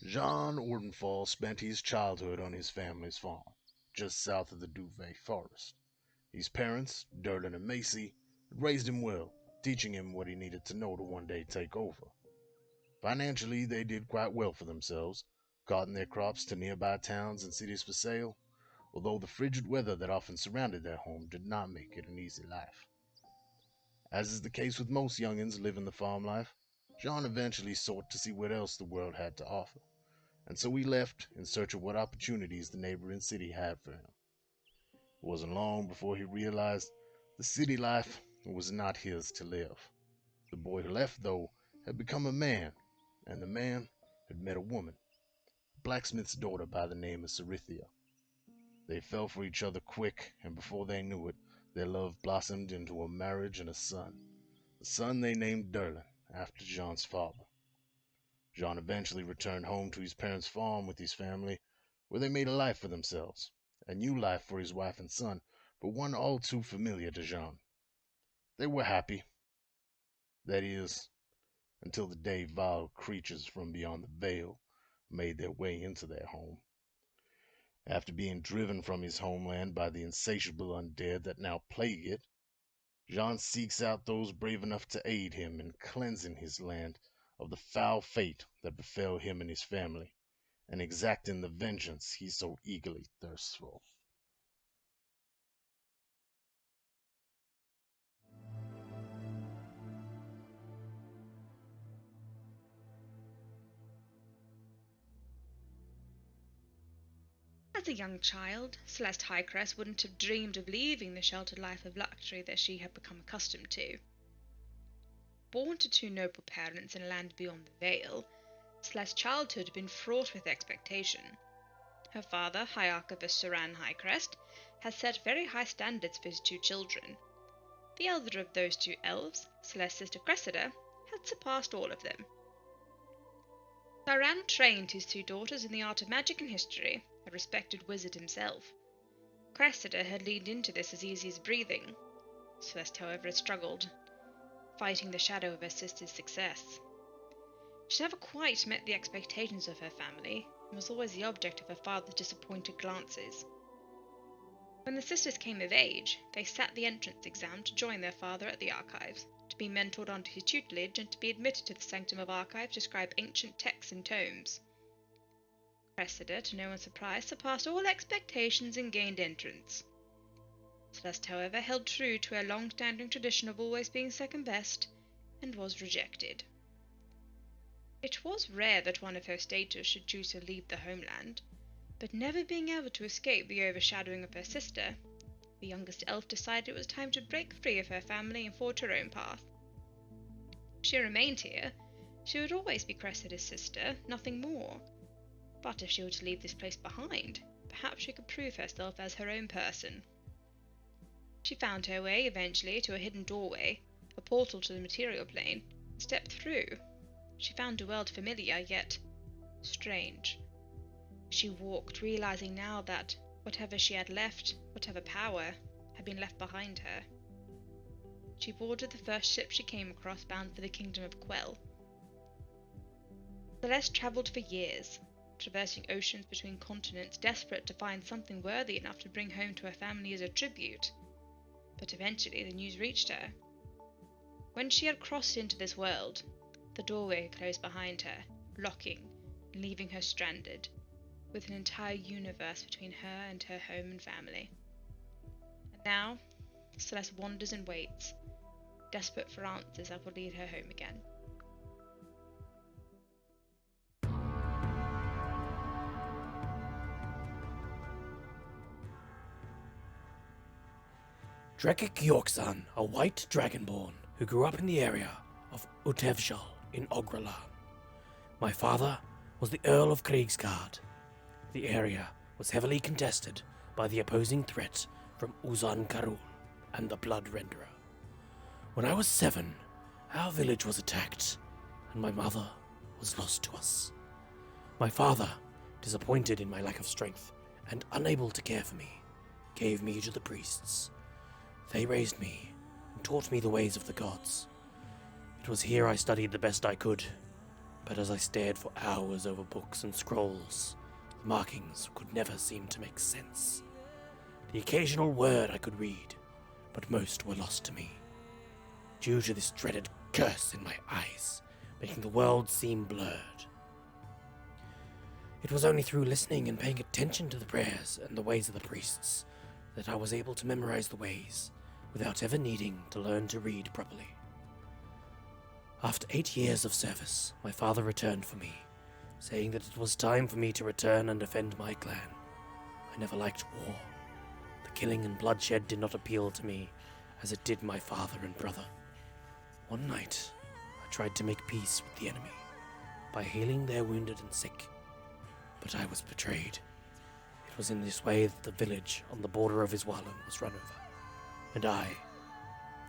Jean Ordenfall spent his childhood on his family's farm, just south of the Duvet Forest. His parents, Durden and Macy, had raised him well, teaching him what he needed to know to one day take over. Financially, they did quite well for themselves, carting their crops to nearby towns and cities for sale, although the frigid weather that often surrounded their home did not make it an easy life. As is the case with most youngins living the farm life, John eventually sought to see what else the world had to offer, and so he left in search of what opportunities the neighboring city had for him. It wasn't long before he realized the city life was not his to live. The boy who left, though, had become a man, and the man had met a woman, a blacksmith's daughter by the name of Cerithia. They fell for each other quick, and before they knew it, their love blossomed into a marriage and a son. The son they named Derlin, after Jean's father. Jean eventually returned home to his parents' farm with his family, where they made a life for themselves, a new life for his wife and son, but one all too familiar to Jean. They were happy. That is, until the day vile creatures from beyond the veil made their way into their home. After being driven from his homeland by the insatiable undead that now plague it, Jean seeks out those brave enough to aid him in cleansing his land of the foul fate that befell him and his family, and exacting the vengeance he so eagerly thirsts for. As a young child, Celeste Highcrest wouldn't have dreamed of leaving the sheltered life of luxury that she had become accustomed to. Born to two noble parents in a land beyond the veil, Celeste's childhood had been fraught with expectation. Her father, High Archivist Saran Highcrest, had set very high standards for his two children. The elder of those two elves, Celeste's sister Cressida, had surpassed all of them. Saran trained his two daughters in the art of magic and history, a respected wizard himself. Cressida had leaned into this as easy as breathing. Celeste, however, had struggled, fighting the shadow of her sister's success. She never quite met the expectations of her family, and was always the object of her father's disappointed glances. When the sisters came of age, they sat the entrance exam to join their father at the archives, to be mentored under his tutelage, and to be admitted to the sanctum of archives to scribe ancient texts and tomes. Cressida, to no one's surprise, surpassed all expectations and gained entrance. Celeste, however, held true to her long-standing tradition of always being second best, and was rejected. It was rare that one of her status should choose to leave the homeland, but never being able to escape the overshadowing of her sister, the youngest elf decided it was time to break free of her family and forge her own path. If she remained here, she would always be Cressida's sister, nothing more. But if she were to leave this place behind, perhaps she could prove herself as her own person. She found her way, eventually, to a hidden doorway, a portal to the material plane, and stepped through. She found the world familiar, yet strange. She walked, realizing now that whatever she had left, whatever power, had been left behind her. She boarded the first ship she came across, bound for the kingdom of Quell. Celeste travelled for years, traversing oceans between continents, desperate to find something worthy enough to bring home to her family as a tribute. But eventually the news reached her. When she had crossed into this world, the doorway closed behind her, locking and leaving her stranded, with an entire universe between her and her home and family. And now, Celeste wanders and waits, desperate for answers that will lead her home again. Drekik Yorksan, a white dragonborn who grew up in the area of Utevshal in Ogralan. My father was the Earl of Kriegsgard. The area was heavily contested by the opposing threat from Uzan Karul and the Blood Renderer. When I was 7, our village was attacked, and my mother was lost to us. My father, disappointed in my lack of strength and unable to care for me, gave me to the priests. They raised me and taught me the ways of the gods. It was here I studied the best I could, but as I stared for hours over books and scrolls, the markings could never seem to make sense. The occasional word I could read, but most were lost to me, due to this dreaded curse in my eyes, making the world seem blurred. It was only through listening and paying attention to the prayers and the ways of the priests that I was able to memorize the ways, without ever needing to learn to read properly. After 8 years of service, my father returned for me, saying that it was time for me to return and defend my clan. I never liked war. The killing and bloodshed did not appeal to me as it did my father and brother. One night, I tried to make peace with the enemy by healing their wounded and sick, but I was betrayed. It was in this way that the village on the border of Iswalan was run over, and I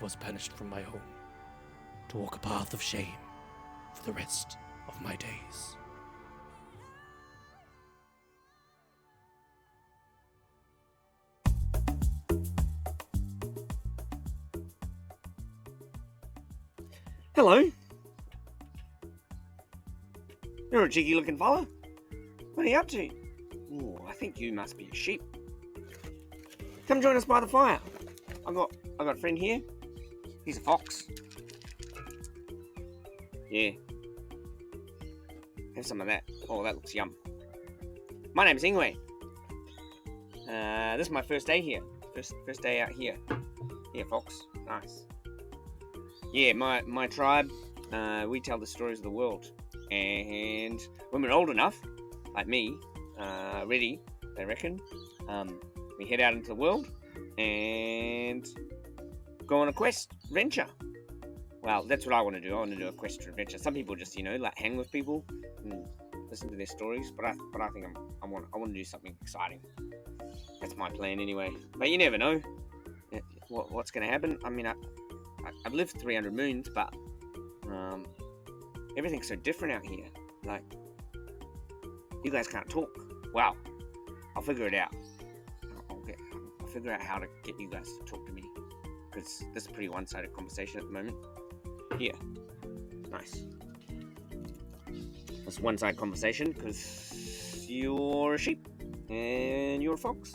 was banished from my home to walk a path of shame for the rest of my days. Hello. You're a cheeky looking fella. What are you up to? Oh, I think you must be a sheep. Come join us by the fire. I got a friend here. He's a fox. Yeah. Have some of that. Oh, that looks yum. My name's Ingwe. This is my first day here. First day out here. Yeah, fox. Nice. Yeah, my tribe, we tell the stories of the world. And when we're old enough, like me, ready, they reckon, we head out into the world and go on a quest, adventure. Well, that's what I want to do. I want to do a quest or adventure. Some people just, like hang with people and listen to their stories. But I think I want to do something exciting. That's my plan anyway. But you never know what's going to happen. I mean, I've lived 300 moons, but everything's so different out here. Like, you guys can't talk. Wow, I'll figure it out. I'll figure out how to get you guys to talk to me, because this is a pretty one-sided conversation at the moment. Here, nice. That's one-sided conversation because you're a sheep and you're a fox.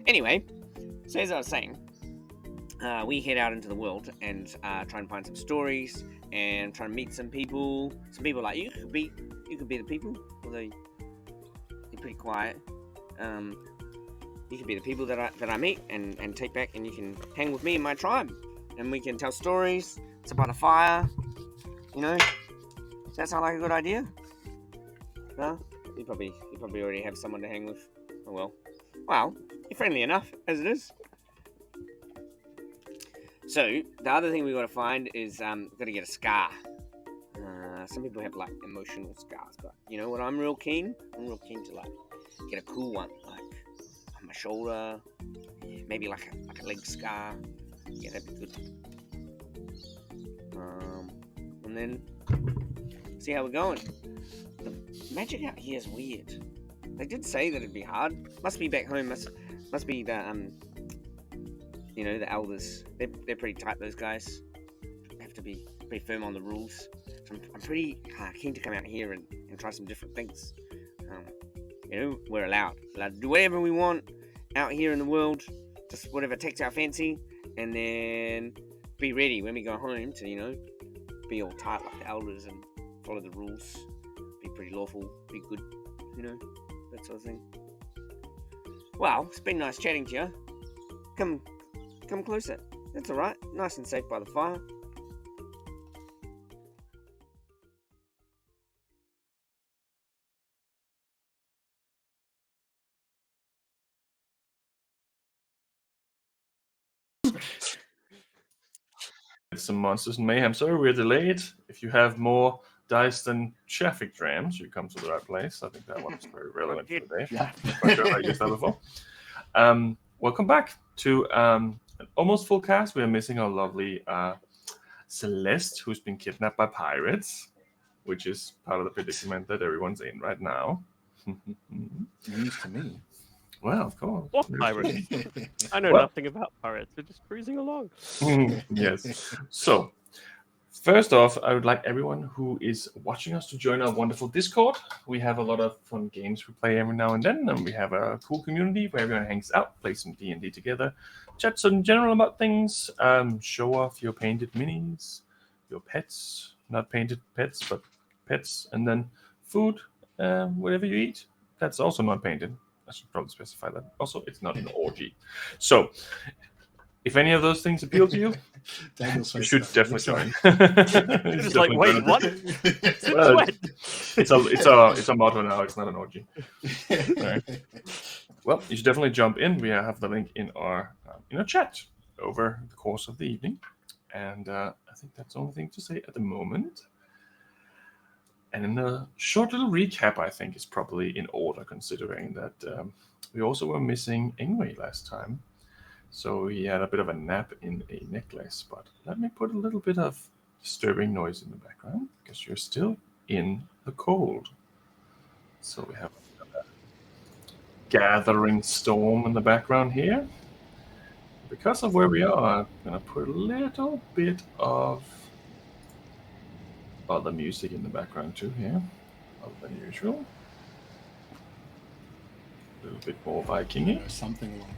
Anyway, so as I was saying, we head out into the world and try and find some stories and try and meet some people. Some people like you could be the people, although you're pretty quiet. You could be the people that I meet and take back, and you can hang with me and my tribe, and we can tell stories. It's about a fire, Does that sound like a good idea? No? You probably already have someone to hang with. Oh well. Well, you're friendly enough as it is. So, the other thing we got to find is, we've got to get a scar. Some people have, like, emotional scars, but, you know what, I'm real keen to, like, get a cool one, like, on my shoulder, maybe, like a leg scar. Yeah, that'd be good. And then, see how we're going. The magic out here is weird. They did say that it'd be hard. Must be back home, must be the, the elders. They're pretty tight, those guys. Have to be pretty firm on the rules. So I'm pretty keen to come out here and try some different things. We're allowed to do whatever we want out here in the world. Just whatever takes our fancy. And then be ready when we go home to, be all tight like the elders and follow the rules. Be pretty lawful, be good, that sort of thing. Well, it's been nice chatting to you. Come closer. That's alright. Nice and safe by the fire. Some monsters in Mayhem. Sorry, we're delayed. If you have more dice than traffic jams, you come to the right place. I think that one is very relevant for today. Yeah. Quite sure I used that before. Welcome back to an almost full cast. We are missing our lovely Celeste, who's been kidnapped by pirates, which is part of the predicament that everyone's in right now. News to me. Well, of course. What pirates? I know What? nothing about pirates. They're just cruising along. Yes. So, First off, I would like everyone who is watching us to join our wonderful Discord. We have a lot of fun games we play every now and then, and we have a cool community where everyone hangs out, plays some D&D together, chats in general about things, show off your painted minis, your pets, not painted pets, but pets, and then food, whatever you eat. That's also not painted. I should probably specify that. Also, it's not an orgy. So, if any of those things appeal to you, you should definitely join. It's like, wait, what? Well, it's a motto now. It's not an orgy. Right. Well, you should definitely jump in. We have the link in our chat over the course of the evening, and I think that's the only thing to say at the moment. And in a short little recap, I think is probably in order, considering that we also were missing Ingwe last time. So he had a bit of a nap in a necklace, but let me put a little bit of disturbing noise in the background, because you're still in the cold. So we have a gathering storm in the background here. Because of where we are, I'm going to put a little bit of other music in the background too here, other than usual. A little bit more Viking-y. There's something along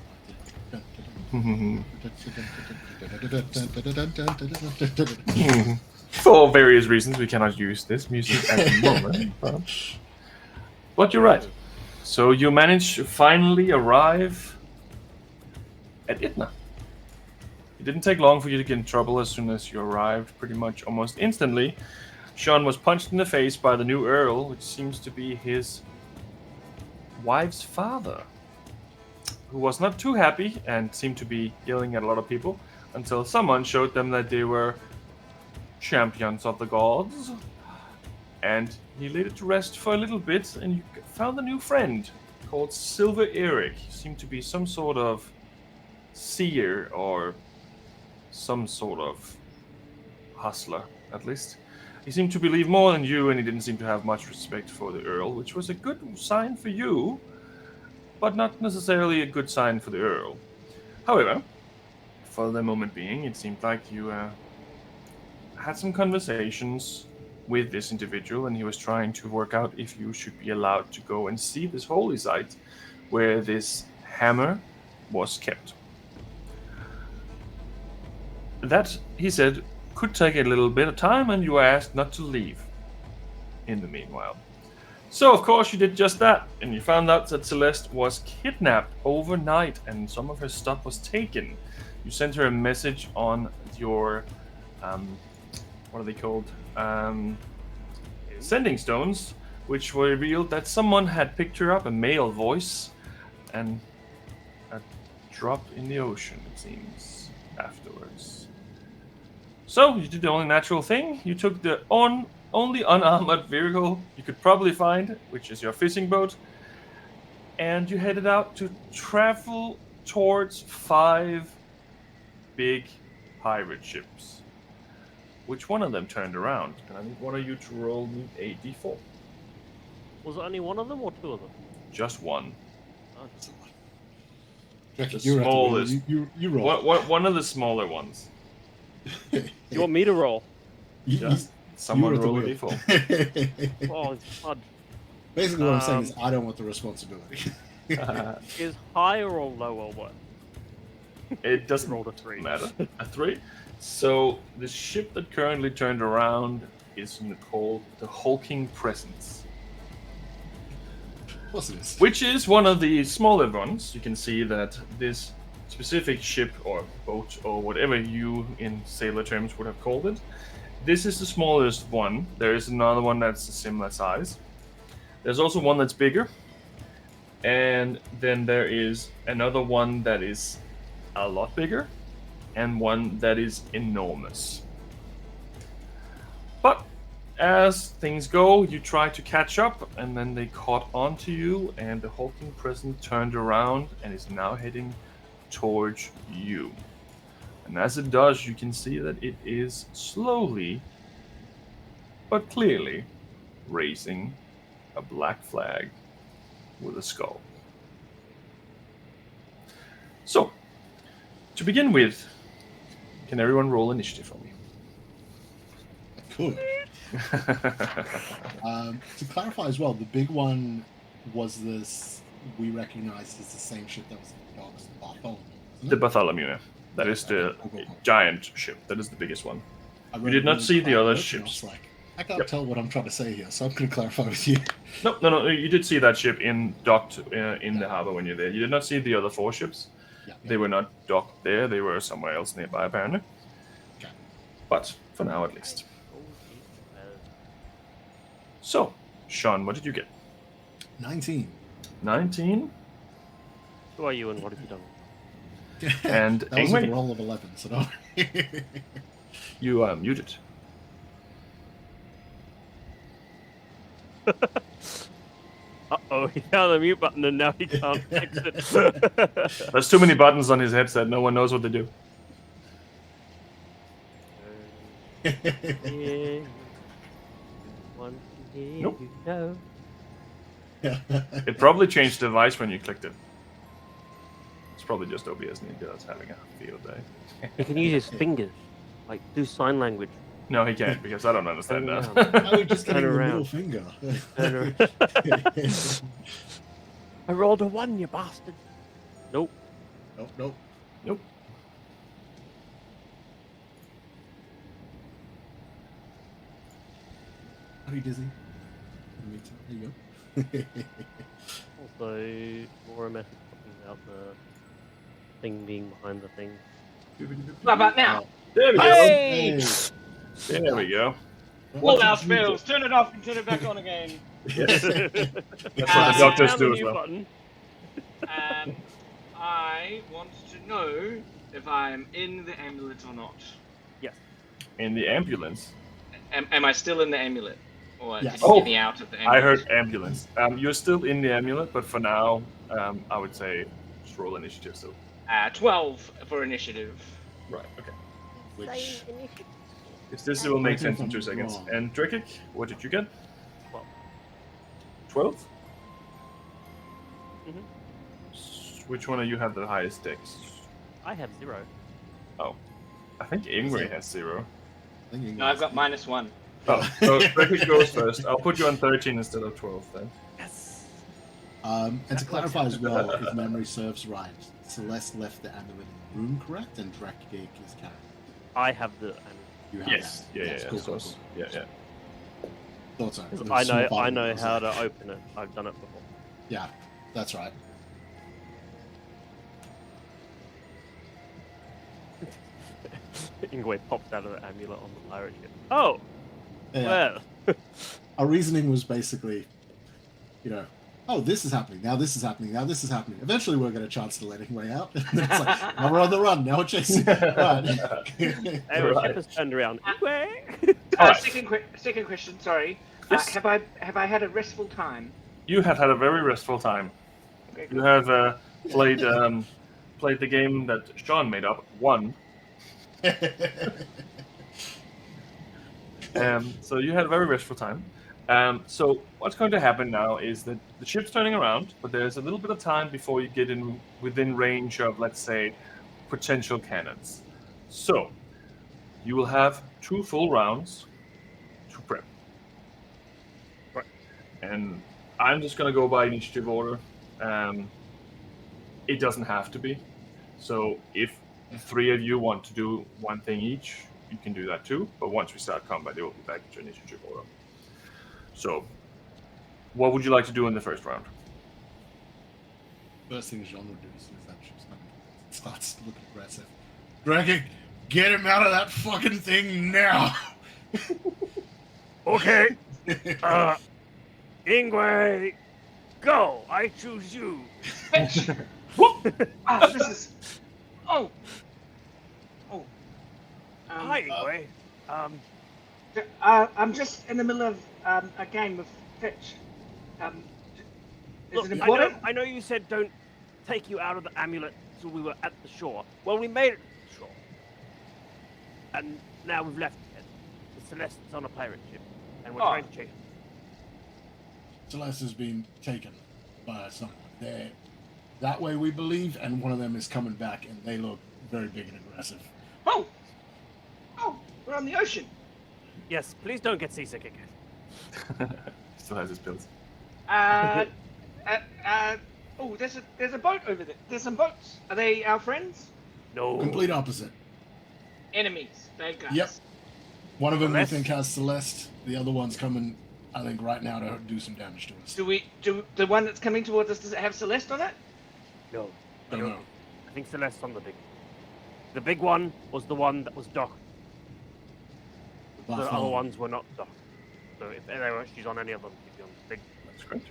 For various reasons, we cannot use this music at the moment. But you're right. So you managed to finally arrive at Itna. It didn't take long for you to get in trouble as soon as you arrived, pretty much almost instantly. Sean was punched in the face by the new Earl, which seems to be his wife's father, who was not too happy and seemed to be yelling at a lot of people until someone showed them that they were champions of the gods. And he laid it to rest for a little bit, and you found a new friend called Silver Eric. He seemed to be some sort of seer or some sort of hustler, at least. He seemed to believe more than you, and he didn't seem to have much respect for the Earl, which was a good sign for you, but not necessarily a good sign for the Earl. However, for the moment being, it seemed like you had some conversations with this individual, and he was trying to work out if you should be allowed to go and see this holy site where this hammer was kept. That, he said, could take a little bit of time, and you were asked not to leave in the meanwhile. So, of course, you did just that, and you found out that Celeste was kidnapped overnight, and some of her stuff was taken. You sent her a message on your, what are they called? Sending stones, which revealed that someone had picked her up, a male voice, and dropped in the ocean, it seems, afterwards. So, you did the only natural thing. You took the only unarmored vehicle you could probably find, which is your fishing boat, and you headed out to travel towards 5 big pirate ships. Which one of them turned around? And I need one of you to roll me a d4. Was it only one of them or 2 of them? Just one. Oh, Jackie, The you smallest. You roll. One of the smaller ones. you want me to roll? Just someone you roll a wrote the d4. Oh, it's hard. Basically, what I'm saying is I don't want the responsibility. Is higher or lower what? It doesn't Rolled a 3. matter. A 3. So the ship that currently turned around is called the Hulking Presence, What's this? which is one of the smaller ones. You can see that this specific ship or boat or whatever you in sailor terms would have called it, this is the smallest one. There is another one that's a similar size. There's also one that's bigger, and then there is another one that is a lot bigger, and one that is enormous. But as things go, you try to catch up, and then they caught on to you, and the hulking presence turned around and is now heading towards you. And as it does, you can see that it is slowly but clearly raising a black flag with a skull. So, to begin with, can everyone roll initiative for me? could. To clarify as well, the big one was this we recognized as the same ship that was in the docks, the Bartholomew. Isn't The it? Bartholomew, yeah. That is the giant ship. That is the biggest one. I You read did not really see the quiet other notes, and I ships. was like, I can't Yep. tell what I'm trying to say here, so I'm going to clarify with you. No. You did see that ship docked in the harbor when you're there. You did not see the other 4 ships. Yeah. They were not docked there. They were somewhere else nearby, apparently. Okay. But for now, at least. Oh, geez. So, Sean, what did you get? 19. 19. Who are you and what have you done? And that was with a Ingwe, roll of 11, so don't. you are muted. Uh-oh, he found the mute button and now he can't fix it. There's too many buttons on his headset. No one knows what they do. Yeah. One here, Nope. you know. It probably changed the device when you clicked it. It's probably just OBS Ninja that's having a field day. He can use his fingers, like do sign language. No, he can't because I don't understand Turn that. around. I was just getting Turn the around. middle finger. Turn around. I rolled a 1, you bastard. Nope. Nope. Nope. Are you dizzy? Me too. There you go. Also, Laura message talking about the thing being behind the thing. What about now? There we go. Hey! There we go. All else fails. Turn it off and turn it back on again. Yes. That's what the Ah, doctors Found do the as mute well. button. I want to know if I'm in the amulet or not. In the ambulance. Am I still in the amulet? Or Yes. did you Oh, get me out of the amulet? I heard ambulance. You're still in the amulet, but for now, I would say just roll initiative still. 12 for initiative. Right, okay. Which Because this will make Correct me sense in if 2 I'm seconds. wrong. And Drekik, what did you get? 12. 12? Mhm. Which one of you have the highest dex? I have 0. I think Ingray has 0. No, I've got -1. Oh, so Drekik goes first. I'll put you on 13 instead of 12 then. Yes. And to clarify as well, if memory serves right, Celeste left the amulet in the room, correct? And Drakgig is carrying. I have the. You have Yes. that. Yeah. Yes, cool, So, cool, cool. yeah. Thought so. Because There I was small know part of me how that was like, to open it. I've done it before. Yeah, that's right. Ingwe pops out of the amulet on the pirate ship. Oh, Yeah. well. Our reasoning was basically, oh, this is happening. Now this is happening. Now this is happening. Eventually we'll get a chance to let Ingwe out. And it's like, now we're on the run. Now we're chasing. Right. Hey, our Right. ship has turned around. Ingwe! Alright. Second question, sorry. Yes. Have I had a restful time? You have had a very restful time. Okay, You good. have played the game that Sean made up, won. So you had a very restful time. So what's going to happen now is that the ship's turning around, but there's a little bit of time before you get in within range of, let's say, potential cannons. So you will have 2 full rounds to prep. Right. And I'm just going to go by initiative order. It doesn't have to be. So if the 3 of you want to do one thing each, you can do that too. But once we start combat, they will be back into initiative order. So, what would you like to do in the first round? First thing Jean would do as soon as that ship's coming, starts looking aggressive. Dragon, get him out of that fucking thing now! Okay. Ingwe, go. I choose you. Ah, this is. Oh. Hi, Ingwe. I'm just in the middle of a game of fetch. Is Look, it important? I know you said don't take you out of the amulet till we were at the shore. Well, we made it to the shore. And now we've left it. The Celeste is on a pirate ship, and we're Oh. trying to chase it. Celeste has been taken by someone. They're that way, we believe, and one of them is coming back, and they look very big and aggressive. Oh, we're on the ocean. Yes, please don't get seasick again. Still has his pills. Oh, there's a boat over there. There's some boats. Are they our friends? No. Complete opposite. Enemies. Bad guys. Yep. One of them Celeste? we think has Celeste. The other one's coming, I think, right now to do some damage to us. Do the one that's coming towards us, does it have Celeste on it? No. Don't know. I think Celeste's on the big. The big one was the one that was docked. The Buff other one. ones were not docked. So if she's on any of them, she'd be on the big. That's great.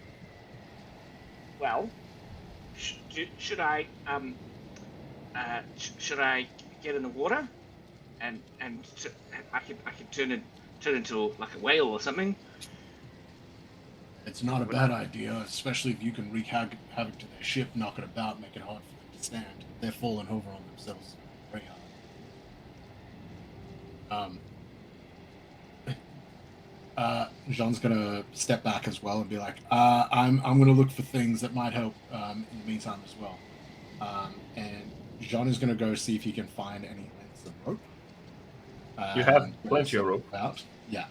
Well, should I should I get in the water, and I could turn into like a whale or something? It's not a bad idea, especially if you can wreak havoc to their ship, knock it about, make it hard for them to stand. They're falling over on themselves very hard. Jean's gonna step back as well and be like, I'm gonna look for things that might help in the meantime as well. And Jean is gonna go see if he can find any lengths of rope. You have plenty of rope. Out. Yeah.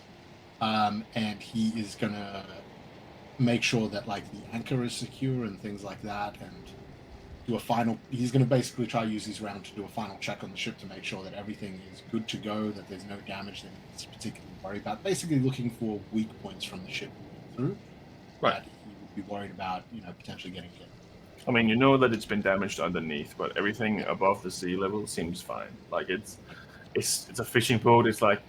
And he is gonna make sure that like the anchor is secure and things like that, and do a final. He's gonna basically try to use his round to do a final check on the ship to make sure that everything is good to go, that there's no damage that he's particularly worried about. Basically, looking for weak points from the ship moving through. Right. That he would be worried about, potentially getting hit. I mean, you know that it's been damaged underneath, but everything above the sea level seems fine. Like it's a fishing boat. It's like,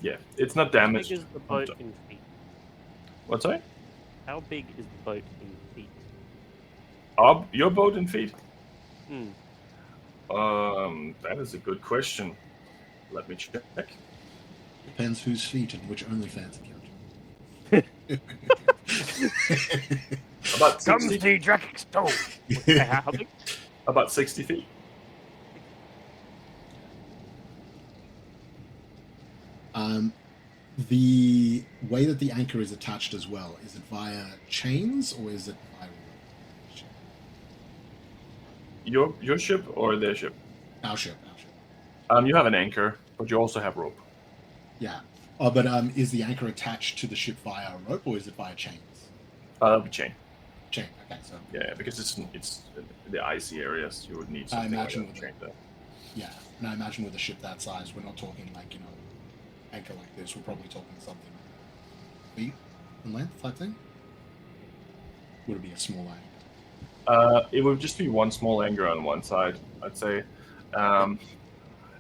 yeah, it's not How damaged. big is the boat in feet? What's that? How big is the boat in feet? Your boat in feet? Hmm. That is a good question. Let me check. Depends whose feet and which OnlyFans account. About Come 60, see Drakic Stone. How big? about 60 feet. The way that the anchor is attached as well, is it via chains or is it via rope? Your ship or their ship? Our ship. You have an anchor, but you also have rope. Yeah. Oh, but is the anchor attached to the ship via a rope or is it via chains? That'll be chain. Chain. Okay, so Yeah, because it's the icy areas. You would need I something imagine like with that. Chain there. yeah. And I imagine with a ship that size, we're not talking like anchor like this. We're probably talking something feet in length type thing. Would it be a small anchor? It would just be one small anchor on one side, I'd say.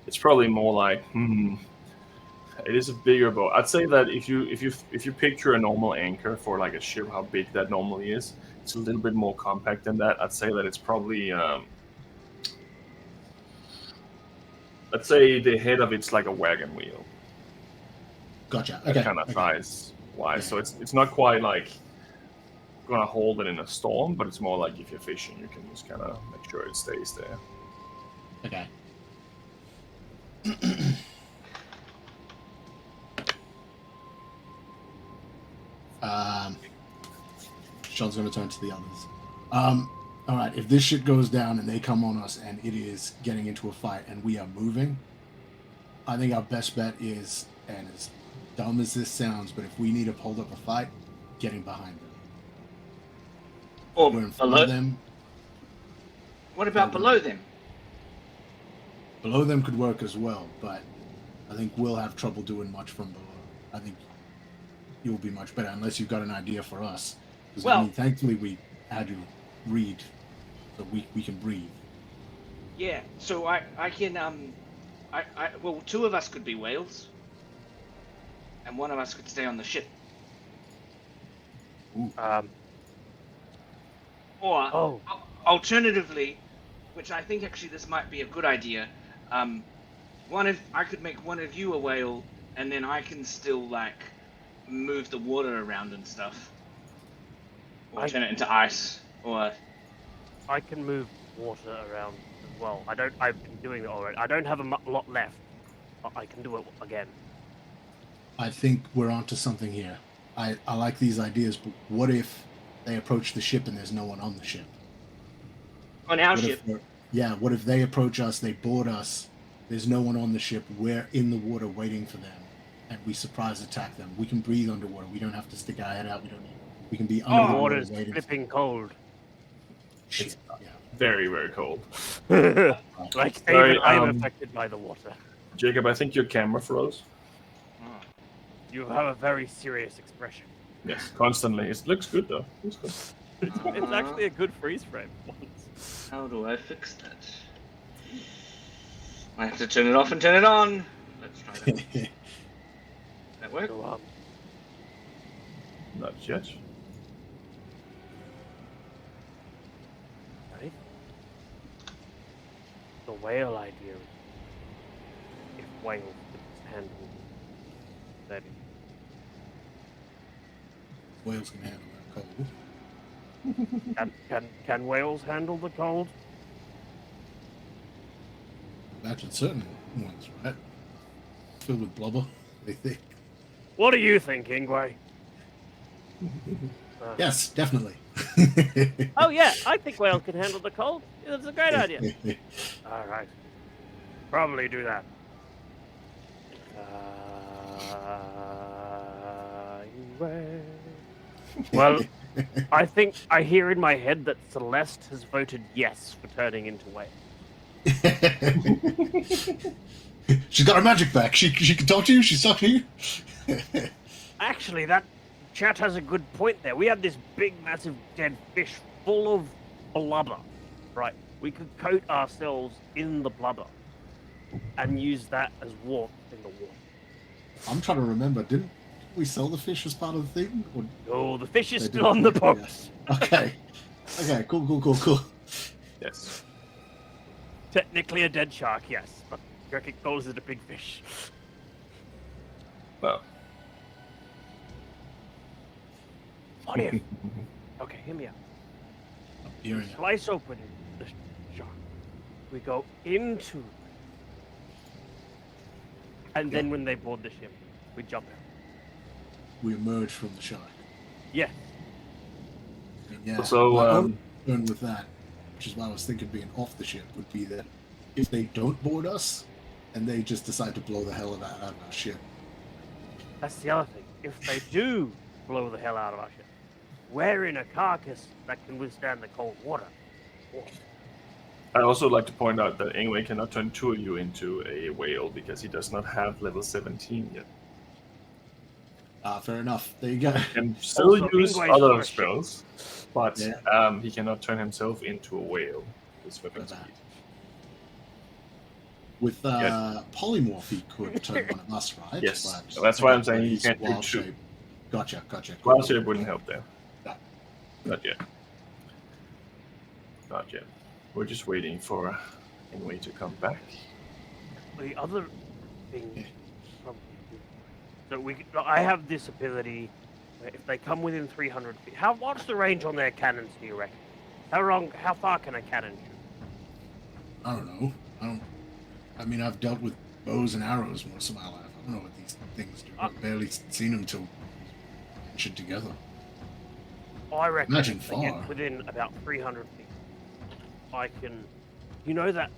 It's probably more like it is a bigger boat. I'd say that if you picture a normal anchor for like a ship, how big that normally is, it's a little bit more compact than that. I'd say that it's probably I'd say the head of it's like a wagon wheel. Gotcha. That Okay. kind of okay. size wise. Yeah. So it's not quite like gonna hold it in a storm, but it's more like if you're fishing, you can just kind of make sure it stays there. Okay. Sean's going to turn to the others. All right, if this shit goes down and they come on us and it is getting into a fight and we are moving, I think our best bet is, and as dumb as this sounds, but if we need to hold up a fight, getting behind them. Or We're in front below of them. What about below them? Below them could work as well, but I think we'll have trouble doing much from below. I think you'll be much better unless you've got an idea for us. Because Well- thankfully we had you read, so we can breathe. Yeah. So I can well, two of us could be whales, and one of us could stay on the ship. Or Oh. alternatively, which I think actually this might be a good idea, I could make one of you a whale, and then I can still like move the water around and stuff, or turn it into ice, or I can move water around as well. I've been doing it already. I don't have a lot left, but I can do it again. I think we're onto something here. I like these ideas, but what if they approach the ship and there's no one on the ship? on our What ship. if what if they approach us, they board us, There's no one on the ship. We're in the water waiting for them, and we surprise attack them. We can breathe underwater. We don't have to stick our head out. We can be The under the water water's waiting. flipping cold. Shit. Yeah. Very, very cold. Like Sorry, even I'm affected by the water. Jacob, I think your camera froze. You have a very serious expression. Yes, constantly. It looks good though. Looks good. It's actually a good freeze frame. How do I fix that? I have to turn it off and turn it on. Let's try that. That work? Go up. Not yet. Right? The whale idea. If whales could handle that. Whales can handle that cold. Can whales handle the cold? Imagine certain ones, right? Filled with blubber, they think. What do you think, Ingwe? Yes, definitely. Oh yeah, I think whales can handle the cold. That's a great idea. All right, probably do that. Ingwe. Well, I think I hear in my head that Celeste has voted yes for turning into whale. She's got her magic back. She can talk to you. She's talking to you. Actually, that chat has a good point there. We had this big, massive dead fish full of blubber. Right. We could coat ourselves in the blubber and use that as warmth in the water. I'm trying to remember. Didn't we sell the fish as part of the thing? Or... Oh, the fish is They still did. on the box. Yeah. Okay. Okay. Cool. Yes. Technically a dead shark, yes, but Gurkik calls it a big fish. Well. What if? Okay, hear me out. I'm hearing it. Slice open the shark. We go into, and then when they board the ship, we jump out. We emerge from the shark. Yeah. And yeah. So, my own concern with that, which is why I was thinking being off the ship, would be that if they don't board us, and they just decide to blow the hell out of our ship. That's the other thing. If they do blow the hell out of our ship, we're in a carcass that can withstand the cold water. I'd also like to point out that Ingwe cannot turn two of you into a whale because he does not have level 17 yet. Fair enough. There you go. He can still Also, use Ingwe's other first. spells, but Yeah. he cannot turn himself into a whale with swimming Fair speed. With Yes. polymorph, he could turn one of us, right? Yes. But, So that's why I'm saying he he's can't do wild two. shape. Gotcha. Wild shape wouldn't help there. No. Not yet. Not yet. We're just waiting for Ingwe to come back. The other thing, so I have this ability. If they come within 300 feet, what's the range on their cannons? Do you reckon? How far can a cannon shoot? I don't know. I mean, I've dealt with bows and arrows most of my life. I don't know what these things do. I've barely seen them till mentioned together. I reckon Imagine if they get far. within about 300 feet, I can. You know that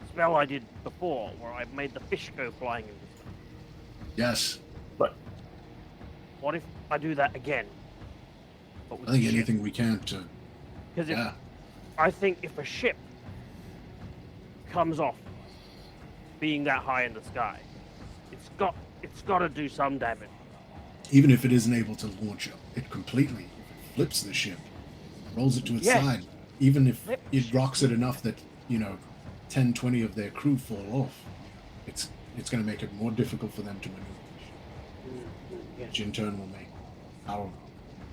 spell I did before, where I made the fish go flying in the sky? Yes. But What if I do that again? But with I think the ship? anything we can to. Because Yeah. I think if a ship comes off being that high in the sky, it's got to do some damage. Even if it isn't able to launch it completely, if it flips the ship, rolls it to its Yes. side, even if Flip it rocks it enough that, 10, 20 of their crew fall off, it's going to make it more difficult for them to maneuver the ship, Yes. which in turn will make our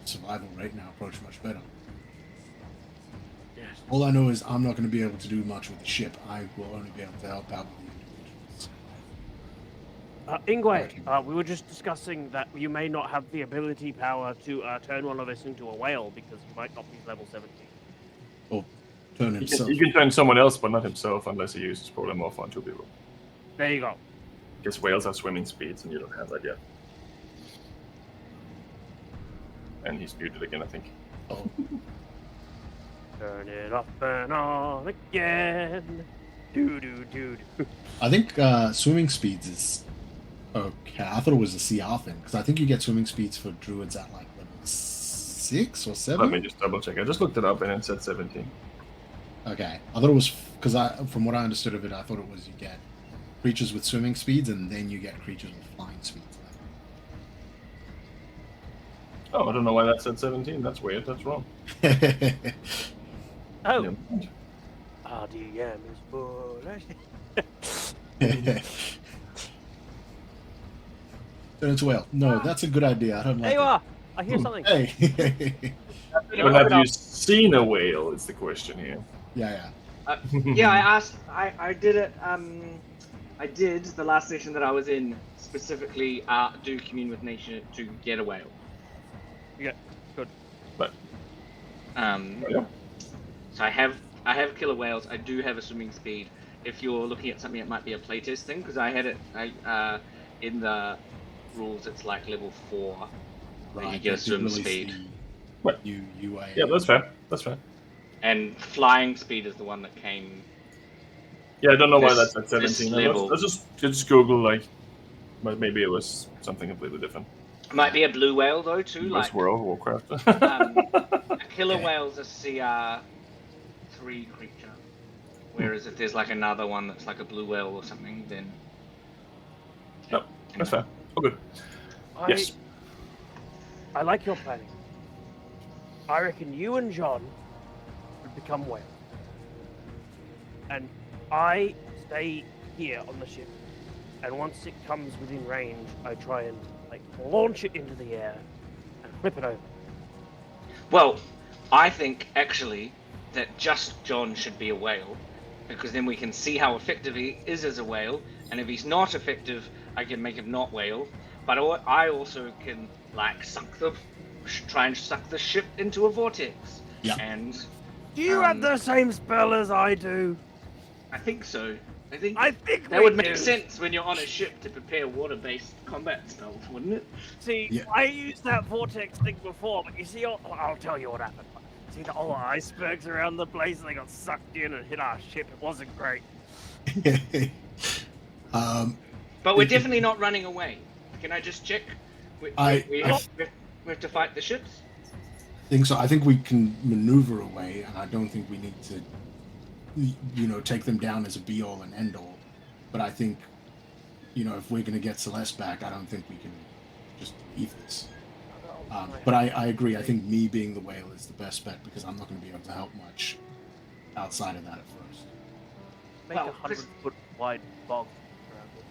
survival rate now approach much better. Yes. All I know is I'm not going to be able to do much with the ship. I will only be able to help out with the individuals. Ingwe, we were just discussing that you may not have the ability power to turn one of us into a whale because you might not be level 17. Or turn himself. he can turn someone else, but not himself, unless he uses polymorph on two people. There you go. Because whales have swimming speeds, and you don't have that yet. And he's muted again, I think. Oh, Turn it up and on again. Dude. I think swimming speeds is okay. I thought it was a CR thing because I think you get swimming speeds for druids at like level 6 or 7. Let me just double check. I just looked it up and it said 17. Okay, I thought it was because from what I understood of it, I thought it was you get creatures with swimming speeds and then you get creatures with flying speeds. Oh, I don't know why that said 17. That's weird. That's wrong. Oh, Yeah. RDM is foolish. Turn into a whale. No, that's a good idea. I don't like There you it. are. I hear something. Hey. But have you seen a whale? Is the question here. Yeah. Yeah, I asked. I did it. I did the last session that I was in specifically do commune with nature to get a whale. Yeah, good. But So I have killer whales. I do have a swimming speed. If you're looking at something, it might be a playtest thing because I had it. In the rules, it's like level 4. Where you get a swim speed. What? UA. Yeah, that's fair. That's fair. And flying speed is the one that came. Yeah, I don't know why This- that's at this 17. level. Let's just Google like, but maybe it was something completely different. It might be a blue whale though too. It Like was World of Warcraft. a killer Okay. whale's a CR 3 creature, whereas if there's like another one that's like a blue whale or something, then No, that's fair. Oh, good. Yes. I like your planning. I reckon you and John would become whales. And I stay here on the ship. And once it comes within range, I try and like launch it into the air and flip it over. Well, I think actually that just John should be a whale, because then we can see how effective he is as a whale, and if he's not effective, I can make him not whale. But I also can like try and suck the ship into a vortex. Yeah. And Do you have the same spell as I do? I think so. I think we that would make do. sense when you're on a ship to prepare water-based combat spells, wouldn't it? See, Yeah. I used that vortex thing before, but you see, I'll tell you what happened. See, all the icebergs around the place, they got sucked in and hit our ship. It wasn't great. But we're definitely not running away. Can I just check? We have to fight the ships? think so. I think we can maneuver away, and I don't think we need to, take them down as a be-all and end-all. But I think, if we're going to get Celeste back, I don't think we can just leave this. But I agree. I think me being the whale is the best bet because I'm not going to be able to help much outside of that at first. Make Well, a 100-foot wide bog around it.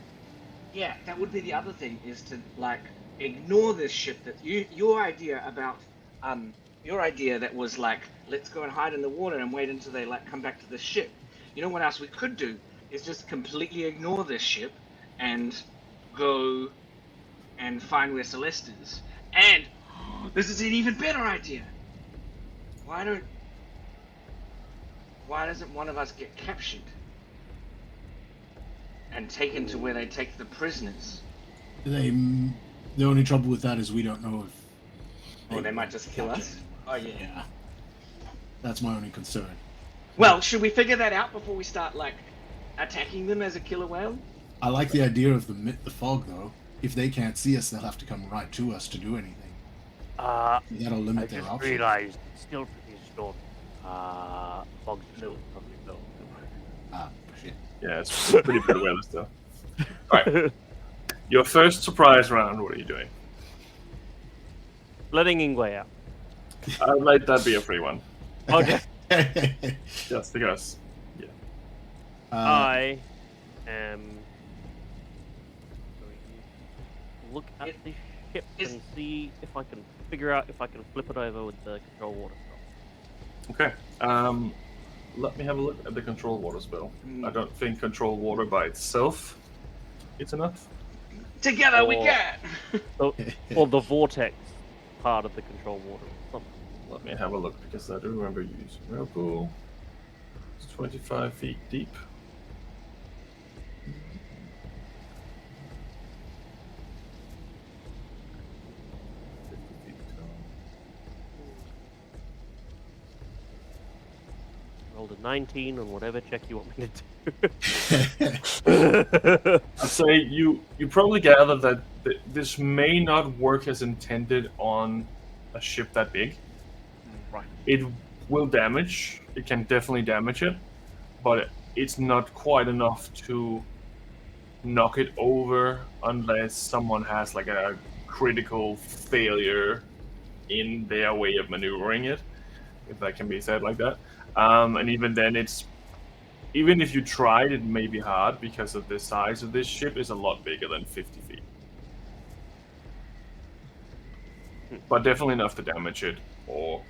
Yeah, that would be the other thing, is to like ignore this ship. That your idea that was like, let's go and hide in the water and wait until they like come back to the ship. You know what else we could do is just completely ignore this ship and go and find where Celeste is. And this is an even better idea. Why doesn't one of us get captured and taken to where they take the prisoners? The only trouble with that is we don't know if. Or they might just kill us. Oh yeah. Yeah. That's my only concern. Well, should we figure that out before we start like attacking them as a killer whale? I like the idea of the fog, though. If they can't see us, they'll have to come right to us to do anything. That'll I limit their just options. realized it's still pretty stormy. Fog's still probably low. Ah, shit. Yeah, it's pretty bad weather still. Alright. Your first surprise round, what are you doing? Letting Ingwe out. I'd let that be a free one. Okay. Just because. Yeah. I am going to look at the ship and see if I can figure out if I can flip it over with the control water spell. Okay. Let me have a look at the control water spell. I don't think control water by itself is enough. Together we can. Or the vortex part of the control water. Let me have a look because I do remember you using whirlpool. It's 25 feet deep. Roll rolled a 19 on whatever check you want me to do. I'd say you probably gather that this may not work as intended on a ship that big. Right. It will damage. It can definitely damage it, but it's not quite enough to knock it over unless someone has like a critical failure in their way of maneuvering it, if that can be said like that. And even then, even if you tried, it may be hard because of the size of this ship is a lot bigger than 50 feet. But definitely enough to damage it or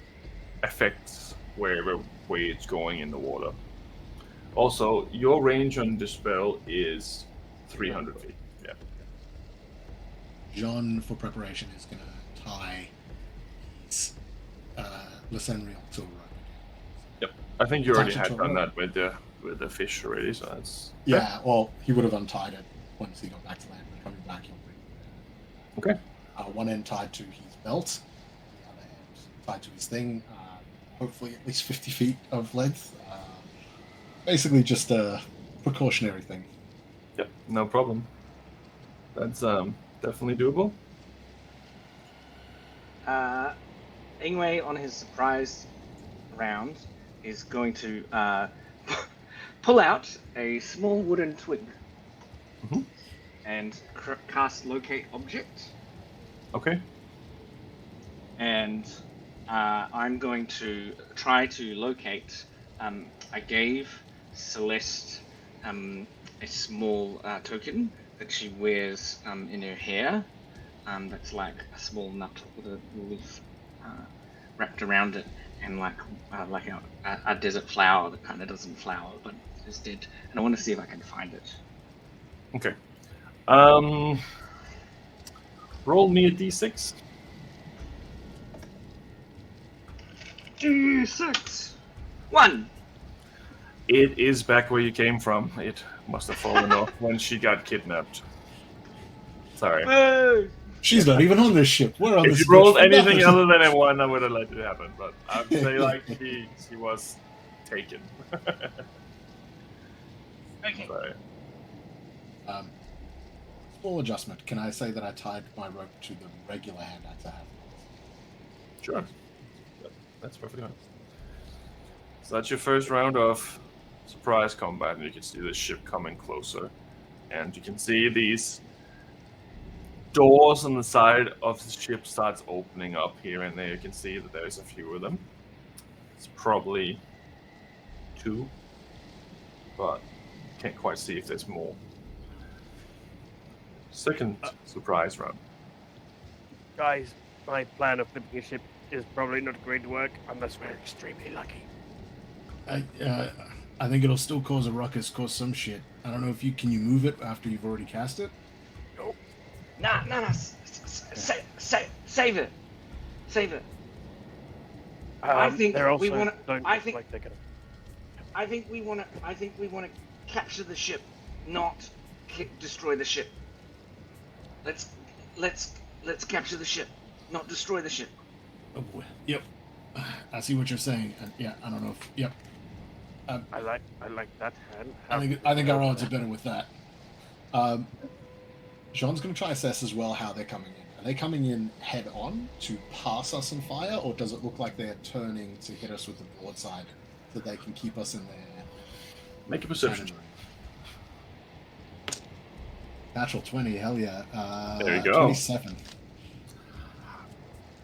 affect wherever way it's going in the water. Also, your range on Dispel is 300 feet. Yeah. Jean, for preparation, is going to tie his Lysenriel to a rope. Yep. I think you already Attach it had to a done rope. that with the fish already, so that's... Yeah, well, he would have untied it once he got back to land, but coming back, he'll bring Okay. one end tied to his belt, the other end tied to his thing, hopefully at least 50 feet of length. Basically just a precautionary thing. Yep, no problem. That's definitely doable. Ingwe, on his surprise round, is going to pull out a small wooden twig and cast Locate Object. Okay. And I'm going to try to locate. I gave Celeste a small token that she wears in her hair. That's like a small nut with a leaf wrapped around it, and like a desert flower that kind of doesn't flower but is dead. And I want to see if I can find it. Okay. Roll me a d6. D6. 1. It is back where you came from. It must have fallen off when she got kidnapped. Sorry. Hey! She's not even on this ship. We're on If this you rolled ship. anything other than a 1, I would have let it happen. But I would say like she was taken. Okay. Sorry. Small adjustment. Can I say that I tied my rope to the regular hand axe I have? Sure. Yep, that's perfectly fine. So that's your first round of surprise combat, and you can see the ship coming closer. And you can see these doors on the side of the ship starts opening up here and there. You can see that there's a few of them. It's probably 2, but can't quite see if there's more. Second surprise round. Guys, my plan of flipping a ship is probably not going to work unless we're extremely lucky. I think it'll still cause a ruckus, cause some shit. I don't know if can you move it after you've already cast it? Nope. Nah. Save it. Save it. I think they're also we want don't to. I look think. like they're gonna. I think we want to capture the ship, not destroy the ship. Let's capture the ship, not destroy the ship. Oh boy. Yep. I see what you're saying. Yeah, I don't know if. Yep. I like that hand. I think our odds are better with that. Jean's going to try assess as well how they're coming in. Are they coming in head on to pass us and fire, or does it look like they're turning to hit us with the broadside so they can keep us in their... Make a perception. Natural 20, hell yeah. There you go. 27.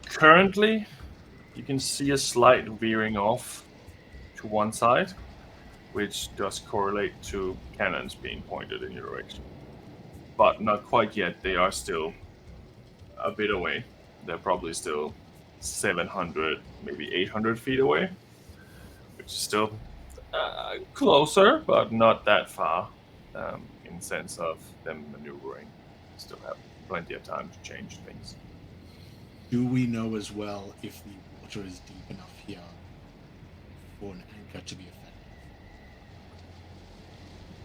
Currently, you can see a slight veering off to one side, which does correlate to cannons being pointed in your direction. But not quite yet. They are still a bit away. They're probably still 700, maybe 800 feet away, which is still closer, but not that far in the sense of them maneuvering. Still have plenty of time to change things. Do we know as well if the water is deep enough here for an anchor to be effective?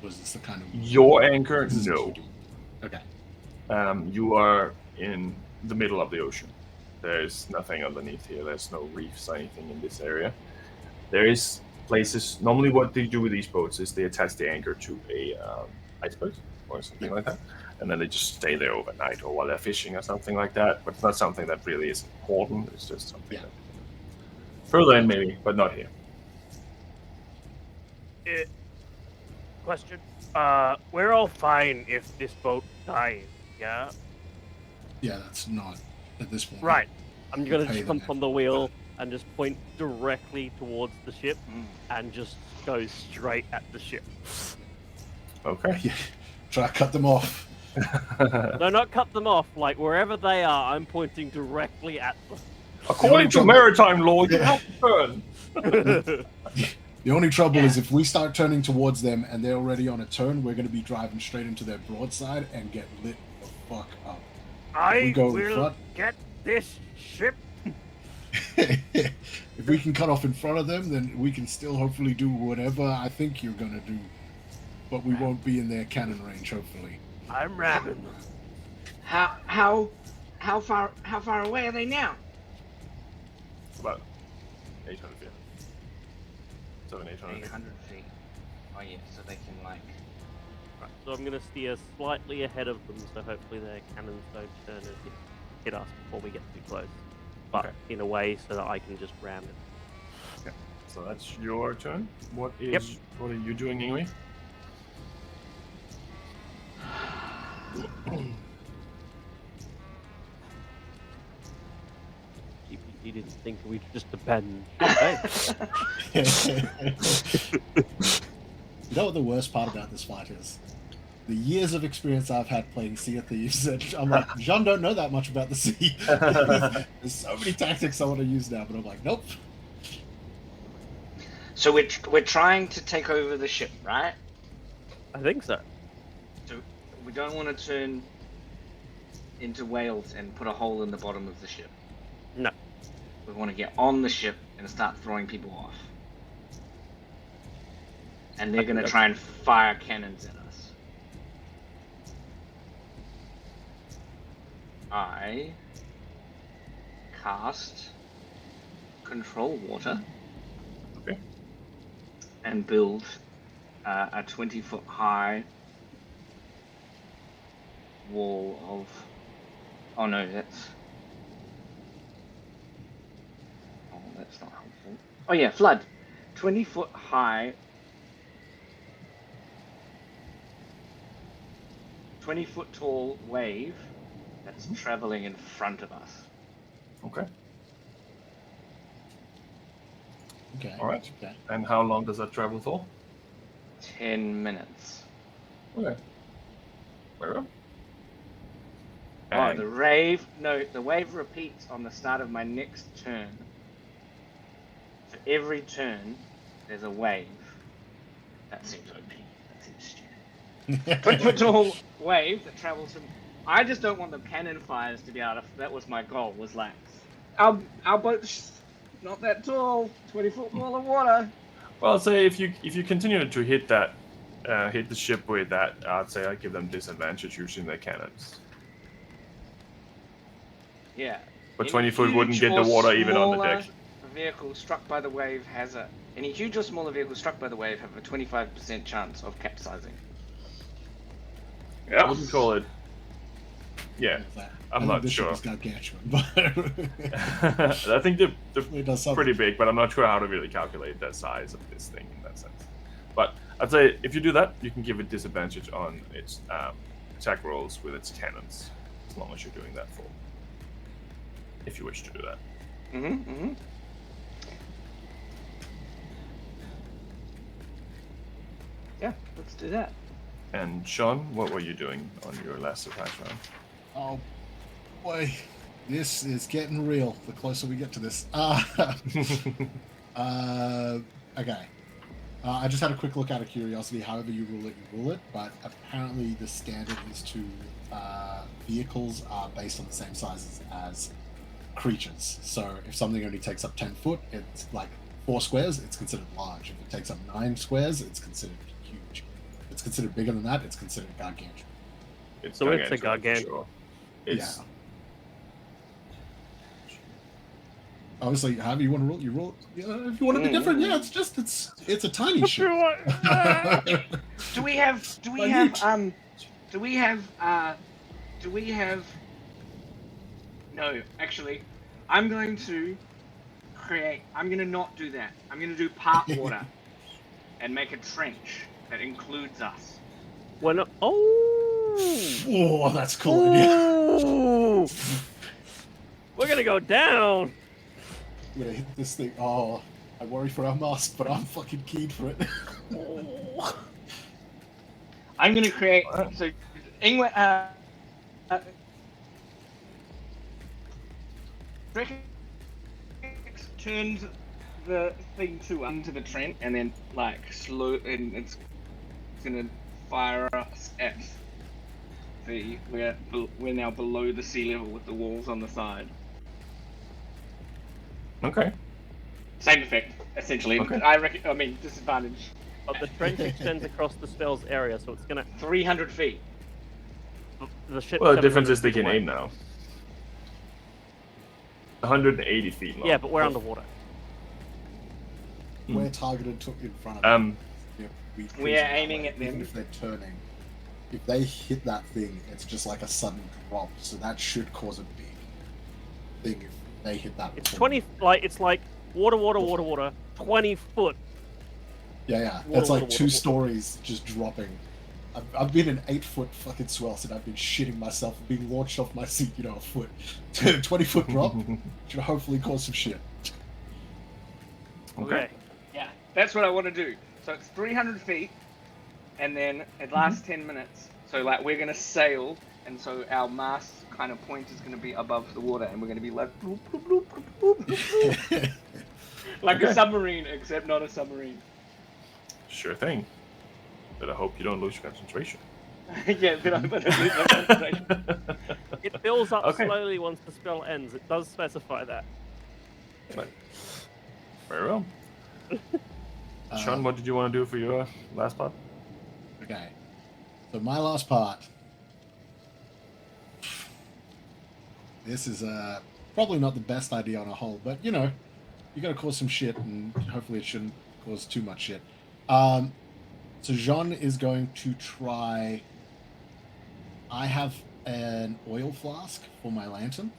Was this the kind of... Your anchor? No. Okay. You are in the middle of the ocean. There's nothing underneath here. There's no reefs or anything in this area. There is places. Normally, what they do with these boats is they attach the anchor to a iceberg or something like that, and then they just stay there overnight or while they're fishing or something like that. But it's not something that really is important. It's just something that further in maybe, but not here. Question. We're all fine if this boat dies, yeah? Yeah, that's not at this point. Right. I'm gonna Pay jump them. on the wheel and just point directly towards the ship and just go straight at the ship. Okay. Yeah. Try to cut them off. No, not cut them off. Like, wherever they are, I'm pointing directly at According to maritime law, you have to turn. them. The only trouble is if we start turning towards them and they're already on a turn, we're going to be driving straight into their broadside and get lit the fuck up. I go in will front. get this ship. If we can cut off in front of them, then we can still hopefully do whatever I think you're going to do. But we won't be in their cannon range, hopefully. I'm ramming. How far away are they now? About 800 feet. 800 feet. 800 feet. Oh yeah, so they can like. Right, so I'm gonna steer slightly ahead of them, so hopefully their cannons don't turn and hit us before we get too close. But Okay. in a way so that I can just ram it. Okay. So that's your turn. What is? Yep. What are you doing, Ingrid? He didn't think we'd just abandon. Hey. You know what the worst part about this fight is? The years of experience I've had playing Sea of Thieves, and I'm like, Jean don't know that much about the sea. There's so many tactics I want to use now, but I'm like, nope. So we're trying to take over the ship, right? I think so. So we don't want to turn into whales and put a hole in the bottom of the ship. No. We want to get on the ship and start throwing people off. And they're going to try and fire cannons at us. I cast Control Water. Okay. And build a 20-foot high wall of... Oh no, that's not helpful. Oh yeah, flood. 20-foot high... 20-foot tall wave that's traveling in front of us. Okay. Okay. All right. Okay. And how long does that travel for? 10 minutes. Okay. Very well. Oh, And the wave repeats on the start of my next turn. For every turn, there's a wave. That seems OP. That seems stupid. 20-foot tall wave that travels from... I just don't want the cannon fires to be able to... That was my goal, was like... Our boat's not that tall. 20-foot wall of water. well, say if you continue to hit that, hit the ship with that, I'd say I'd give them disadvantage using their cannons. Yeah. But Any 20 foot wouldn't huge get the or water even on the smaller deck. Vehicle struck by the wave has a... Any huge or smaller vehicle struck by the wave have a 25% chance of capsizing. I wouldn't call it. Yeah, I think not this sure. ship is gargantuan, but I think they're it does something. pretty big, but I'm not sure how to really calculate the size of this thing in that sense. But I'd say if you do that, you can give it disadvantage on its attack rolls with its cannons, as long as you're doing that for. If you wish to do that. Yeah, let's do that. And Sean, what were you doing on your last surprise round? Oh boy, this is getting real. The closer we get to this. Okay. I just had a quick look out of curiosity. However you rule it. But apparently the standard is to vehicles are based on the same sizes as creatures. So if something only takes up 10 foot, it's like 4 squares, it's considered large. If it takes up 9 squares, it's considered huge. If it's considered bigger than that, it's considered gargantuan. So it's a gargantuan, for gargantuan. sure. It's Obviously, however you want to roll, you roll. Yeah, if you want to be different, yeah, it's a tiny ship. Do we have no, actually, I'm going to not do that. I'm going to do part water and make a trench that includes us. We're not. Oh! Oh, that's cool idea. Oh! We're gonna go down. I'm gonna hit this thing. Oh, I worry for our mask, but I'm fucking keen for it. I'm going to create. So, England. Turns the thing into the trench, and then and it's gonna fire us at we're now below the sea level with the walls on the side. Okay. Same effect, essentially. Okay. I mean, disadvantage. But the trench extends across the spell's area, so it's gonna. 300 feet. The ship. Well, the difference is they can aim now. 180 feet long. Yeah, but we're underwater. We're targeted in front of them. We are aiming at them. Even if they're turning, if they hit that thing, it's just like a sudden drop. So that should cause a big thing if they hit that. It's 20. It's like water. 20 foot. Yeah. That's like two stories just dropping. I've been an 8-foot fucking swell, and I've been shitting myself, being launched off my seat, a foot. 20-foot drop should hopefully cause some shit. Okay. Yeah, that's what I want to do. So it's 300 feet, and then it lasts 10 minutes. So we're gonna sail, and so our mast kind of point is gonna be above the water, and we're gonna be like bloop, bloop, bloop, bloop, bloop, bloop. Like a submarine, except not a submarine. Sure thing. But I hope you don't lose your concentration. Yeah, but I don't lose my concentration. It fills up slowly once the spell ends. It does specify that. But, very well. Sean, what did you want to do for your last part? Okay. So my last part. This is probably not the best idea on a whole, but you gotta cause some shit, and hopefully it shouldn't cause too much shit. So Jean is going to try. I have an oil flask for my lantern,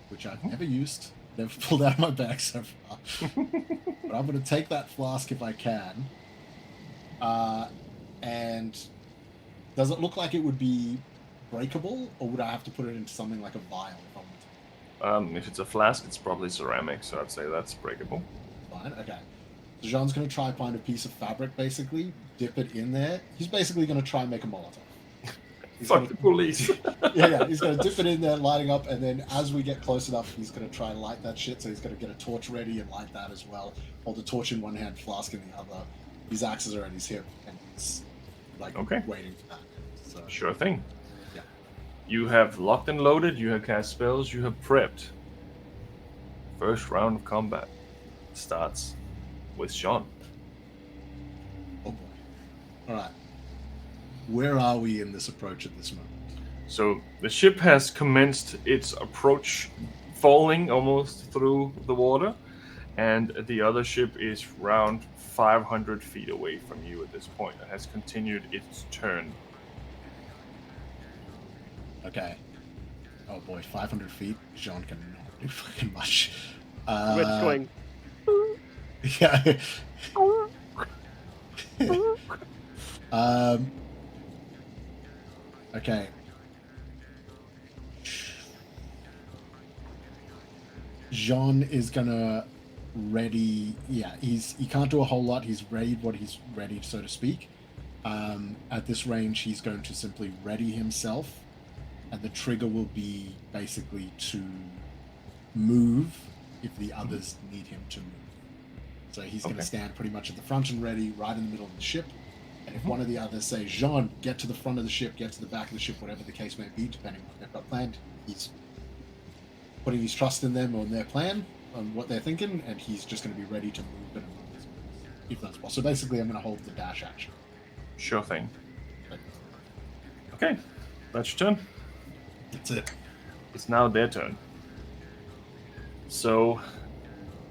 which I've never used, never pulled out of my bag so far. But I'm going to take that flask if I can. And does it look like it would be breakable, or would I have to put it into something like a vial if I want to? If it's a flask, it's probably ceramic, so I'd say that's breakable. Fine, okay. So Jean's going to try find a piece of fabric, basically, dip it in there. He's basically going to try and make a Molotov. Fuck the police. Yeah, he's going to dip it in there, lighting up, and then as we get close enough, he's going to try and light that shit, so he's going to get a torch ready and light that as well. Hold the torch in one hand, flask in the other. His axes are at his hip, and he's, waiting for that. So, Sure thing. Yeah. You have locked and loaded, you have cast spells, you have prepped. First round of combat starts with Sean. Oh boy. Alright. Where are we in this approach at this moment? So the ship has commenced its approach, falling almost through the water, and the other ship is around 500 feet away from you at this point. It has continued its turn. Okay. Oh boy, 500 feet? Jean cannot do fucking much. We're just going. Yeah. Okay. Jean is gonna ready. Yeah, he can't do a whole lot. He's readied what he's ready, so to speak. At this range, he's going to simply ready himself, and the trigger will be basically to move if the others need him to move. So he's going to stand pretty much at the front and ready, right in the middle of the ship. And if one of the others say, Jean, get to the front of the ship, get to the back of the ship, whatever the case may be, depending on what they've got planned, he's putting his trust in them on their plan, on what they're thinking, and he's just going to be ready to move and move if that's possible. So basically, I'm going to hold the dash action. Sure thing. Okay, that's your turn. That's it. It's now their turn. So,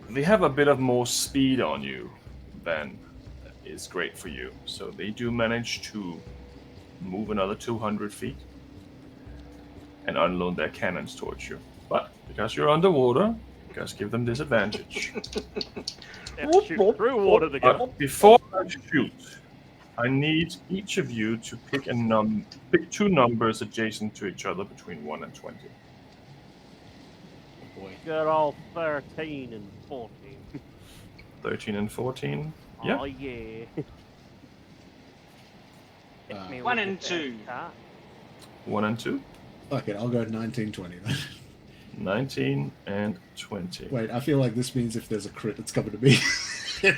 they have a bit of more speed on you than is great for you. So they do manage to move another 200 feet and unload their cannons towards you. But because you're underwater, you guys give them disadvantage. They have to shoot through water to get But before I shoot, I need each of you to pick pick two numbers adjacent to each other between 1 and 20. Oh boy. good old 13 and 14. 13 and 14. Yeah. Oh, yeah. Hit me 1 with and the 2. car. 1 and 2. Fuck it, I'll go 1920 then. 19 and 20. Wait, I feel like this means if there's a crit, it's coming to me.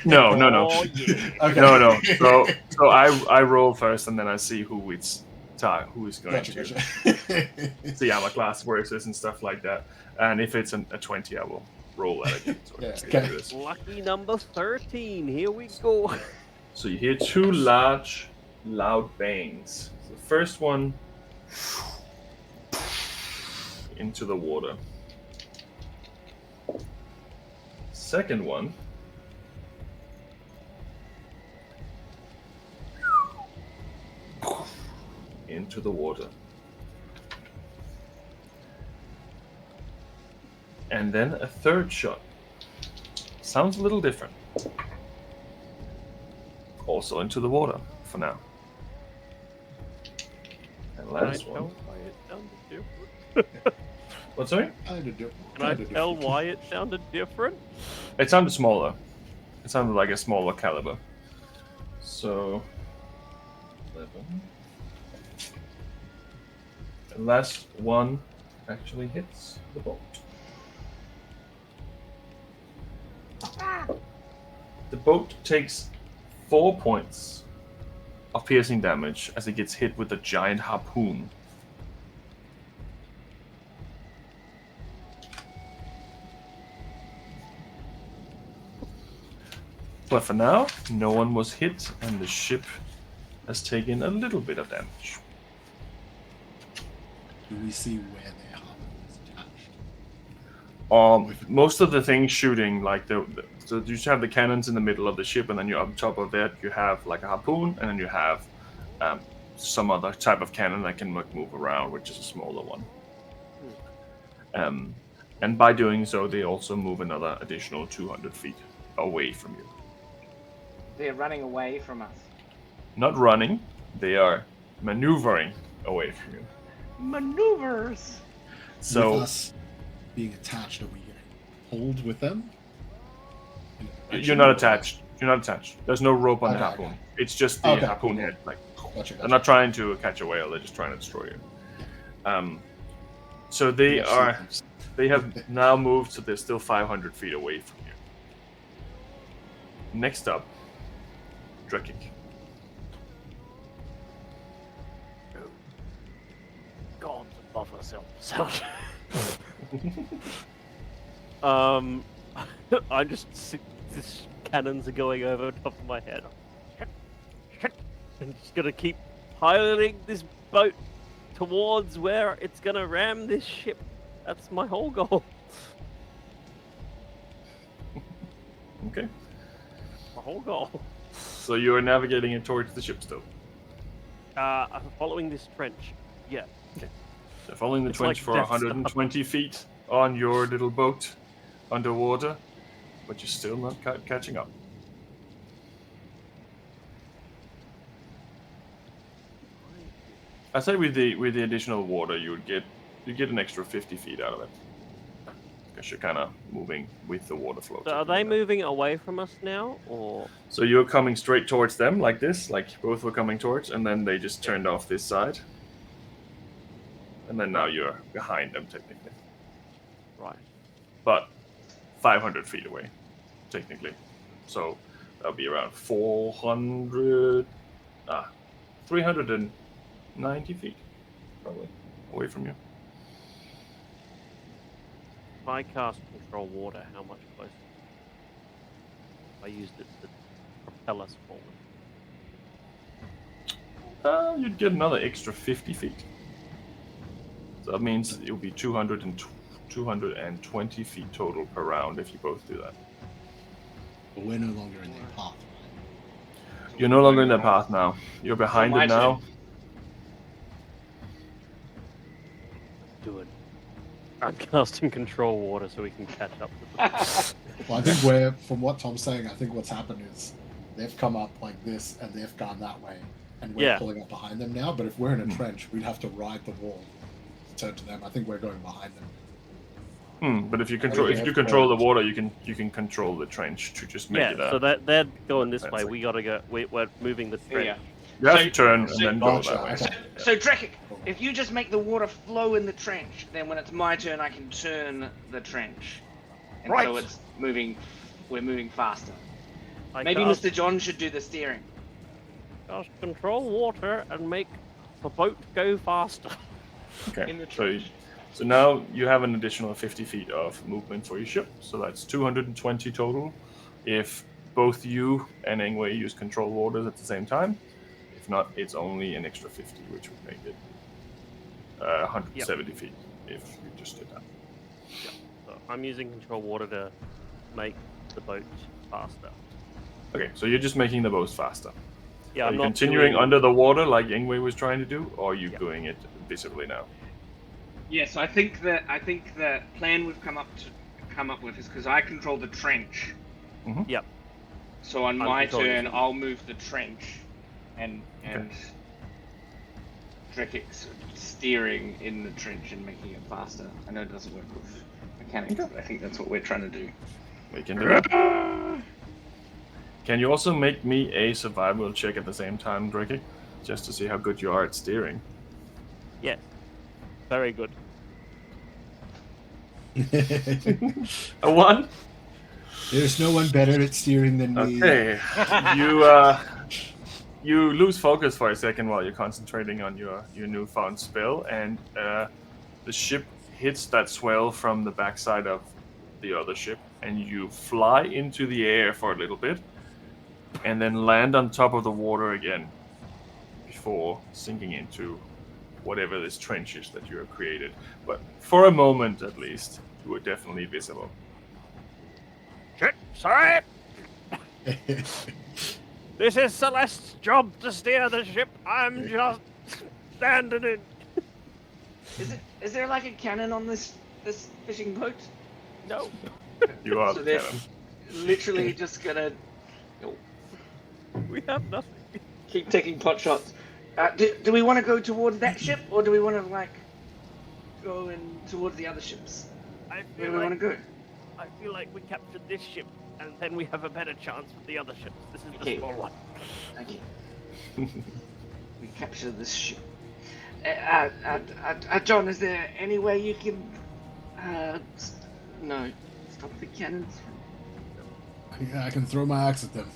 No. Oh, yeah. Okay. No. So I roll first, and then I see who is going Gotcha. to see armor class versus and stuff like that. And if it's a 20, I will roll that again. So, Yeah, let's okay. do this. Lucky number 13. Here we go. So you hear two large, loud bangs. The first one into the water. Second one into the water. And then a third shot. Sounds a little different. Also into the water for now. And last Can I one. tell why it sounded different? What, sorry? Can I tell why it sounded different? It sounded smaller. It sounded like a smaller caliber. So 11. The last one actually hits the boat. The boat takes 4 points of piercing damage as it gets hit with a giant harpoon. But for now, no one was hit, and the ship has taken a little bit of damage. Do we see where their harpoon is attached? Most of the things shooting, like so you have the cannons in the middle of the ship, and then you on top of that you have like a harpoon, and then you have some other type of cannon that can move around, which is a smaller one. And by doing so, they also move another additional 200 feet away from you. They're running away from us. Not running, they are maneuvering away from you. Maneuvers! So With us being attached, are we getting pulled with them? you're not attached. You're not attached. There's no rope on the Okay, harpoon. okay. It's just the Okay, harpoon cool. head. Like Gotcha. they're not trying to catch a whale. They're just trying to destroy you. So they have now moved, so they're still 500 feet away from you. Next up, Drekik. Gods above ourselves. I just this cannons are going over top of my head. I'm just gonna keep piloting this boat towards where it's gonna ram this ship. That's my whole goal. Okay. My whole goal. So you are navigating it towards the ship still. I'm following this trench. Yeah. So following the It's trench like for Death Star. 120 feet on your little boat underwater, but you're still not catching up. I'd say with the additional water, you'd get an extra 50 feet out of it, because you're kind of moving with the water flow. So are they moving away from us now, or? So you're coming straight towards them like this, like both were coming towards, and then they just turned off this side, and then now you're behind them technically, Right. but 500 feet away, technically. So that'll be around 390 feet, probably, away from you. If I cast control water, how much closer? I used it to propel us forward. You'd get another extra 50 feet. So that means it'll be 220 220 feet total per round if you both do that. But we're no longer in their path. You're no longer in the path now. You're behind my it now. turn. I'm casting control water so we can catch up with them. Well, I think from what Tom's saying, I think what's happened is they've come up like this and they've gone that way, and we're pulling up behind them now. But if we're in a trench, we'd have to ride the wall to turn to them. I think we're going behind them. But if you control the water, you can control the trench to just make it so they're going this way. We gotta go. We're moving the trench. Yeah. You have to turn and then go Gotcha, that way. okay. So Drekik, if you just make the water flow in the trench, then when it's my turn, I can turn the trench, and so it's moving. We're moving faster. Maybe Mr. John should do the steering. Cast control water and make the boat go faster. Okay. In the trench. So now you have an additional 50 feet of movement for your ship. So that's 220 total. If both you and Engway use control waters at the same time. If not, it's only an extra 50, which would make it 170 feet if you just did that. Yep. So I'm using control water to make the boat faster. Okay, so you're just making the boats faster. Yeah, Are I'm you not continuing doing- under the water like Ingwe was trying to do, or are you doing it visibly now? Yes, I think the plan we've come up with is because I control the trench. Mhm. Yep. So on I'm my controlling turn, it. I'll move the trench, and Drekik's steering in the trench and making it faster. I know it doesn't work with mechanics, but I think that's what we're trying to do. We can do that. Can you also make me a survival check at the same time, Drekik? Just to see how good you are at steering. Yes. Very good. A 1? There's no one better at steering than me. Okay. You lose focus for a second while you're concentrating on your newfound spell, and the ship hits that swell from the backside of the other ship, and you fly into the air for a little bit, and then land on top of the water again before sinking into whatever this trench is that you have created. But for a moment, at least, you were definitely visible. Shit, sorry! This is Celeste's job to steer the ship. I'm just standing in. Is there like a cannon on this fishing boat? No. You are So the they're cannon. literally just gonna We have nothing. keep taking pot shots. Do we want to go towards that ship, or do we want to go towards the other ships? Where do we want to go? I feel like we captured this ship, and then we have a better chance with the other ships. This is Okay. the small one. Okay. We capture this ship. John, is there any way you can? No. Stop the cannons. Yeah, I can throw my axe at them.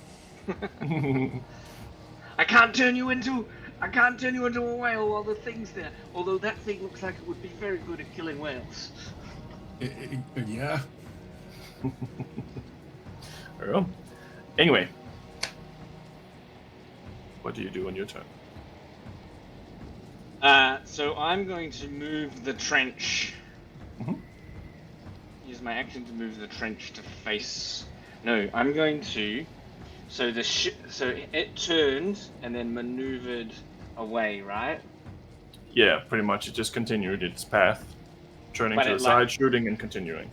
I can't turn you into a whale while the thing's there. Although that thing looks like it would be very good at killing whales. Yeah. Well, anyway, what do you do on your turn? So I'm going to move the trench. Mhm. Use my action to move the trench to face. No, I'm going to. So so it turned and then maneuvered away, right? Yeah, pretty much. It just continued its path, turning But to the it, side, shooting, and continuing.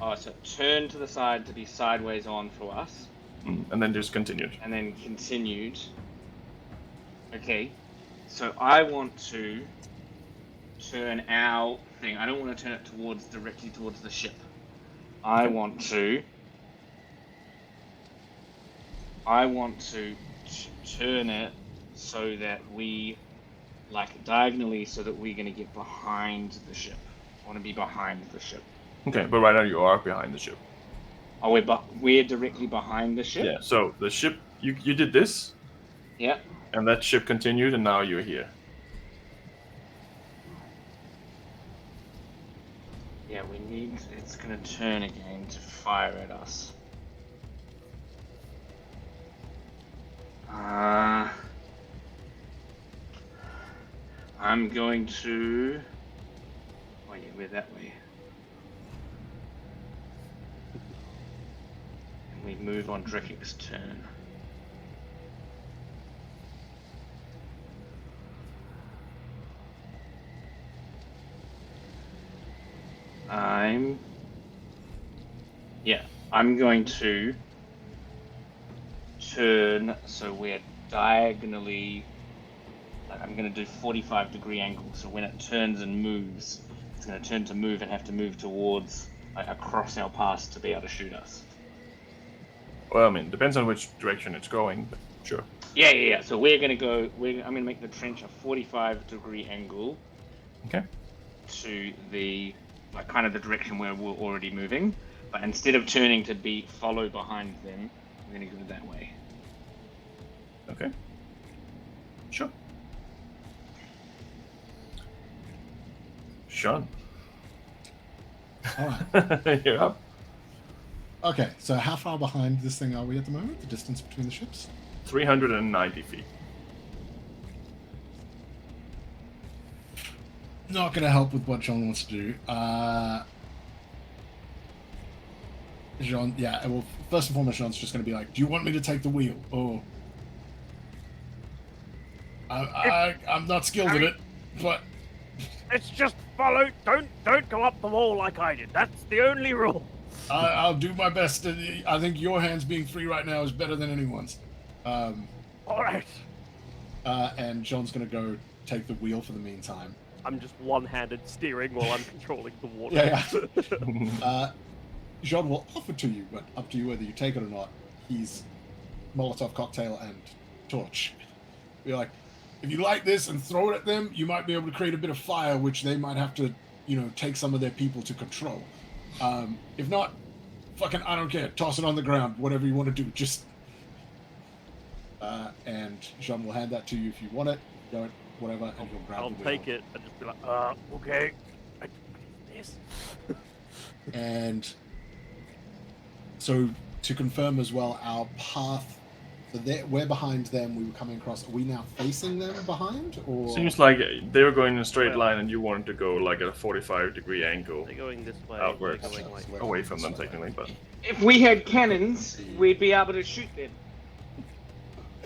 Oh, so it turned to the side to be sideways on for us, And then just continued. and then continued. Okay, so I want to turn our thing. I don't want to turn it directly towards the ship. I want to turn it so that we, diagonally, so that we're going to get behind the ship. I want to be behind the ship. Okay, but right now you are behind the ship. Oh, we're directly behind the ship? Yeah, so the ship, you did this, Yeah. and that ship continued, and now you're here. Yeah, it's going to turn again to fire at us. I'm going to... Oh yeah, we're that way. move on Drekic's turn. I'm going to turn so we're diagonally, like I'm going to do 45-degree angle, so when it turns and moves, it's going to turn to move and have to move towards, like, across our path to be able to shoot us. Well, I mean, depends on which direction it's going, but sure. Yeah. So we're going to go, I'm going to make the trench a 45-degree angle. Okay. To the, like, kind of the direction where we're already moving. But instead of turning to follow behind them, we're going to go that way. Okay. Sure. Sean. All right. You're up. Okay, so how far behind this thing are we at the moment? The distance between the ships? 390 feet. Not going to help with what John wants to do. John, yeah, well, first and foremost, John's just going to be like, do you want me to take the wheel? Or... I'm not skilled at it, but... Let's just follow. Don't go up the wall like I did. That's the only rule. I'll do my best. I think your hands being free right now is better than anyone's. All right. And John's going to go take the wheel for the meantime. I'm just one-handed steering while I'm controlling the water. Yeah. Jean will offer to you, but up to you whether you take it or not. He's Molotov cocktail and torch. Be like, if you light this and throw it at them, you might be able to create a bit of fire, which they might have to, take some of their people to control. If not, fucking, I don't care. Toss it on the ground. Whatever you want to do. Just... and Jean will hand that to you if you want it. Don't, whatever, and he'll grab I'll the wheel. take it and just be like, okay. Yes. And so to confirm as well, our path, so we're behind them, we were coming across, are we now facing them behind? Or Seems like they were going in a straight line and you wanted to go like at a 45-degree angle. They're going this way. Outwards. They're going like... Away from them, technically, but... If we had cannons, we'd be able to shoot them.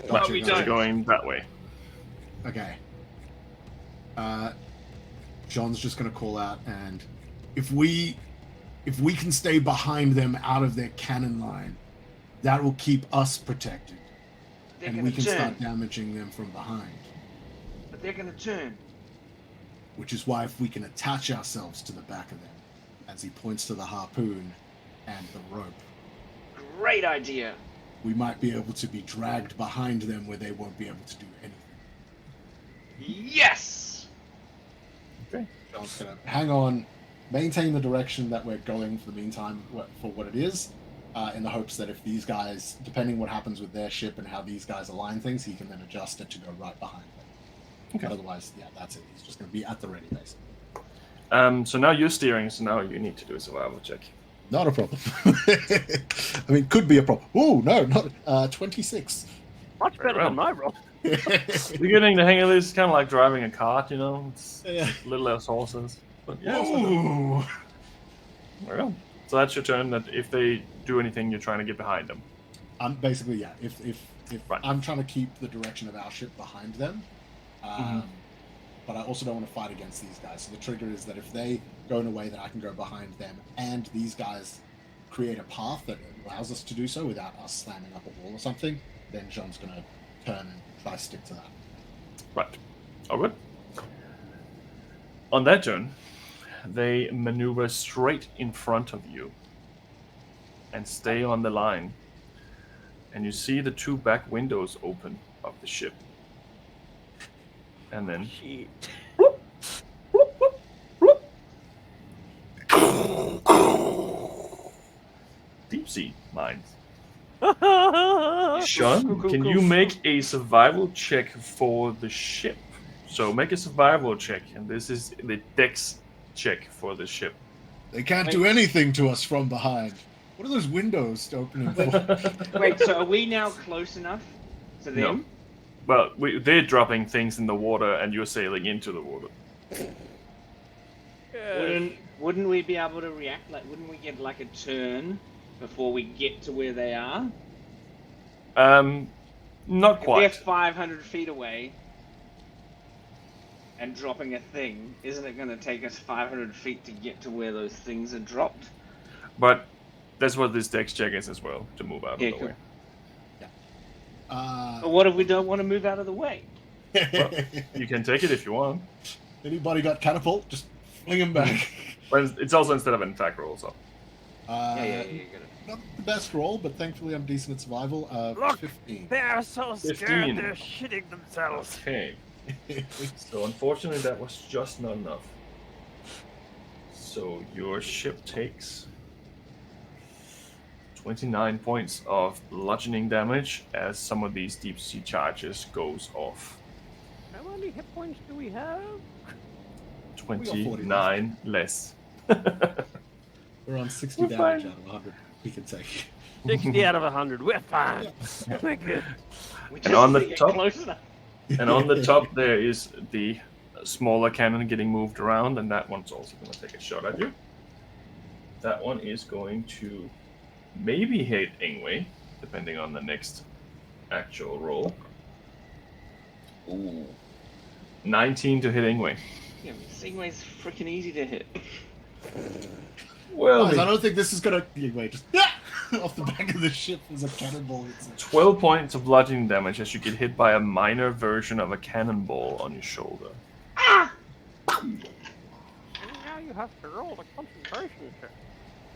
Gotcha, we gotcha. They're don't. going that way. Okay. John's just going to call out, and if we can stay behind them out of their cannon line, that will keep us protected. They're And gonna we can turn. start damaging them from behind. But they're going to turn. Which is why if we can attach ourselves to the back of them, as he points to the harpoon and the rope, Great idea. we might be able to be dragged behind them where they won't be able to do anything. Yes! Okay. John's going to hang on, maintain the direction that we're going for the meantime for what it is, in the hopes that if these guys, depending what happens with their ship and how these guys align things, he can then adjust it to go right behind them. Okay. But otherwise, yeah, that's it. He's just going to be at the ready, basically. So now you're steering, so now you need to do a survival check. Not a problem. I mean, could be a problem. Oh, no, not 26. Much better well. than my roll. You're getting the hang of this, kind of like driving a cart, It's Yeah. a little less horses. But yeah, it's Ooh. well, so that's your turn. That if they do anything, you're trying to get behind them. Basically, yeah. If Right. I'm trying to keep the direction of our ship behind them, but I also don't want to fight against these guys. So the trigger is that if they go in a way that I can go behind them, and these guys create a path that allows us to do so without us slamming up a wall or something, then John's going to turn and try to stick to that. Right. All good. On that turn, they maneuver straight in front of you and stay on the line. And you see the two back windows open of the ship. And then Shit. deep sea mines. Cool, Sean, can you make a survival check for the ship? So make a survival check, and this is the dex check for the ship. They can't do anything to us from behind. What are those windows opening for? Wait, so are we now close enough to them? No. Well, they're dropping things in the water, and you're sailing into the water. Wouldn't we be able to react? Like, wouldn't we get like a turn before we get to where they are? Not If we're quite. 500 feet away and dropping a thing, isn't it going to take us 500 feet to get to where those things are dropped? But that's what this dex check is as well, to move out of the cool. way. But what if we don't want to move out of the way? Well, you can take it if you want. Anybody got catapult? Just fling him back. But it's also instead of an attack roll, so. Yeah. Not the best roll, but thankfully I'm decent at survival. Look, 15. they're so scared 15. they're shitting themselves. Okay. So unfortunately that was just not enough. So your ship takes 29 points of bludgeoning damage as some of these deep sea charges goes off. How many hit points do we have? 29 less. We're on 60 We're damage fine. out of 100. We can take. 60 out of 100. We're fine. We're good. We And on the need to get top- close enough. And on the top there is the smaller cannon getting moved around, and that one's also going to take a shot at you. That one is going to maybe hit Ingwe, depending on the next actual roll. Ooh. 19 to hit Ingwe. Yeah, Stingway's freaking easy to hit. Well, Guys, I don't think this is gonna. Anyway, just off the back of the ship as a cannonball. It's 12 points of bludgeoning damage as you get hit by a minor version of a cannonball on your shoulder. And now you have to roll the concentration check.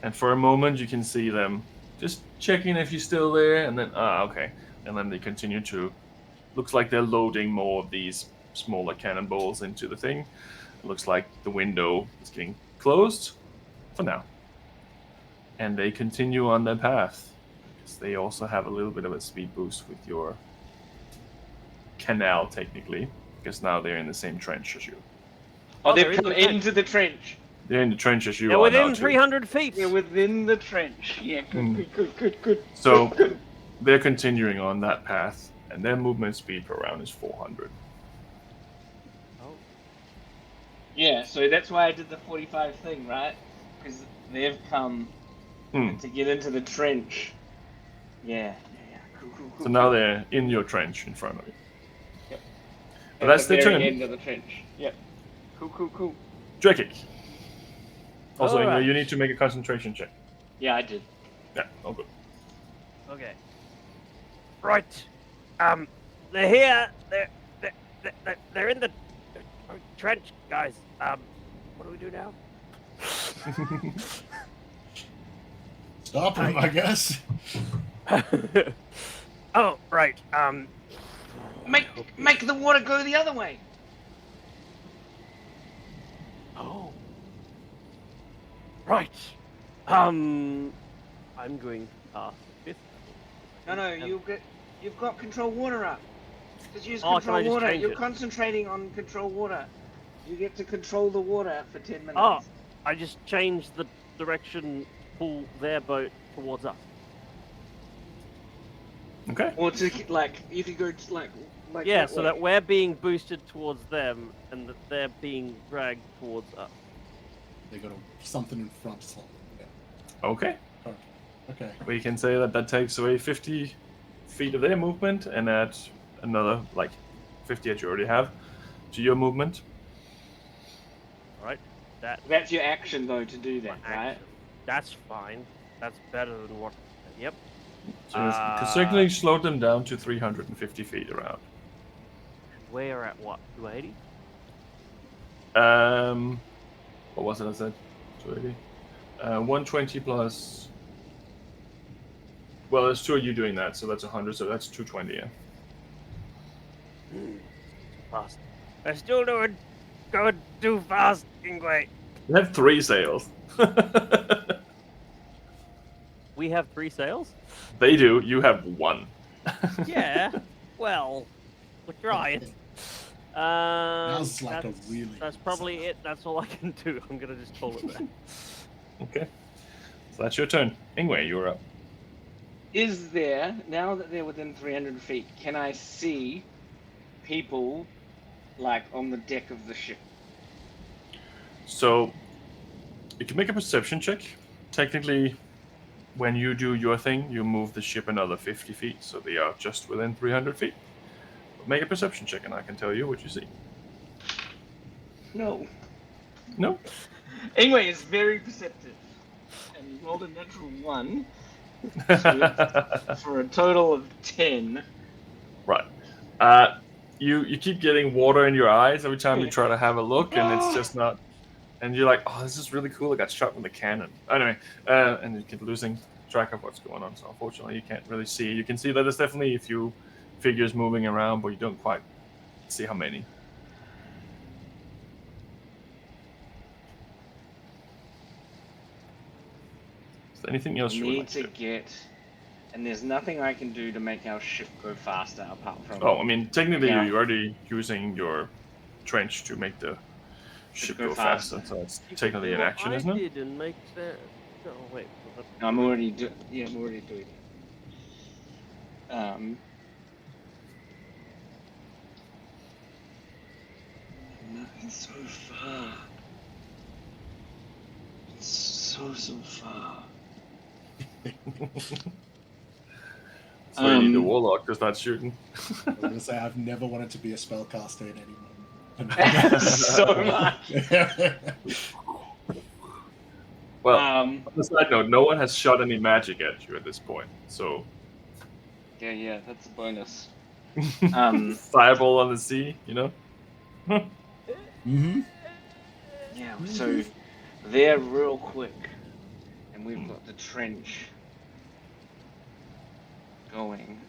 And for a moment, you can see them just checking if you're still there, and then, okay. And then they continue to. Looks like they're loading more of these smaller cannonballs into the thing. It looks like the window is getting closed for now. And they continue on their path. Because they also have a little bit of a speed boost with your canal, technically. Because now they're in the same trench as you. Oh, they're they've in come the trench. into the trench. They're in the trench as you They're are now, within too. 300 feet. They're within the trench. Yeah, good. So they're continuing on that path, and their movement speed per round is 400. Yeah, so that's why I did the 45 thing, right? Because they've come to get into the trench. Yeah. Cool. So now they're in your trench in front of you. Yep. But that's At their the very turn. end of the trench. Yep. Cool. Drekik. Also, Alright. you need to make a concentration check. Yeah, I did. Yeah, all good. Okay. Right. They're here. They're in the trench, guys. What do we do now? stop him, I guess. Oh, right. Make the water go the other way. Oh. Right. I'm going to cast fifth. No, you've got control water up. Just use Oh, can I control just water. change You're it? concentrating on control water. You get to control the water for 10 minutes. Oh, I just changed the direction, pull their boat towards us. Okay. Or to you could go to, like Yeah, that so way. that we're being boosted towards them, and that they're being dragged towards us. They got something in front. So, yeah. Okay. Okay. We can say that takes away 50 feet of their movement, and add another, 50 that you already have, to your movement. Right? That's your action though to do that, my right? action. That's fine. That's better than what. Yep. So you certainly slowed them down to 350 feet around. We're at what? 280? What was it I said? 280? 120 plus... Well, there's two of you doing that, so that's 100, so that's 220, yeah. Fast. They're still going too fast, Ingwe. You have 3 sails. We have 3 sails? They do, you have 1. Yeah. Well, we're trying. That's like a that's, really That's good probably setup. it. That's all I can do. I'm gonna just call it there. Okay. So that's your turn. Ingwe, you're up. Is there, now that they're within 300 feet, can I see people on the deck of the ship? So, you can make a perception check. Technically, when you do your thing, you move the ship another 50 feet, so they are just within 300 feet. Make a perception check, and I can tell you what you see. No. No? Anyway, it's very perceptive. And you rolled a natural 1. So for a total of 10. Right. You keep getting water in your eyes every time you try to have a look, and it's just not. And you're like, oh, this is really cool. I got shot with a cannon. Anyway, and you keep losing track of what's going on. So unfortunately, you can't really see. You can see that there's definitely a few figures moving around, but you don't quite see how many. Is there anything else you would like to do? Get, and there's nothing I can do to make our ship go faster apart from. Oh, I mean, technically, Yeah. you're already using your trench to make the ship go faster, so it's technically an action, isn't it? I did and make that. No, wait. No, I'm already doing it. It's so far. It's so far. So you need the warlock to start shooting. I was gonna say I've never wanted to be a spellcaster in any moment. So much. Well, on the side note, no one has shot any magic at you at this point, so Yeah, that's a bonus. fireball on the sea, you know. Mm-hmm. Yeah, so they're real quick, and we've got the trench going,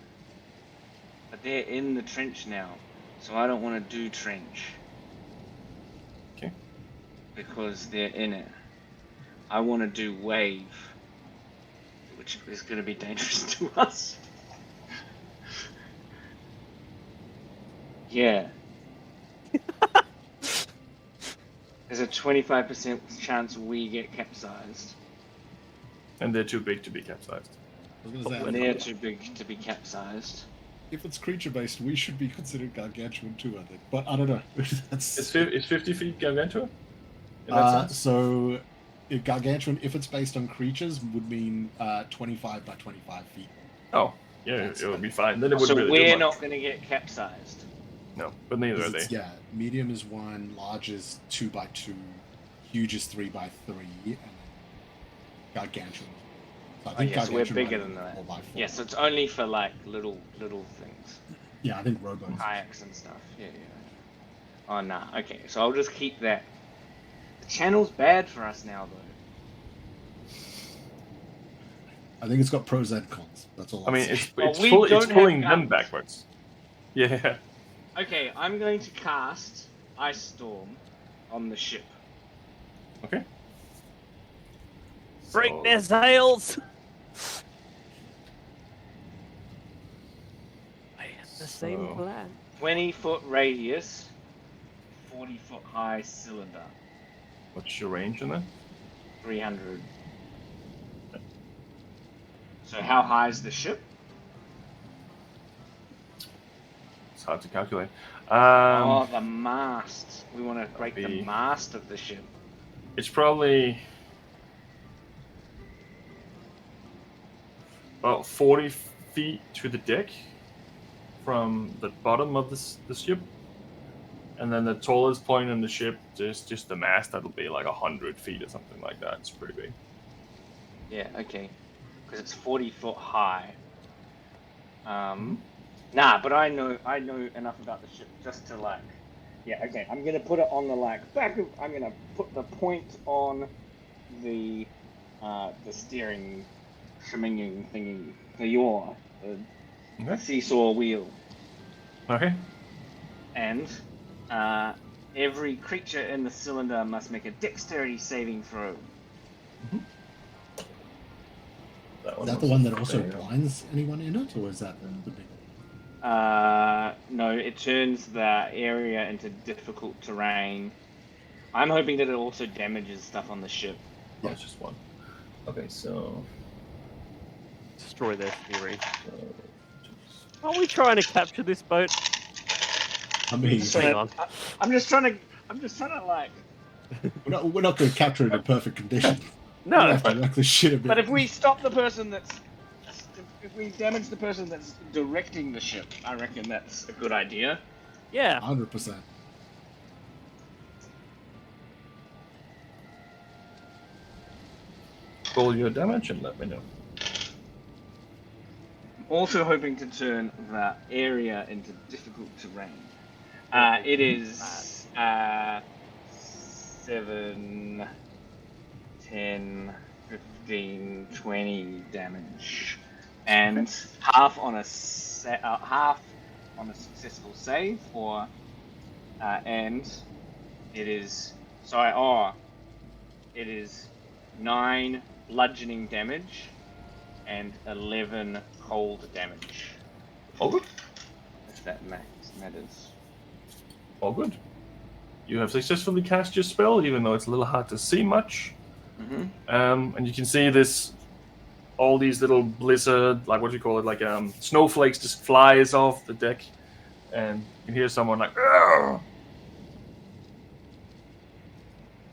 but they're in the trench now, so I don't want to do trench. Okay. Because they're in it. I want to do wave, which is going to be dangerous to us. Yeah. There's a 25% chance we get capsized. And they're too big to be capsized. I was gonna say, They're too big to be capsized. if it's creature based, we should be considered gargantuan too, I think. But I don't know. That's Is 50 feet gargantua? In that sense? so. If gargantuan, if it's based on creatures, would mean 25 by 25 feet. Oh, yeah, That's it would fine. be fine. Then it So wouldn't really we're do much. not going to get capsized. No, but neither are they. Yeah, medium is 1, large is 2 by 2, huge is 3 by 3, and gargantuan. So I think Yes, we're gargantuan bigger might than be that. 4 by 4. Yeah, so it's only for like little things. Yeah, I think robo. Kayaks and stuff. Yeah. Oh, nah. Okay, so I'll just keep that. The channel's bad for us now, though. I think it's got pros and cons. That's all. I mean, I'll say. it's we it's don't pulling have them guns. backwards. Yeah. Okay, I'm going to cast Ice Storm on the ship. Okay. Break So- their sails! I had the same So- plan. 20-foot radius, 40-foot high cylinder, What's your range in that? 300. So how high is the ship? It's hard to calculate. Oh, the mast. We want to break the be- mast of the ship. It's probably about 40 feet to the deck from the bottom of the ship. And then the tallest point in the ship is just the mast. That'll be like 100 feet or something like that. It's pretty big. Yeah, okay. Because it's 40 foot high. Nah, but I know enough about the ship just to like. Yeah, okay. I'm gonna put it on the like back of. I'm gonna put the point on the steering, shiminging thingy, the oar, the Okay. seesaw wheel, Okay. and every creature in the cylinder must make a dexterity saving throw. Is that the one that also blinds anyone in it, or is that the big? No, it turns the area into difficult terrain. I'm hoping that it also damages stuff on the ship. Oh, it's just one. Okay, so. Destroy their theory. Are we trying to capture this boat? I mean, Hang on. I'm just trying to like. we're not going to capture it in perfect condition. No, I have to wreck the shit a bit. But if we stop the person if we damage the person that's directing the ship, I reckon that's a good idea. yeah. 100%. Roll your damage and let me know. Also hoping to turn the area into difficult terrain. It is 7, 10, 15, 20 damage, and half on a successful save, or and it is it is 9 bludgeoning damage and 11 cold damage. All good. If that matters. All good. You have successfully cast your spell, even though it's a little hard to see much. Mm-hmm. And you can see all these little blizzard, like what do you call it, like snowflakes just flies off the deck, and you can hear someone like, "Argh!"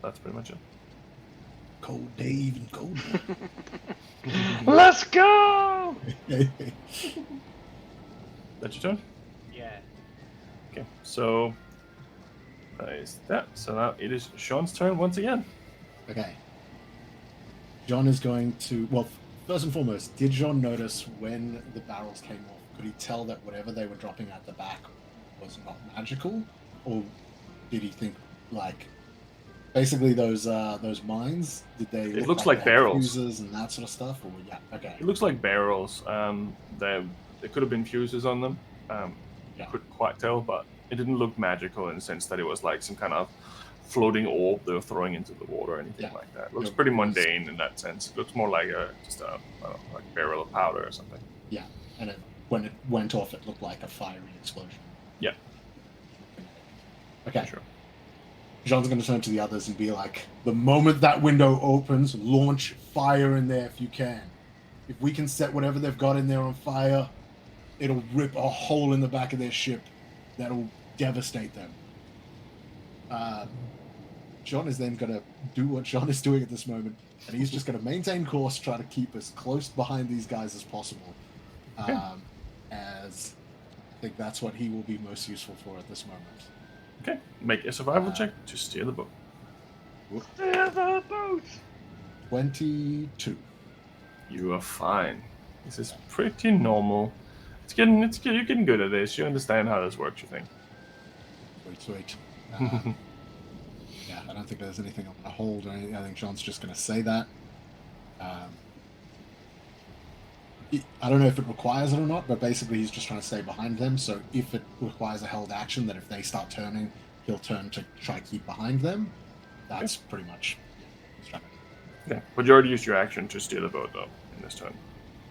That's pretty much it. Cold Dave and Cold. Let's go! That's your turn? Yeah. Okay, so that is that. So now it is Sean's turn once again. Okay. John is going to. Well, first and foremost, did John notice when the barrels came off? Could he tell that whatever they were dropping at the back was not magical, or did he think like basically those mines? Did they? It looks like they had barrels. fuses and that sort of stuff. Or yeah, okay. It looks like barrels. There could have been fuses on them. Yeah. Couldn't quite tell, but it didn't look magical in the sense that it was like some kind of floating orb they were throwing into the water or anything Yeah. like that. It looks Yeah, pretty it was- mundane in that sense. It looks more like just a barrel of powder or something. Yeah, and when it went off, it looked like a fiery explosion. Yeah. Okay. Sure. John's going to turn to the others and be like, the moment that window opens, launch fire in there if you can. If we can set whatever they've got in there on fire, it'll rip a hole in the back of their ship that'll devastate them. John is then going to do what John is doing at this moment, and he's just going to maintain course, try to keep as close behind these guys as possible. Okay. As I think that's what he will be most useful for at this moment. Okay, make a survival check to steer the boat. Steer the boat! 22. You are fine. This is pretty normal. You're getting good at this. You understand how this works, you think. Sweet. Yeah, I don't think there's anything I'm going to hold or anything. I think John's just going to say that. I don't know if it requires it or not, but basically he's just trying to stay behind them. So if it requires a held action, that if they start turning, he'll turn to try to keep behind them. That's pretty much his strategy. Okay, but you already used your action to steer the boat, though, in this turn.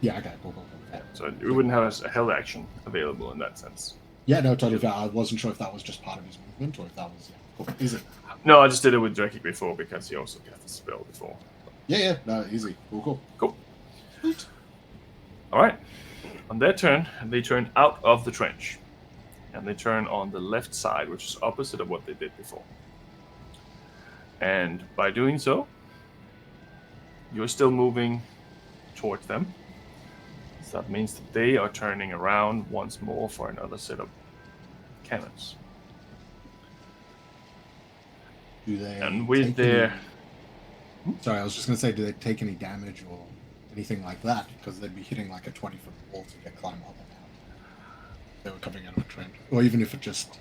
Yeah, okay, cool. Yeah. So we wouldn't have a held action available in that sense. Yeah, no, totally fair. I wasn't sure if that was just part of his movement or if that was... Yeah, cool. Is it? No, I just did it with Dreki before because he also got the spell before. Yeah, no, easy. Cool. Cool. All right. On their turn, they turn out of the trench. And they turn on the left side, which is opposite of what they did before. And by doing so, you're still moving towards them. So that means that they are turning around once more for another set of cannons. Do they... And with take their... any- Sorry, I was just going to say, do they take any damage or anything like that? Because they'd be hitting like a 20-foot wall to get climb up and out. They were coming out of a trench. Or even if it just...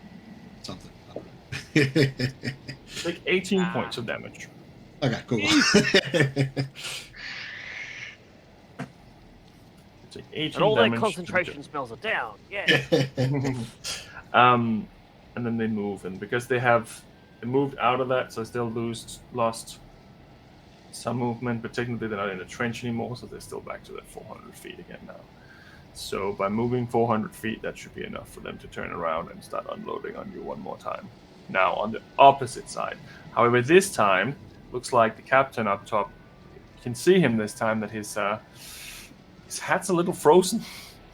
something. I don't know. Take 18 points of damage. Okay, cool. Take 18 And all their damage. concentration spells are down. Yeah. And then they move, and because they moved out of that, so they still lost some movement, but technically they're not in a trench anymore, so they're still back to that 400 feet again now. So by moving 400 feet, that should be enough for them to turn around and start unloading on you one more time. Now, on the opposite side. However, this time, looks like the captain up top, you can see him this time that his hat's a little frozen.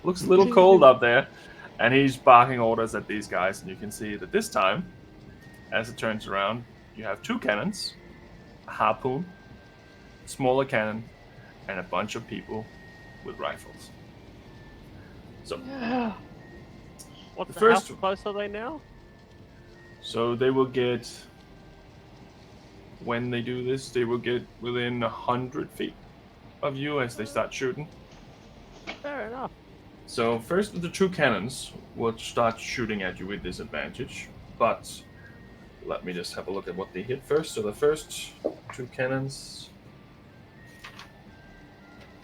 Looks a little cold up there. And he's barking orders at these guys, and you can see that this time, as it turns around, you have 2 cannons, a harpoon, smaller cannon, and a bunch of people with rifles. So, What's The the first- how close are they now? so they will get. When they do this, they will get within 100 feet of you as they start shooting. Fair enough. So first, the two cannons will start shooting at you with disadvantage, but let me just have a look at what they hit first. So the first two cannons,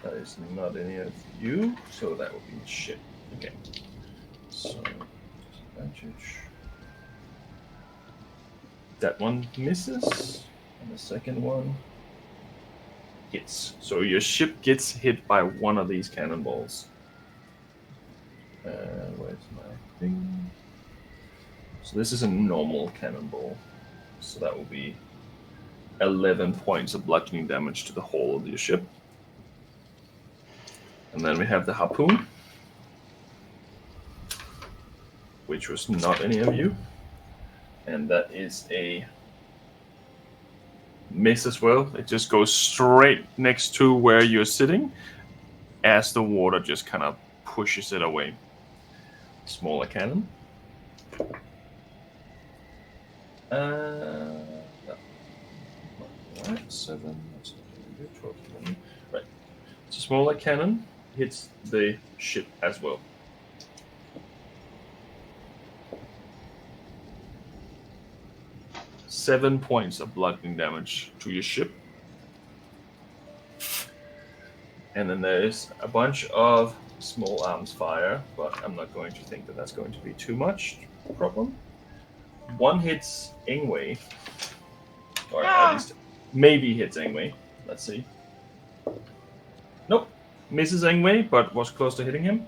that is not any of you, so that would be shit. Okay. So disadvantage. That one misses, and the second one hits. So your ship gets hit by one of these cannonballs. Where's my thing? So this is a normal cannonball. So that will be 11 points of bludgeoning damage to the hull of your ship. And then we have the harpoon, which was not any of you. And that is a miss as well. It just goes straight next to where you're sitting as the water just kind of pushes it away. Smaller cannon. Right, 7, that's 12, 20. Right. So smaller cannon hits the ship as well. Seven points of bludgeoning damage to your ship. And then there is a bunch of small arms fire, but I'm not going to think that that's going to be too much problem. One hits Ingwe, or at least maybe hits Ingwe. Let's see. Nope, misses Ingwe, but was close to hitting him.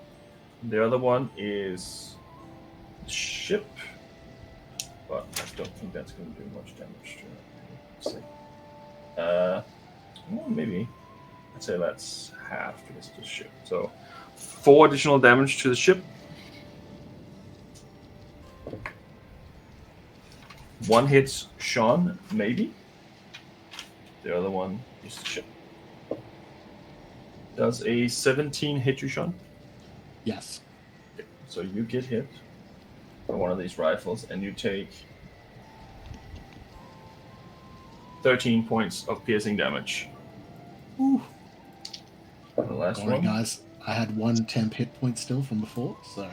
The other one is the ship, but I don't think that's going to do much damage to it. Let's see. Well, maybe. I'd say that's half because of the ship. So 4 additional damage to the ship. One hits Sean, maybe. The other one is the ship. Does a 17 hit you, Sean? Yes. Okay. So you get hit by one of these rifles, and you take 13 points of piercing damage. Ooh. And the last Sorry, one. guys. I had 1 temp hit point still from before, so.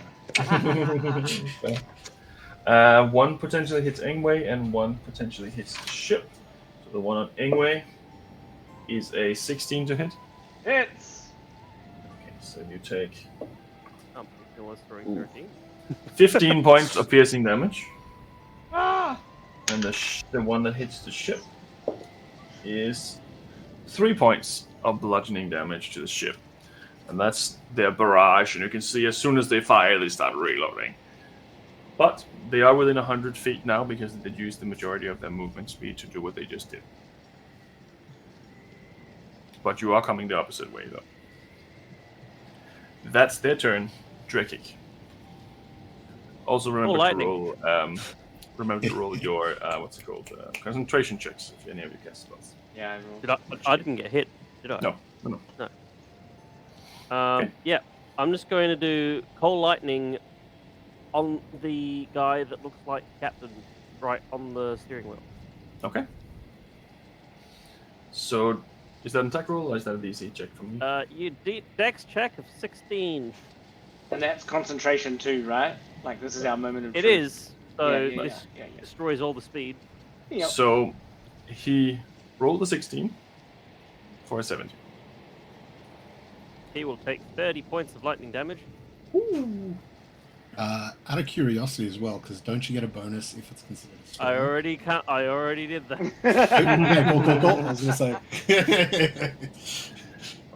One potentially hits Ingwe, and one potentially hits the ship. So the one on Ingwe is a 16 to hit. Hits. Okay, so you take It was 13. 15 points of piercing damage. Ah! And the one that hits the ship is 3 points of bludgeoning damage to the ship. And that's their barrage, and you can see as soon as they fire, they start reloading. But they are within 100 feet now because they used the majority of their movement speed to do what they just did. But you are coming the opposite way, though. That's their turn. Drekik. Also remember to roll. Remember to roll your what's it called? Concentration checks if any of you cast spells. Yeah, I rolled. I didn't get hit, did I? No. Okay. Yeah, I'm just going to do cold lightning on the guy that looks like captain, right on the steering wheel. Okay. So, is that an attack roll or is that a DC check from you? Dex check of 16. And that's concentration too, right? Like this is our moment of It truth. is. So Yeah. this destroys all the speed. Yep. So, he rolled a 16 for a 17. He will take 30 points of lightning damage. Out of curiosity as well, because don't you get a bonus if it's considered a storm? I already did that. Okay, cool. I was going to say.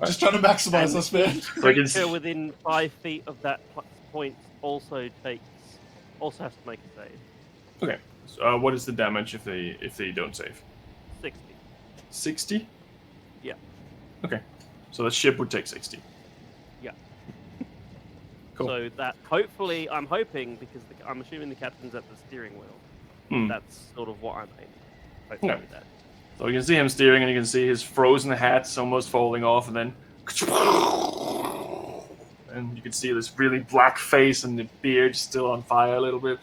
Just trying to maximize us, man. So I can Creature within 5 feet of that point also has to make a save. Okay. So, what is the damage if they don't save? 60. 60? Yeah. Okay. So the ship would take 60. Yeah. Cool. So that hopefully, I'm hoping, because I'm assuming the captain's at the steering wheel. Hmm. That's sort of what I'm aiming. Hopefully Okay. with that. So you can see him steering, and you can see his frozen hat's almost falling off, and then, and you can see this really black face, and the beard still on fire a little bit.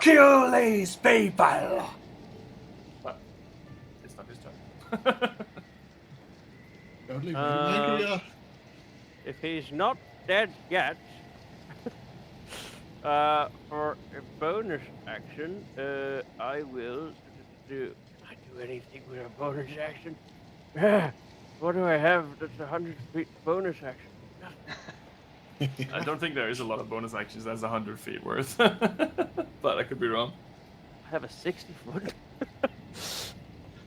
Kill these people! But it's not his turn. Don't leave me angrier. If he's not dead yet, for a bonus action, I will do. I do anything with a bonus action? What do I have that's 100 feet bonus action? I don't think there is a lot of bonus actions that's 100 feet worth. But I could be wrong. I have a 60 foot.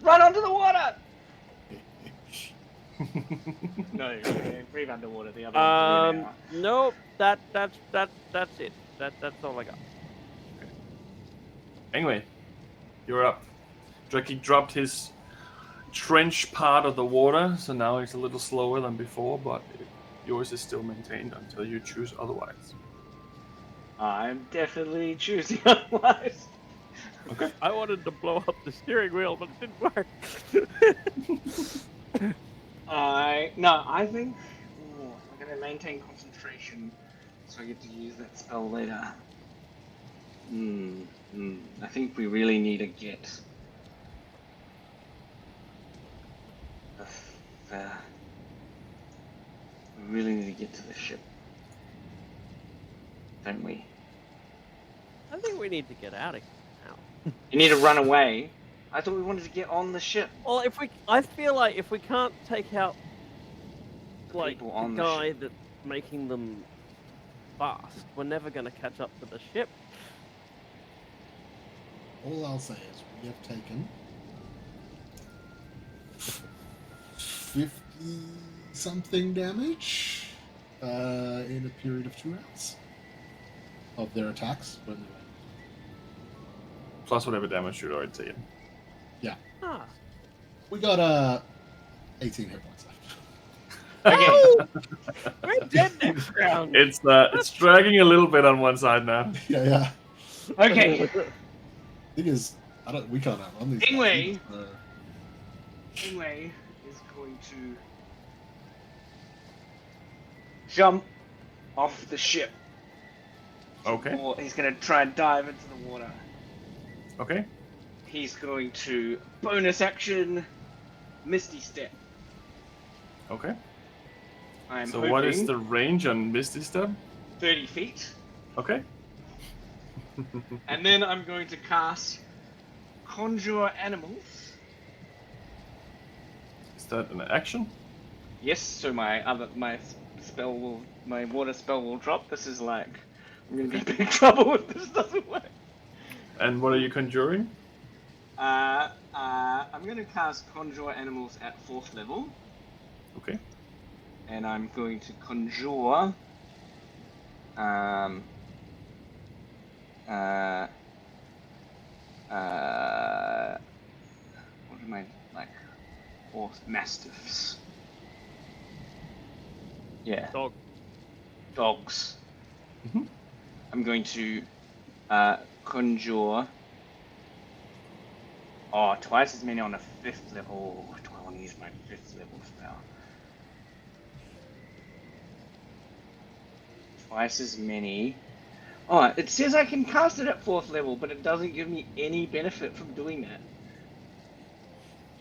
Run onto the water! No, breathe underwater. The other one's Nope. That's it. That's all I got. Anyway, you're up. Dreki dropped his trench part of the water, so now it's a little slower than before, but yours is still maintained until you choose otherwise. I'm definitely choosing otherwise. Okay. I wanted to blow up the steering wheel, but it didn't work. I think I'm gonna maintain concentration, so I get to use that spell later. I think we really need to get we really need to get to the ship, don't we? I think we need to get out of here now. You need to run away. I thought we wanted to get on the ship. Well, I feel like if we can't take out like people on the the guy ship. that's making them fast, we're never going to catch up to the ship. All I'll say is we have taken 50-something damage in a period of 2 rounds of their attacks. Plus whatever damage you'd already taken. Ah. We got 18 hit points left. Okay. Oh! We're dead next round. It's dragging a little bit on one side now. Yeah. Okay. Thing is, we can't outrun these. Anyway. guys. Ingway is going to jump off the ship. Okay. Or he's going to try and dive into the water. Okay. He's going to bonus action Misty Step. Okay. I'm So hoping what is the range on Misty Step? 30 feet. Okay. And then I'm going to cast Conjure Animals. Is that an action? Yes, so my water spell will drop. This is like, I'm gonna be in big trouble if this doesn't work. And what are you conjuring? I'm gonna cast Conjure Animals at 4th level, Okay. and I'm going to conjure, what am I, like, horse mastiffs? Yeah. Dogs. Mhm. I'm going to conjure twice as many on a 5th level. Do I want to use my 5th level spell? Twice as many. Oh, it says I can cast it at 4th level, but it doesn't give me any benefit from doing that.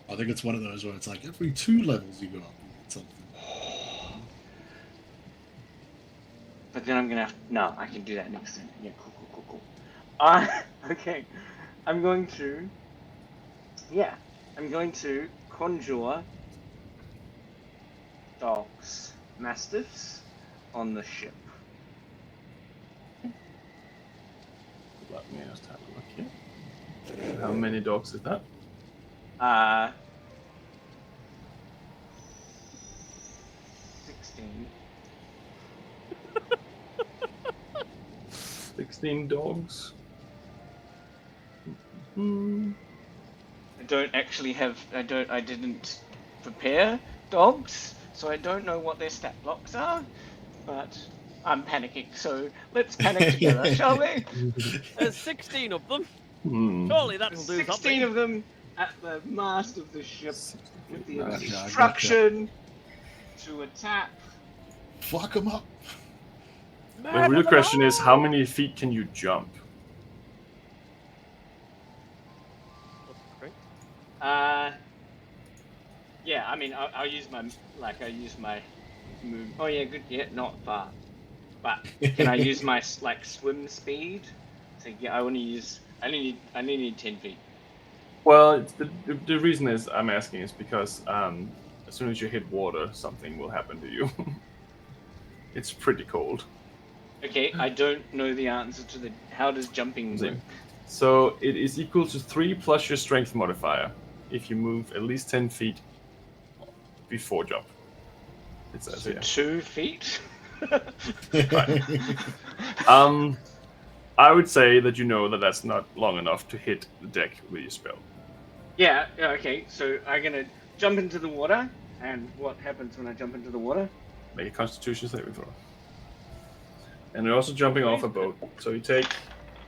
I think it's one of those where it's like every 2 levels you go up, you get something. But then I'm gonna have no, I can do that next turn. Yeah, cool. Okay. I'm going to conjure dogs, mastiffs on the ship. Let me just have a look here. How many dogs is that? 16. 16 dogs. I didn't prepare dogs, so I don't know what their stat blocks are, but I'm panicking, so let's panic together, shall we? There's 16 of them. Hmm. Surely that'll do 16 something. of them, at the mast of the ship with the Gotcha, instruction to attack. Fuck him up. The real question is, how many feet can you jump? Yeah, I mean, I'll use my move. Oh yeah, good. Yeah, not far. But can I use my swim speed? So yeah, I only need 10 feet. Well, the reason is I'm asking is because as soon as you hit water, something will happen to you. It's pretty cold. Okay, I don't know the answer to how does jumping work? So it is equal to 3 plus your strength modifier if you move at least 10 feet before jump. It says So here. 2 feet. I would say that you know that that's not long enough to hit the deck with your spell. Yeah. Okay. So I'm gonna jump into the water, and what happens when I jump into the water? Make a Constitution saving throw. And you're also jumping off a boat, so you take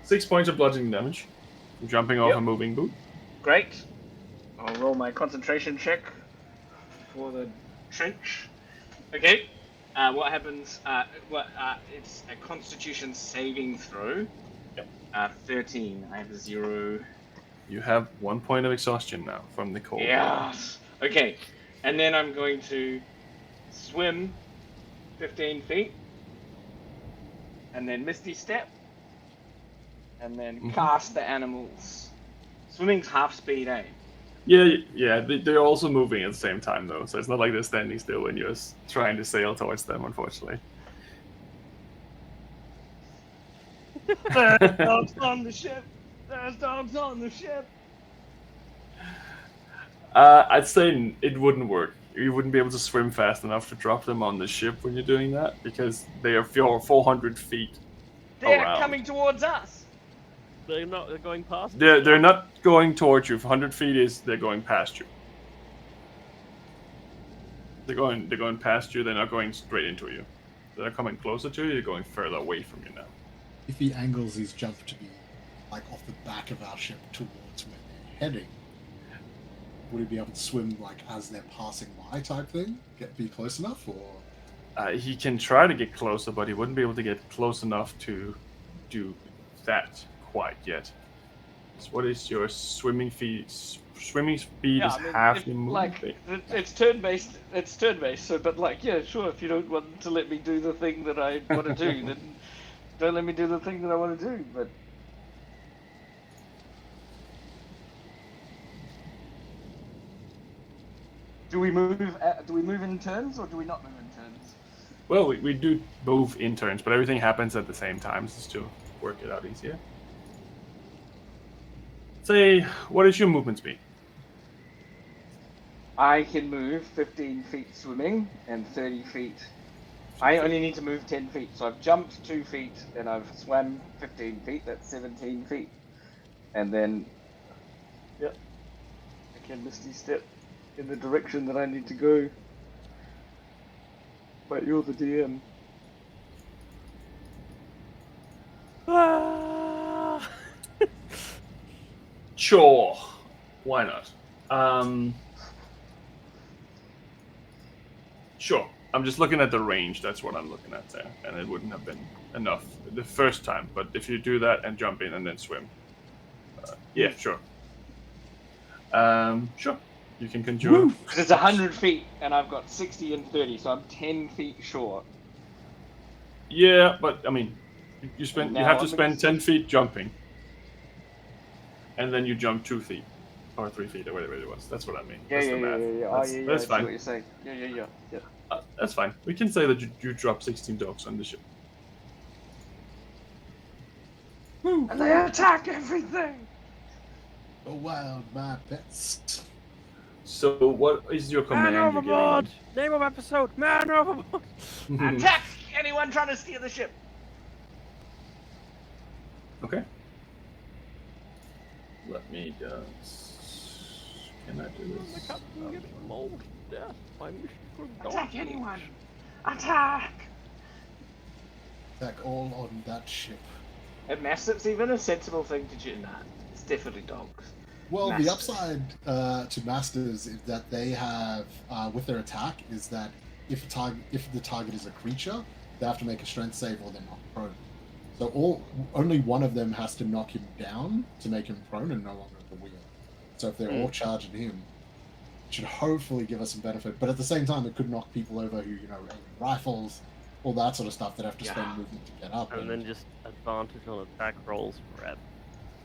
6 points of bludgeoning damage from jumping off a moving boat. Great. I'll roll my concentration check for the trench. Okay. What happens? It's a Constitution saving throw. Yep. 13. I have a 0. You have 1 point of exhaustion now from the cold. Yes. Okay. And then I'm going to swim 15 feet. And then Misty Step. And then cast the animals. Swimming's half speed, eh? Yeah. They're also moving at the same time, though. So it's not like they're standing still when you're trying to sail towards them, unfortunately. There's dogs on the ship. There's dogs on the ship. I'd say it wouldn't work. You wouldn't be able to swim fast enough to drop them on the ship when you're doing that, because they are 400 feet They're around. coming towards us. They're not. They're going past. They're not going towards you. 100 feet is they're going past you. They're going past you. They're not going straight into you. They're coming closer to you. They're going further away from you now. If he angles his jump to be like off the back of our ship towards where they're heading, would he be able to swim like as they're passing by type thing? Be close enough, or? He can try to get closer, but he wouldn't be able to get close enough to do that quite yet. So what is your swimming speed? Swimming speed is half your movement. Like it's turn based. It's turn based. So, but like, yeah, sure. If you don't want to let me do the thing that I want to do, then don't let me do the thing that I want to do. But do we move? Do we move in turns, or do we not move in turns? Well, we do move in turns, but everything happens at the same time, just to work it out easier. Say, what is your movement speed? I can move 15 feet swimming and 30 feet. I only need to move 10 feet, so I've jumped 2 feet and I've swam 15 feet. That's 17 feet, and then, yep, I can Misty Step in the direction that I need to go. But you're the DM. Sure, why not? Sure. I'm just looking at the range. That's what I'm looking at there, and it wouldn't have been enough the first time. But if you do that and jump in and then swim, yeah, sure. Sure. You can conjure. Because it's 100 feet, and I've got 60 and 30, so I'm 10 feet short. Yeah, but I mean, you Now have to I'm spend gonna 10 feet jumping, and then you jump 2 feet or 3 feet or whatever it was. That's what I mean. That's the math. Yeah. That's I see fine. what you're saying. Yeah. That's fine. We can say that you drop 16 dogs on the ship. And they attack everything. Oh, wild, my pets. So, what is your command? Man you're overboard! Name of episode: Man overboard. giving? Attack anyone trying to steal the ship. Okay. Let me just. Can I do The this? captain getting mauled to death. My mission for Attack dog. anyone. Attack. Attack all on that ship. At Mastiff's even a sensible thing to do. Nah, it's definitely dogs. Well, the Masters. upside to Masters is that they have, with their attack, is that if the target is a creature, they have to make a strength save or they're knocked prone. So only one of them has to knock him down to make him prone and no longer at the wheel. So if they're all charging him, it should hopefully give us some benefit. But at the same time, it could knock people over who, aim rifles, all that sort of stuff that have to spend movement to get up. And then just advantage on attack rolls forever.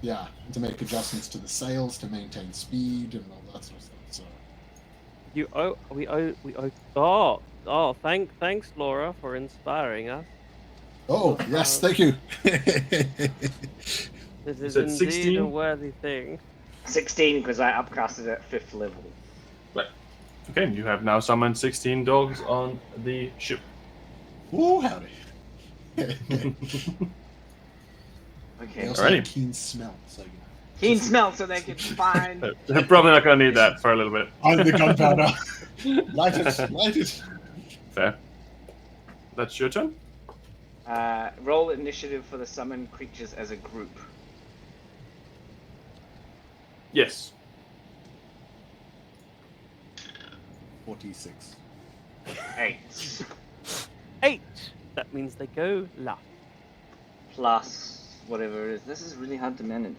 Yeah, to make adjustments to the sails to maintain speed and all that sort of stuff. So Thanks Laura for inspiring us. Oh yes, thank you. This is that indeed 16? a worthy thing. 16 because I upcasted at 5th level. Right. Okay, you have now summoned 16 dogs on the ship. Ooh, howdy. Okay. They also Alrighty. have keen smell, so Keen smell so they can find. They're probably not going to need that for a little bit. I'm the gunpowder. Light it. Fair. That's your turn. Roll initiative for the summoned creatures as a group. Yes. 46. 8 8! That means they go left. plus whatever it is. This is really hard to manage.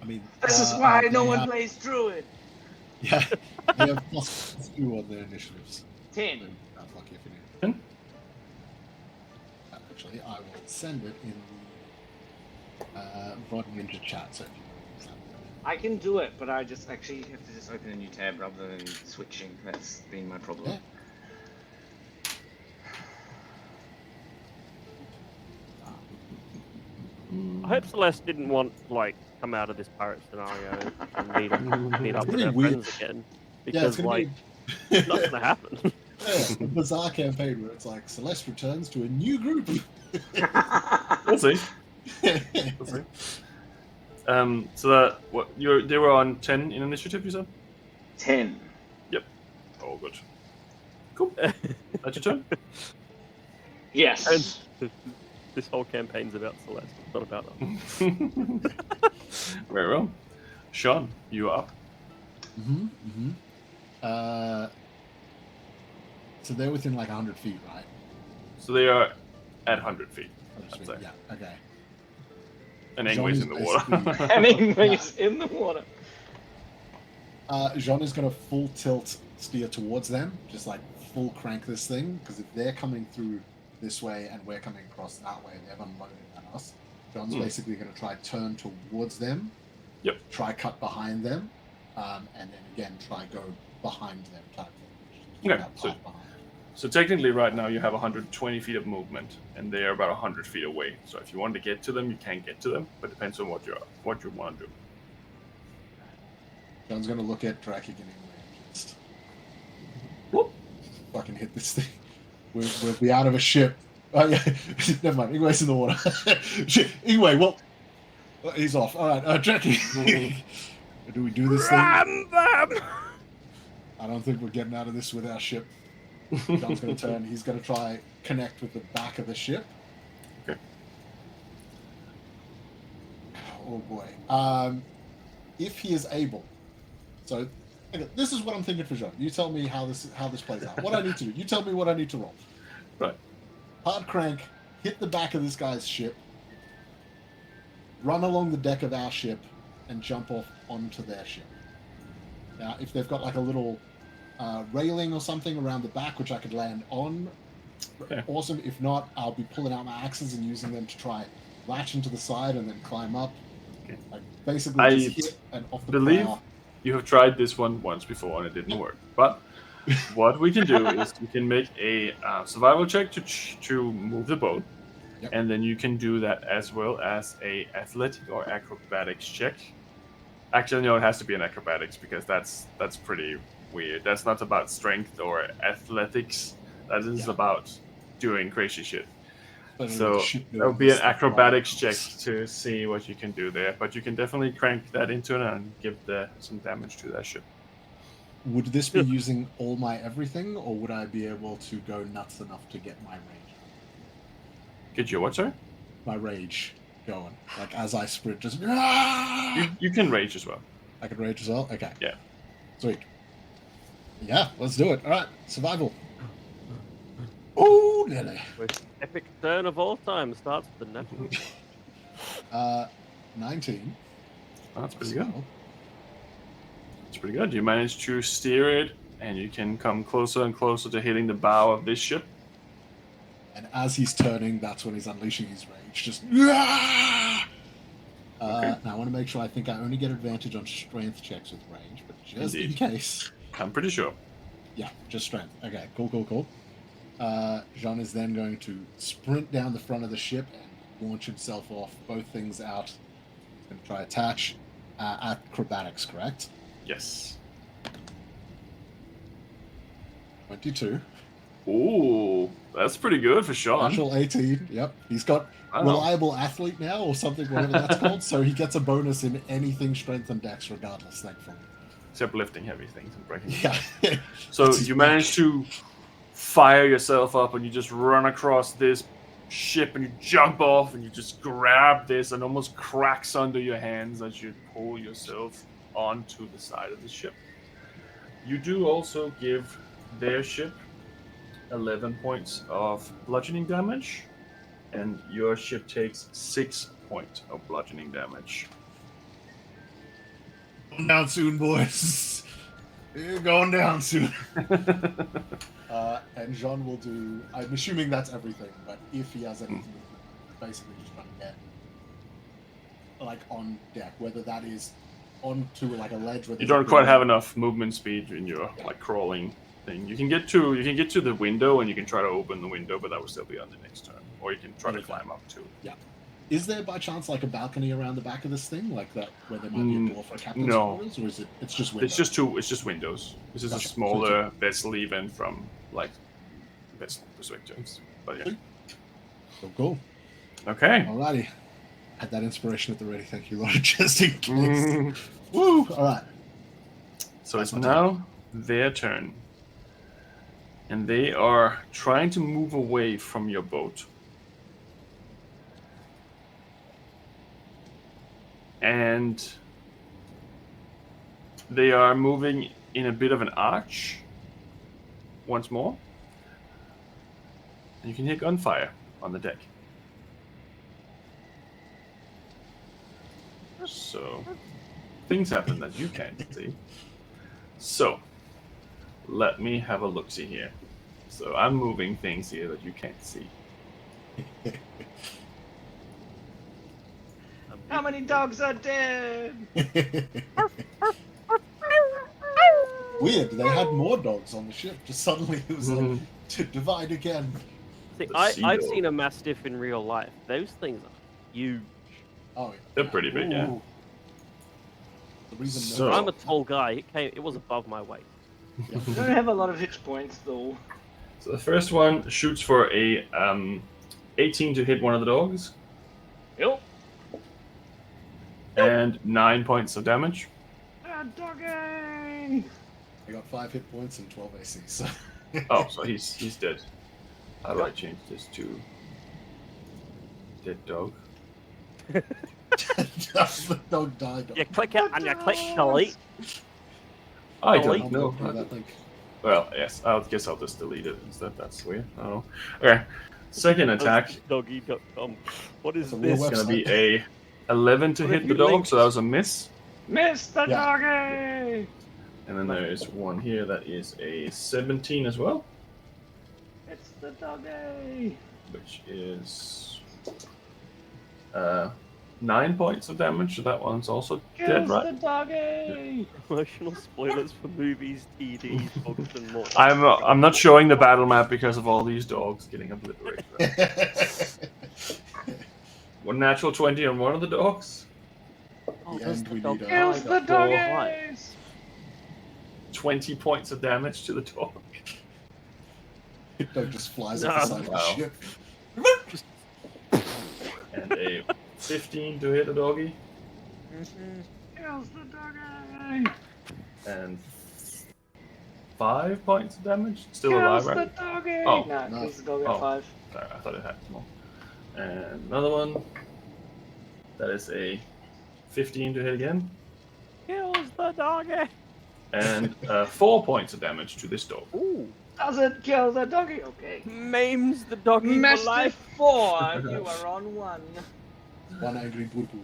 I mean, This is why no they one have- plays Druid. Yeah, they have +2 on their initiatives. 10. Lucky if you need. 10? Actually, I will send it in the Rod Ninja chat. So if you want to send it. I can do it, but I just actually have to just open a new tab rather than switching. That's been my problem. Yeah. I hope Celeste didn't want to, come out of this pirate scenario and meet up with Really her weird. friends again. Yeah, it's Because, gonna be it's not going to happen. a bizarre campaign where it's like Celeste returns to a new group. We'll see. We'll see. So that they were on 10 in initiative, you said? 10. Oh, good. Cool. That's your turn. Yes. This whole campaign's about Celeste. It's not about us. Very well. Sean, you are up. So they're within 100 feet, right? So they are at 100 feet. 100 I'd feet, say. yeah, okay. And Engway's in the water. basically- Hemingway's in the water. Jean is going to full tilt steer towards them, just full crank this thing, because if they're coming through this way and we're coming across that way, they've unloaded at us. John's basically going to try turn towards them, Yep. try cut behind them, and then again try go behind them type thing. Okay, That so- path behind. So technically right now you have 120 feet of movement, and they are about 100 feet away. So if you want to get to them, you can get to them, but it depends on what you want to do. John's going to look at Drakic and Ingwe and just Whoop. fucking hit this thing. We'll be out of a ship. Oh yeah, never mind. Ingwe's in the water. Shit. Ingwe, well, he's off. All right, Drakic. Do we do this thing? Ram them! I don't think we're getting out of this with our ship. John's going to turn. He's going to try connect with the back of the ship. Okay. Oh boy. If he is able, so okay, this is what I'm thinking for John. You tell me how this plays out. What I need to do. You tell me what I need to roll. Right. Hard crank, hit the back of this guy's ship, run along the deck of our ship, and jump off onto their ship. Now, if they've got a little railing or something around the back, which I could land on, Okay. awesome. If not, I'll be pulling out my axes and using them to try latch into the side and then climb up. Okay. Basically, I just hit and off the believe prow. you have tried this one once before and it didn't work. But what we can do is we can make a survival check to move the boat, Yep. and then you can do that as well as a athletic or acrobatics check. Actually, no, it has to be an acrobatics because that's pretty weird. That's not about strength or athletics. That is about doing crazy shit. But So ship that would be an building acrobatics check stuff. to see what you can do there. But you can definitely crank that into it and give some damage to that ship. Would this be using all my everything, or would I be able to go nuts enough to get my rage? Get your what, sorry? My rage going, as I sprint, just. You can rage as well. I can rage as well? Okay. Yeah. Sweet. Yeah, let's do it. Alright, survival. Oh, nearly. Most epic turn of all time starts with the natural. 19. Oh, that's pretty as good. well. It's pretty good. You manage to steer it, and you can come closer and closer to hitting the bow of this ship. And as he's turning, that's when he's unleashing his rage. Just. Okay. Now I want to make sure I think I only get advantage on strength checks with range, but just Indeed. in case. I'm pretty sure. Yeah, just strength. Okay, cool. Jean is then going to sprint down the front of the ship and launch himself off, both things out. He's going to try attach. Acrobatics, correct? Yes. 22. Ooh, that's pretty good for Sean. Natural 18. Yep. He's got I know. reliable athlete now, or something, whatever that's called. So he gets a bonus in anything strength and dex, regardless, thankfully. Except lifting heavy things and breaking. Yeah. So That's his you manage to fire yourself up, and you just run across this ship, and you jump off, and you just grab this, and almost cracks under your hands as you pull yourself onto the side of the ship. You do also give their ship 11 points of bludgeoning damage, and your ship takes 6 points of bludgeoning damage. Going down soon, boys. You're going down soon. And Jean will do. I'm assuming that's everything, but if he has anything, basically just trying to get like on deck, whether that is onto like a ledge. Where You don't quite have enough movement speed in your like crawling thing. You can get to the window, and you can try to open the window, but that will still be on the next turn. Or you can try to climb up too. Yeah. Is there by chance like a balcony around the back of this thing, like that, where there might be a door for a captain's no. quarters, or is it? It's just windows? It's just windows. This is Gotcha. a smaller vessel even from like vessel perspectives. But yeah. Cool. Okay. Alrighty. Had that inspiration at the ready. Thank you, Lord, just in case. Woo! All right. So it's now their turn. And they are trying to move away from your boat. And they are moving in a bit of an arch once more. And you can hear gunfire on the deck. So, things happen that you can't see. So, let me have a look-see here. So, I'm moving things here that you can't see. How many dogs are dead? Weird. They had more dogs on the ship. Just suddenly it was like to divide again. See, The I've sea seen dog. a mastiff in real life. Those things are huge. Oh, yeah. They're pretty big, yeah. Ooh. The reason So- I'm a tall guy. It was above my weight. You don't have a lot of hit points though. So the first one shoots for a 18 to hit one of the dogs, Yep. and 9 points of damage. Ah, doggy! I got 5 hit points and 12 AC. So Oh, so he's dead. How do I change this to dead dog? the dog died. You click it and you click delete. I Delete? don't know. No, that link. Well, yes, I guess I'll just delete it instead. That's weird. I don't know. Okay, second attack Doggy.com. What is It's a real this? is going to be website. a 11 to What hit have the you dog, linked? so that was a miss. Miss the Yeah. doggy! And then there is one here that is a 17 as well, It's the doggy! which is 9 points of damage. So that one's also dead, Kills right? the doggy! Emotional spoilers for movies, TDs, books, and more. I'm not showing the battle map because of all these dogs getting obliterated. One natural 20 on one of the dogs, Oh, The does end, the we dog need a- Kills the die? Or what? doggies! 20 points of damage to the dog. Dog just flies off the side of the Wow. ship. And a 15 to hit a doggy, Kills the doggy! and 5 points of damage. Still Kills alive, the right? doggy! Oh. No, No. kills the doggy Oh. at 5. Sorry, I thought it had more. And another one. That is a 15 to hit again. Kills the doggy. And 4 points of damage to this dog. Ooh. Doesn't kill the doggy. Okay. Maims the doggy for Master life. 4, you are on 1. One angry boo boo.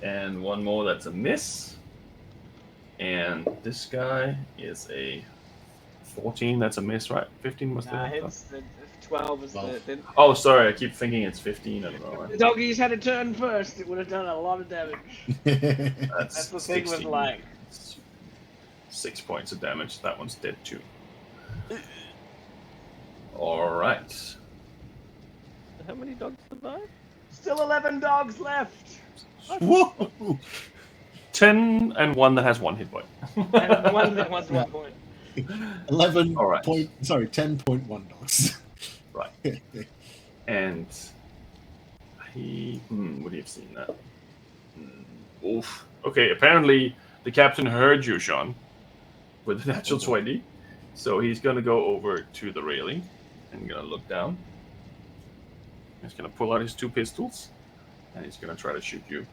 And one more, that's a miss. And this guy is a 14, that's a miss, right? 15 was Nah, the... it's the 12 is the Oh, sorry, I keep thinking it's 15, I don't know. the doggies had a turn first. It would have done a lot of damage. That's the thing with 16. like 6 points of damage, that one's dead too. Alright. How many dogs survive? still 11 dogs left. Whoa! 10 and one that has 1 hit point. And one that wants 1 point. 11 All right. point, sorry, 10.1 dogs. Right. And he would he have seen that? Oof. Okay, apparently the captain heard you, Sean, with a natural 20. So he's gonna go over to the railing and gonna look down. He's gonna pull out his 2 pistols and he's gonna try to shoot you.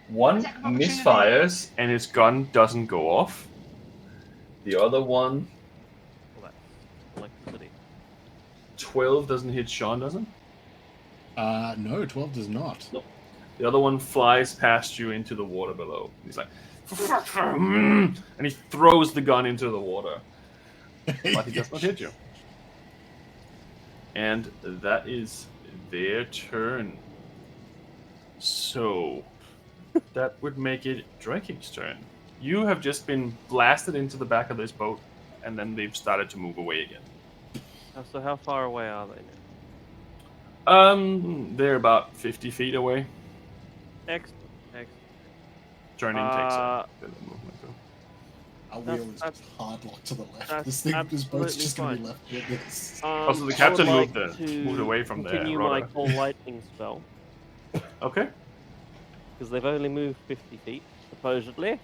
One misfires and his gun doesn't go off. The other one, Electricity. 12 doesn't hit Sean, doesn't? No, 12 does not. The other one flies past you into the water below. He's like, and he throws the gun into the water, but he does not hit you. And that is their turn. So that would make it Draking's turn. You have just been blasted into the back of this boat, and then they've started to move away again. So how far away are they now? They're about 50 feet away. Excellent. Turning takes a bit of movement. Our That's- wheel is just hard locked to the left. that's This boat's absolutely just going to be fine. left with this. Also, the I captain would like moved to away from the continue my rudder. call lightning spell Okay. because they've only moved 50 feet supposedly,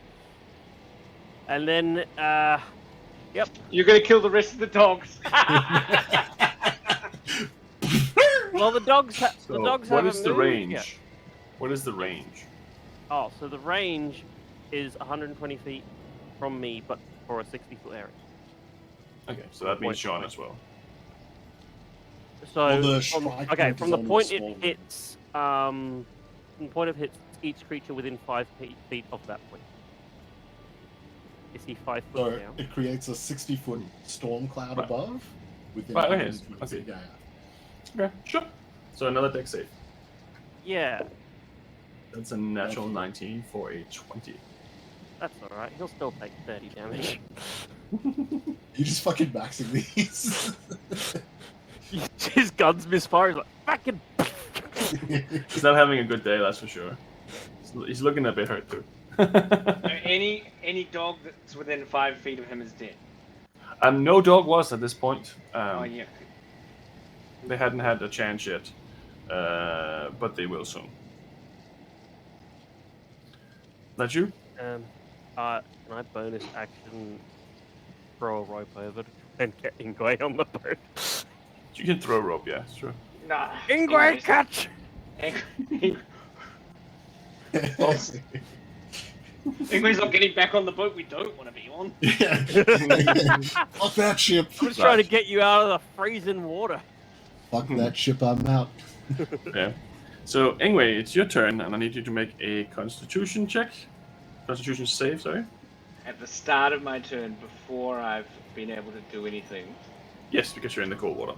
and then You're gonna kill the rest of the dogs. well the dogs So the dogs what haven't is the moved range? yet. What is the range? Oh, so the range is 120 feet from me, but for a 60-foot area. Okay, so that means Point Sean blank. as well. So Well, the from, strike okay, point from is the only point small. it hits, from the point it hits each creature within 5 feet of that point. Is he 5 foot So down? it creates a 60-foot storm cloud Right. above. Within Right, okay, 120 okay. feet. Yeah. Okay, sure. So another deck save. Yeah, That's a natural 19 for a 20. that's alright. He'll still take 30 damage. You're just fucking maxing these. His gun's misfire. He's like, fucking. He's not having a good day, that's for sure. He's looking a bit hurt too. Any dog that's within 5 feet of him is dead. No dog was at this point. Oh yeah. They hadn't had a chance yet, but they will soon. That you? Can I bonus action throw a rope over and get Ingwe on the boat? You can throw rope, yeah, sure. Nah. Ingwe, catch! Ingwe's not getting back on the boat we don't want to be on. Fuck that ship. I'm just trying to get you out of the freezing water. Fuck that ship. I'm out. Yeah. So anyway, it's your turn, and I need you to make a Constitution check. Constitution save, sorry. At the start of my turn, before I've been able to do anything. Yes, because you're in the cold water.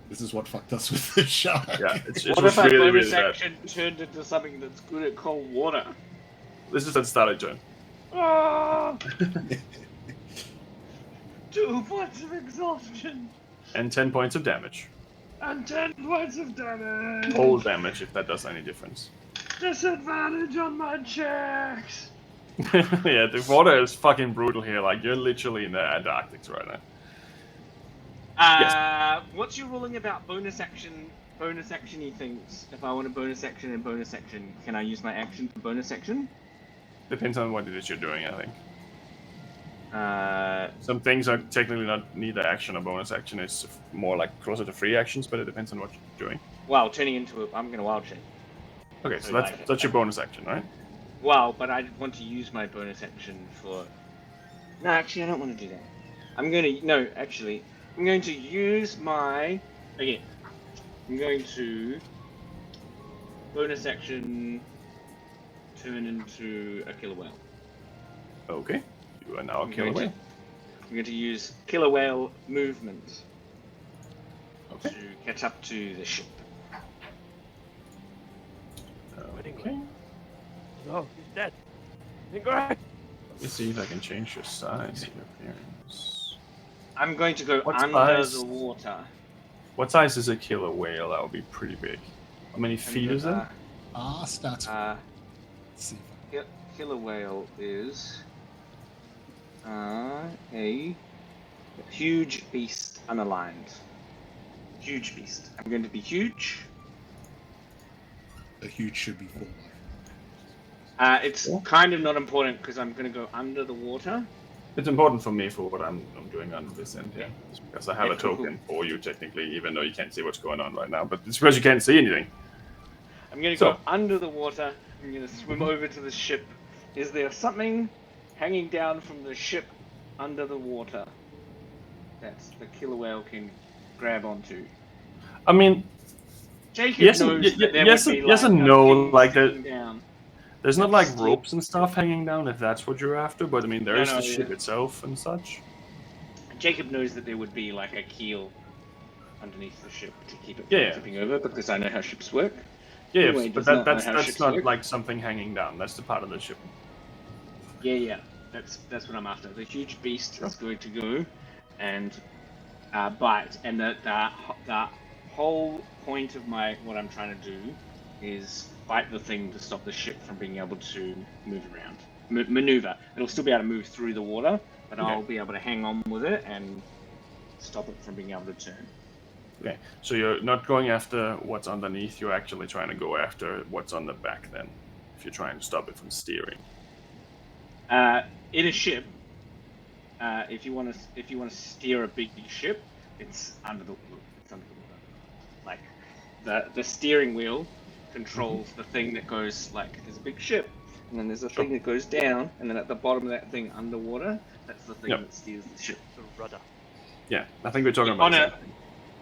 This is what fucked us with the shark. Yeah, it's What if I really, bonus really bad. action turned into something that's good at cold water? This is at the start of your turn. Ah! 2 points of exhaustion And 10 points of damage. and 10 points of damage. Cold damage, if that does any difference. Disadvantage on my checks. Yeah, the water is fucking brutal here. Like, you're literally in the Antarctic right now. What's your ruling about bonus action-y things? If I want a bonus action and bonus action, can I use my action for bonus action? Depends on what it is you're doing, I think. Some things are technically not neither action or bonus action. It's more like closer to free actions, but it depends on what you're doing. Wow, turning into I'm gonna wild shape. Okay, so like, that's your bonus action, right? Well, but I want to use my bonus action for. No, actually, I don't want to do that. I'm going to use my. Okay. I'm going to bonus action turn into a killer whale. Okay. You are now a killer whale. I'm going to use killer whale movement Okay. to catch up to the ship. Okay. Oh, he's dead. Great. Let me see if I can change your size, your appearance. I'm going to go What under size? the water. What size is a killer whale? That would be pretty big. How many feet is it? Stats. Let's see. Killer whale is a huge beast unaligned. Huge beast. I'm going to be huge. A huge should be 4 It's kind of not important because I'm going to go under the water. It's important for me for what I'm doing under this end here. It's because I have Yeah, a token for you, technically, even though you can't see what's going on right now. But it's because you can't see anything. I'm going to go under the water. I'm going to swim over to the ship. Is there something hanging down from the ship under the water that the killer whale can grab onto? I mean, Jacob yes, knows that there yes, would be yes like and a no. thing Like sticking down. there's not like ropes and stuff hanging down if that's what you're after. But I mean, there is the ship yeah. itself and such. Jacob knows that there would be like a keel underneath the ship to keep it Yeah. from tipping over because I know how ships work. Yeah, Anyway, but does not know that's how ships not work. like something hanging down. That's the part of the ship. Yeah. That's what I'm after. The huge beast is going to go and bite, and the whole point of what I'm trying to do is fight the thing to stop the ship from being able to move around, maneuver. It'll still be able to move through the water, but I'll be able to hang on with it and stop it from being able to turn. Okay, so you're not going after what's underneath. You're actually trying to go after what's on the back. Then, if you're trying to stop it from steering. In a ship, if you want to steer a big ship, it's under the water. Like the steering wheel controls the thing that goes like there's a big ship, and then there's a thing that goes down, and then at the bottom of that thing underwater, that's the thing that steers the ship. The rudder. Yeah, I think we're talking about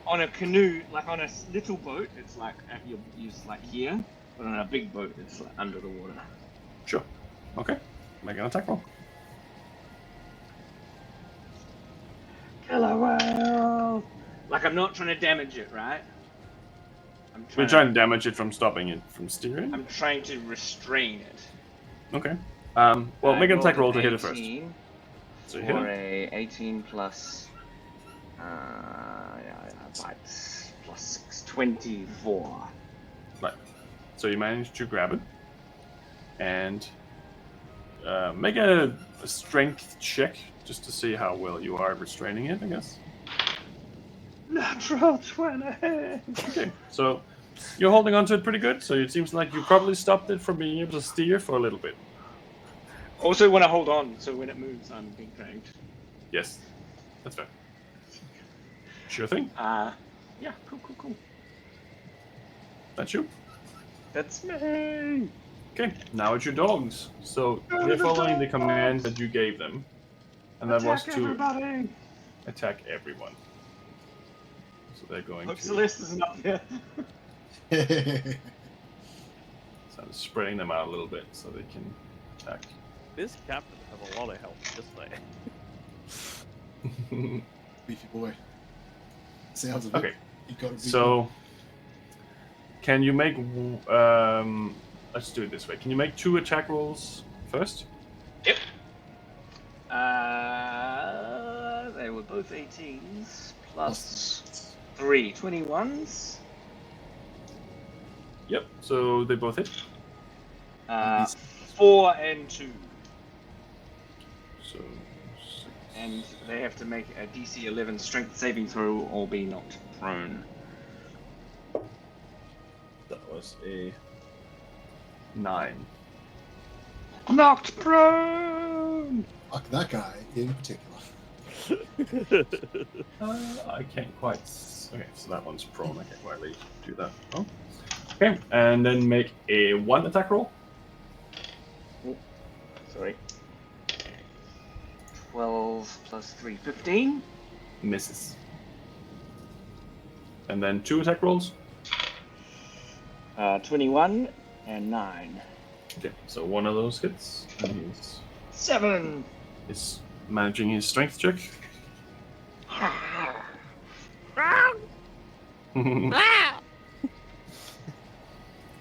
on a canoe, like on a little boat, it's like you use like here, but on a big boat, it's like under the water. Sure. Okay. Make an attack roll. Killer whale. Like I'm not trying to damage it, right? We're trying to damage it from stopping it from steering. I'm trying to restrain it. Okay. Well, make an attack roll to hit it first. So you hit For it. a 18 plus plus 6, 24. Right. So you managed to grab it and make a strength check just to see how well you are restraining it, I guess. Natural 20. Okay. So you're holding onto it pretty good. So it seems like you probably stopped it from being able to steer for a little bit. Also, when I hold on, so when it moves, I'm being dragged. Yes. That's fair. Sure thing. Yeah, cool. That's you. That's me. Okay, now it's your dogs. So they're following the command that you gave them. And that was to attack everyone. So they're going Hope to... Celeste isn't up there. So I'm spreading them out a little bit so they can attack. This captain has a lot of health, just saying. Beefy boy. Sounds of Okay, it. so can you make... let's do it this way. Can you make 2 attack rolls first? Yep. They were both 18s plus 3 21s. Yep, so they both hit. 4 and 2. So... 6. And they have to make a DC 11 strength saving throw or be knocked prone. That was a 9. Knocked prone! Fuck that guy in particular. I can't quite... Okay, so that one's prone. I can't quite do that. Oh. Okay, and then make a 1 attack roll. Sorry. 12 plus 3, 15. Misses. And then 2 attack rolls. 21 and 9. Okay, so one of those hits. And he's 7. managing his strength check.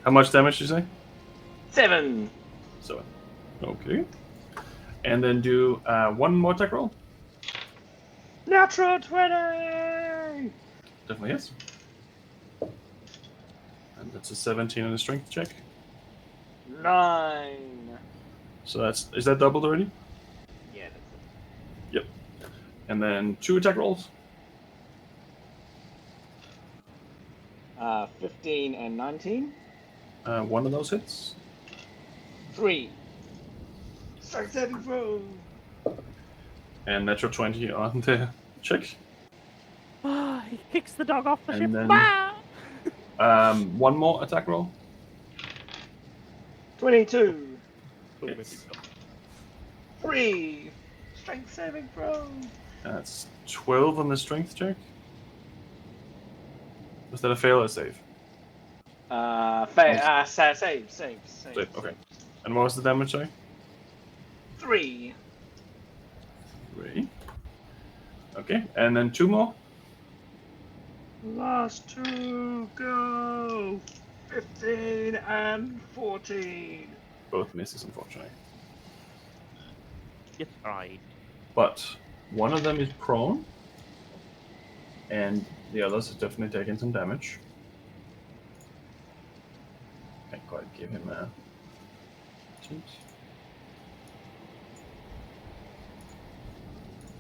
How much damage did you say? 7. 7. Okay. And then do one more attack roll. Natural 20. Definitely yes. And that's a 17 on the strength check. 9. So is that doubled already? Yeah, that's Yep. And then 2 attack rolls. 15 and 19. One of those hits. 3. Strength saving throw. And natural 20 on the check. He kicks the dog off the And ship. then- Ah! One more attack roll. 22. Hits. 3. Strength saving throw. That's 12 on the strength check. Was that a fail or a save? Save. Save, okay. And what was the damage, sorry? 3. 3. Okay, and then 2 more. Last 2 go. 15 and 14. Both misses, unfortunately. Yes, right. But one of them is prone, and the others have definitely taken some damage. Can't quite give him a...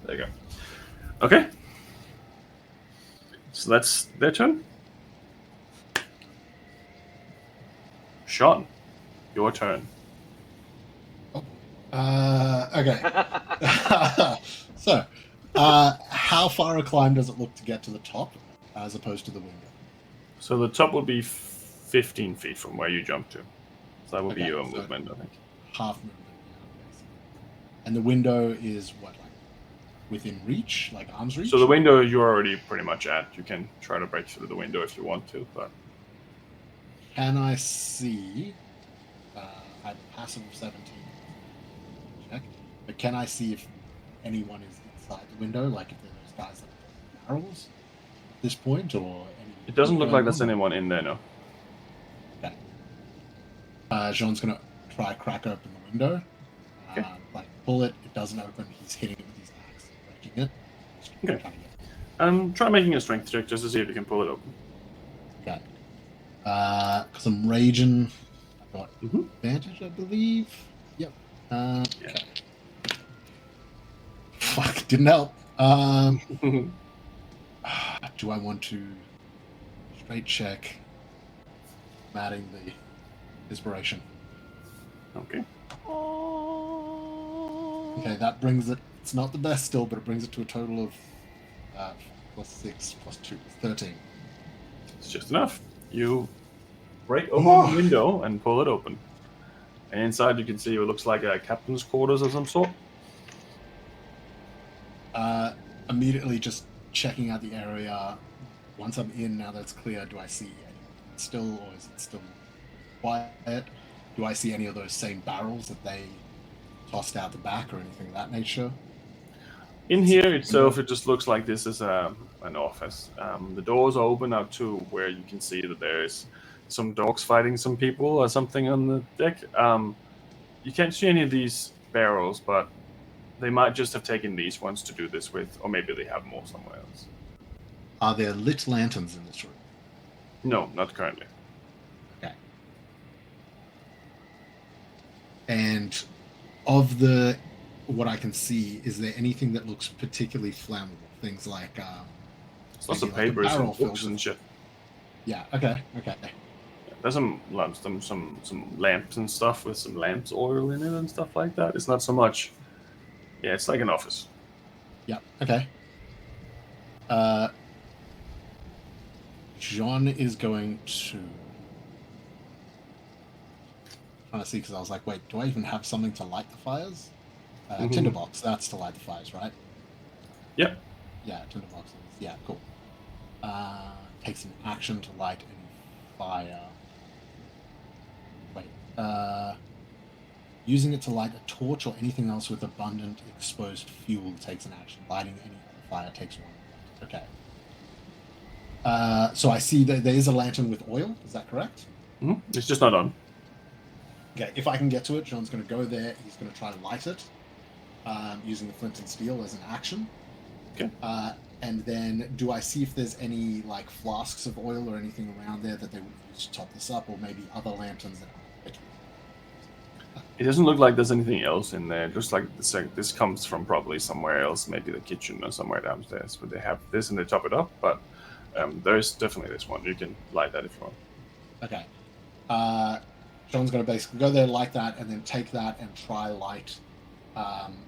There you go. Okay. So that's their turn. Sean, your turn. Okay. So, how far a climb does it look to get to the top, as opposed to the window? So the top will be 15 feet from where you jumped to. So that will be Okay, your so- movement, I think. Half movement. Yeah, basically. And the window is what, like within reach, like arm's reach? So the window you're already pretty much at. You can try to break through the window if you want to, but Can I see? I have a passive of 17. Check. But can I see if anyone is inside the window? Like if there's guys that are pulling barrels at this point, or any? it doesn't look like going there's on? anyone in there, no. Okay. Jean's gonna try crack open the window. Okay. Like pull it. It doesn't open. He's hitting it with his axe, breaking it. Just Okay. trying to get- Try making a strength check just to see if you can pull it open. Okay. Because I'm raging. I've got Mhm. advantage, I believe. Yep. Okay. Fuck, didn't help. Do I want to straight check? I'm adding the inspiration. Okay. Okay, that brings it. It's not the best still, but it brings it to a total of +6 +2, 13. It's just enough. You break open the window and pull it open. And inside you can see what looks like a captain's quarters of some sort. Immediately just checking out the area. Once I'm in, now that it's clear, do I see anyone still, or is it still quiet? Do I see any of those same barrels that they tossed out the back or anything of that nature? In here itself, it just looks like this is an office. The doors open up to where you can see that there is some dogs fighting some people or something on the deck. You can't see any of these barrels, but they might just have taken these ones to do this with, or maybe they have more somewhere else. Are there lit lanterns in this room? No, not currently. Okay. And of what I can see, is there anything that looks particularly flammable? Things like It's lots of maybe like a papers barrel and filled books with- and shit. Yeah. Okay. Okay. There's some lamps, some lamps and stuff with some lamps oil in it and stuff like that. It's not so much. Yeah, it's like an office. Yeah. Okay. Jean is going to trying to see because I was like, wait, do I even have something to light the fires? Mhm. Tinderbox, that's to light the fires, right? Yep. Yeah, tinderboxes. Yeah, cool. Takes an action to light any fire. Wait. Using it to light a torch or anything else with abundant exposed fuel takes an action. Lighting any other fire takes 1. Okay. So I see that there is a lantern with oil. Is that correct? It's just not on. Okay. If I can get to it, John's going to go there. He's going to try to light it using the flint and steel as an action. Okay. And then, do I see if there's any like flasks of oil or anything around there that they would use to top this up, or maybe other lanterns that aren't lit? It doesn't look like there's anything else in there. It looks like this comes from probably somewhere else, maybe the kitchen or somewhere downstairs, where they have this and they top it up. But there's definitely this one. You can light that if you want. Okay. John's going to basically go there, light that, and then take that and try light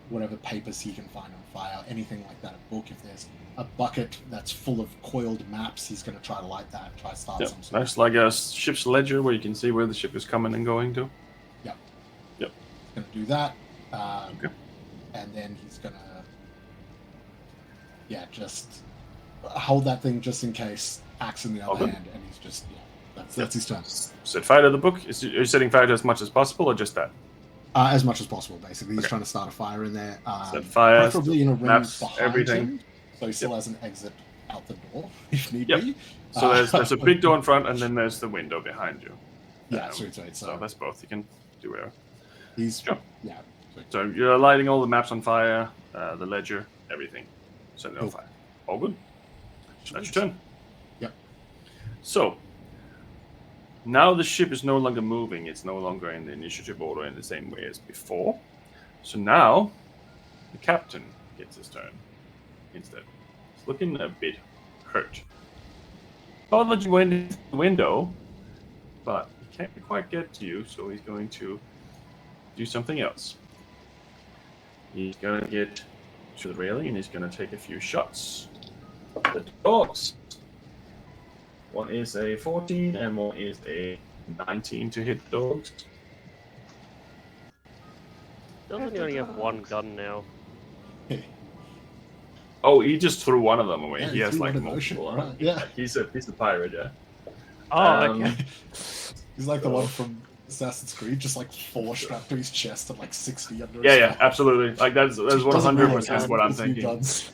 whatever papers he can find on fire, anything like that, a book. If there's a bucket that's full of coiled maps, he's going to try to light that, try to start some sort Nice, like a ship's ledger where you can see where the ship is coming and going to. Yep. Yep. He's going to do that. Okay. And then he's going to, just hold that thing just in case, axe in the other hand, and he's just, that's his turn. Set fire to the book. Are you setting fire to as much as possible, or just that? As much as possible, basically. He's trying to start a fire in there. Set fire, preferably in a room maps, behind everything. him, so he still has an exit out the door, if need Yep. be. So there's a big door in front, and then there's the window behind you. Yeah, sweet. So that's both. You can do whatever. He's, Sure. yeah. Sweet. So you're lighting all the maps on fire, the ledger, everything. Setting it on fire. All good. That's your turn. Yep. So now the ship is no longer moving. It's no longer in the initiative order in the same way as before. So now the captain gets his turn instead. He's looking a bit hurt. Thought that you went into the window, but he can't quite get to you, so he's going to do something else. He's going to get to the railing and he's going to take a few shots. The dogs. One is a 14 and one is a 19 to hit dogs. Doesn't he only have one gun now? Oh, he just threw one of them away. Yeah, he has threw like one in the ocean, multiple. right? Yeah. He's a pirate, yeah. Oh, okay. He's like the one from Assassin's Creed, just like 4 strapped to his chest and like 60 under his Yeah, back. absolutely. Like that's Doesn't matter 100% what I'm if he thinking. does.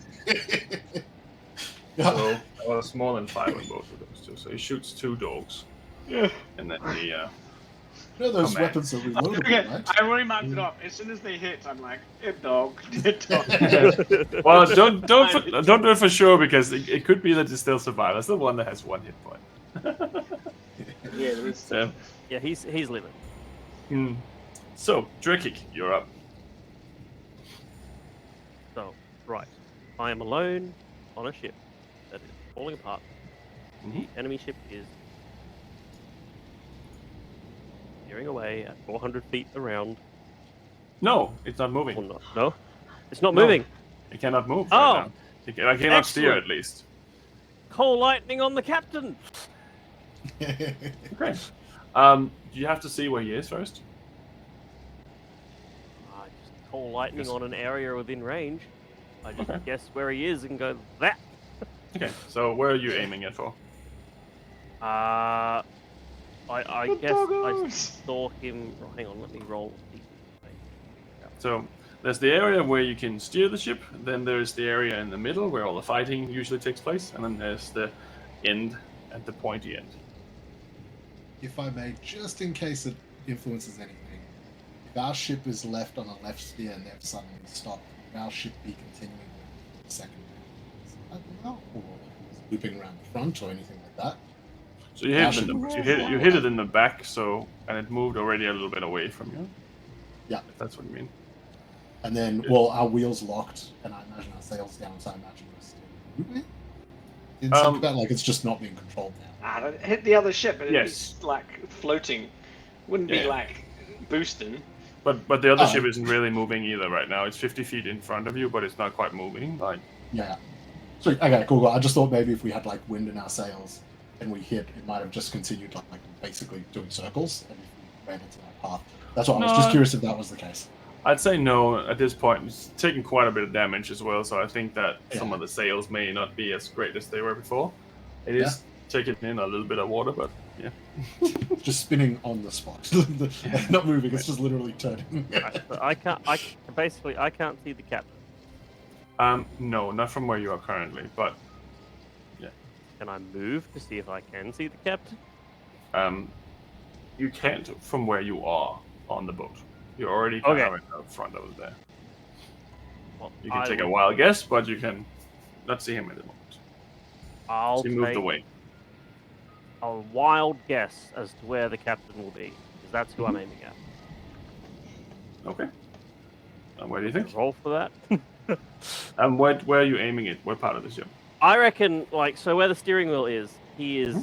So I was more than 5 on both of those two. So he shoots 2 dogs. Yeah. And then he You know those Come back. weapons are reloadable, Okay, right? I already marked it off. As soon as they hit, I'm like, hit dog, hit dog. well, don't do it for sure because it could be that he still survives. That's the one that has 1 hit point. Yeah, there is. Yeah, he's living. So, Drekik, you're up. So, right. I am alone on a ship that is falling apart. Mhm. The enemy ship is steering away at 400 feet around. No, it's not Or moving. not. No? It's not No. moving. It cannot move. Oh. Right now. I cannot steer Excellent. at least. Coal lightning on the captain! Okay. You have to see where he is first. Just coal lightning Yes. on an area within range. I just Okay. guess where he is and go that. Okay. So where are you aiming it for? I The guess I doggos! saw him. Oh, hang on, let me roll. So there's the area where you can steer the ship. Then there's the area in the middle where all the fighting usually takes place, and then there's the end at the pointy end. If I may, just in case it influences anything, if our ship is left on a left steer and they've suddenly stopped, will our ship be continuing with the second round? I don't know, or looping around the front or anything like that. So you hit it in the back, so and it moved already a little bit away from you. Yeah. If that's what you mean. And then, well, our wheels locked, and I imagine our sails down, so I imagine we're still moving. In some that, like, it's just not being controlled now. Hit the other ship, and Yes. it's like floating. Wouldn't be Yeah. like boosting. But the other Oh. ship isn't really moving either right now. It's 50 feet in front of you, but it's not quite moving. Like Yeah. So, okay, cool. I just thought maybe if we had, like, wind in our sails and we hit, it might have just continued, like basically doing circles. And if we ran into that path. That's why I was No. just curious if that was the case. I'd say no at this point. It's taking quite a bit of damage as well, so I think that some Yeah. of the sails may not be as great as they were before. It is taking in a little bit of water, but yeah. Just spinning on the spot. Not moving, it's just literally turning. I can't see the captain. No, not from where you are currently, but Can I move to see if I can see the captain? you can't from where you are on the boat. You're already kind of out front over there. Well, You can take a wild guess, but you can not see him at the moment. I'll He moved take away. a wild guess as to where the captain will be, because that's who I'm aiming at. Okay. And where do you think? Roll for that. And where are you aiming it? What part of the ship? I reckon, so where the steering wheel is, he is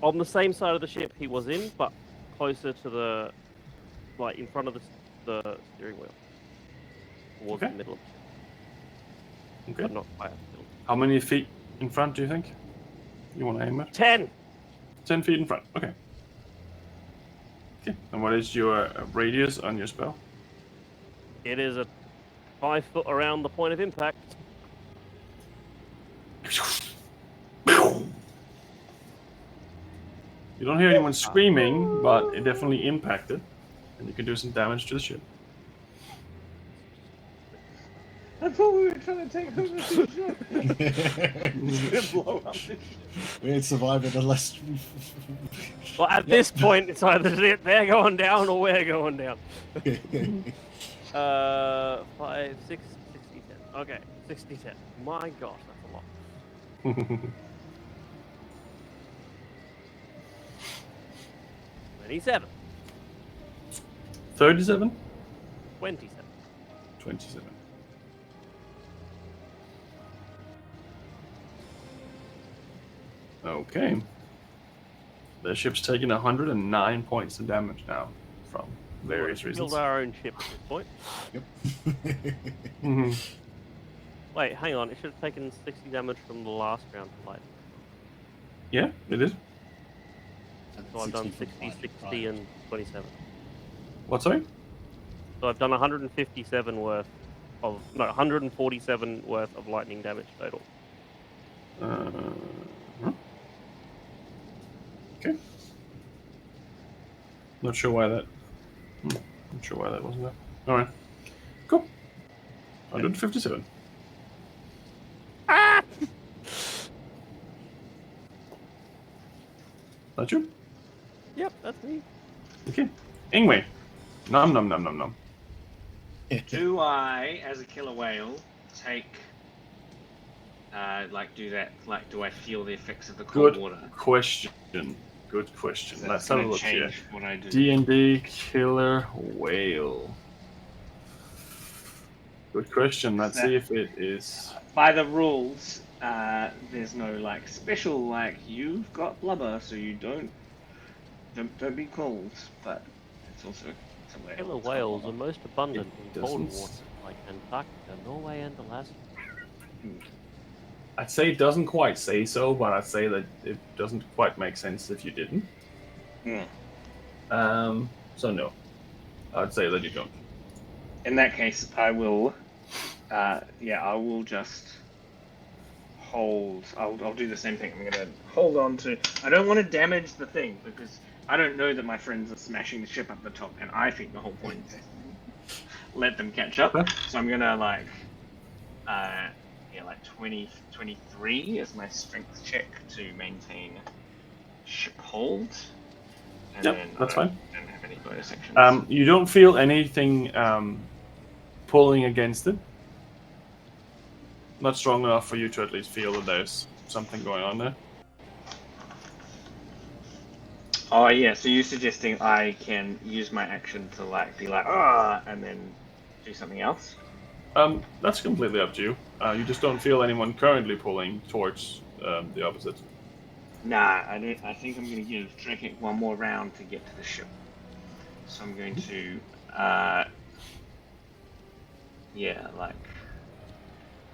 on the same side of the ship he was in, but closer to the, in front of the steering wheel, towards the middle of the ship. Okay. But not quite. How many feet in front do you think you want to aim at? 10. 10 feet in front. Okay. Okay. And what is your radius on your spell? It is a 5 foot around the point of impact. You don't hear anyone screaming, but it definitely impacted, and you can do some damage to the ship. I thought we were trying to take over the ship. Blow up the ship. We ain't surviving unless. Well, at this point, it's either they're going down or we're going down. 5, 6, 60, 10. Okay, 60, 10. My gosh, that's a lot. 27. 37? 27. 27. Okay. The ship's taking 109 points of damage now from various reasons. Killed our own ship at this point. Mhm. Wait, hang on. It should have taken 60 damage from the last round of light. Yeah, it is. So I've done 60, 60, and 27. What, sorry? So I've done 157 worth of... No, 147 worth of lightning damage total. Okay. Not sure why that. Not sure why that wasn't there. All right. Cool. 157. Ah! That you? Yep, that's me. Okay. Anyway. Nom nom nom nom nom. Do I, as a killer whale, take, do that, do I feel the effects of the cold Good water? question. Good question. That's Let's have a gonna look here. change what I do. D&D killer whale. Good question. Let's see if it is. By the rules, there's no special you've got blubber, so you don't be cold. But it's also a whale. Killer It's got whales are blubber. most abundant in cold doesn't- water, like Antarctica, Norway, and Alaska. I'd say it doesn't quite say so, but I'd say that it doesn't quite make sense if you didn't. Hmm. So no. I'd say that you don't. In that case, I will. I will just hold. I'll do the same thing. I'm gonna hold on to. I don't want to damage the thing because I don't know that my friends are smashing the ship up the top, and I think the whole point is let them catch up. So I'm gonna 23 as my strength check to maintain ship hold. And Yep, then that's I fine. don't have any bonus actions. You don't feel anything pulling against it. Not strong enough for you to at least feel that there's something going on there. Oh yeah, so you're suggesting I can use my action to be and then do something else? That's completely up to you. You just don't feel anyone currently pulling towards the opposite. Nah, I don't. I think I'm going to give Drekik one more round to get to the ship. So I'm going to, I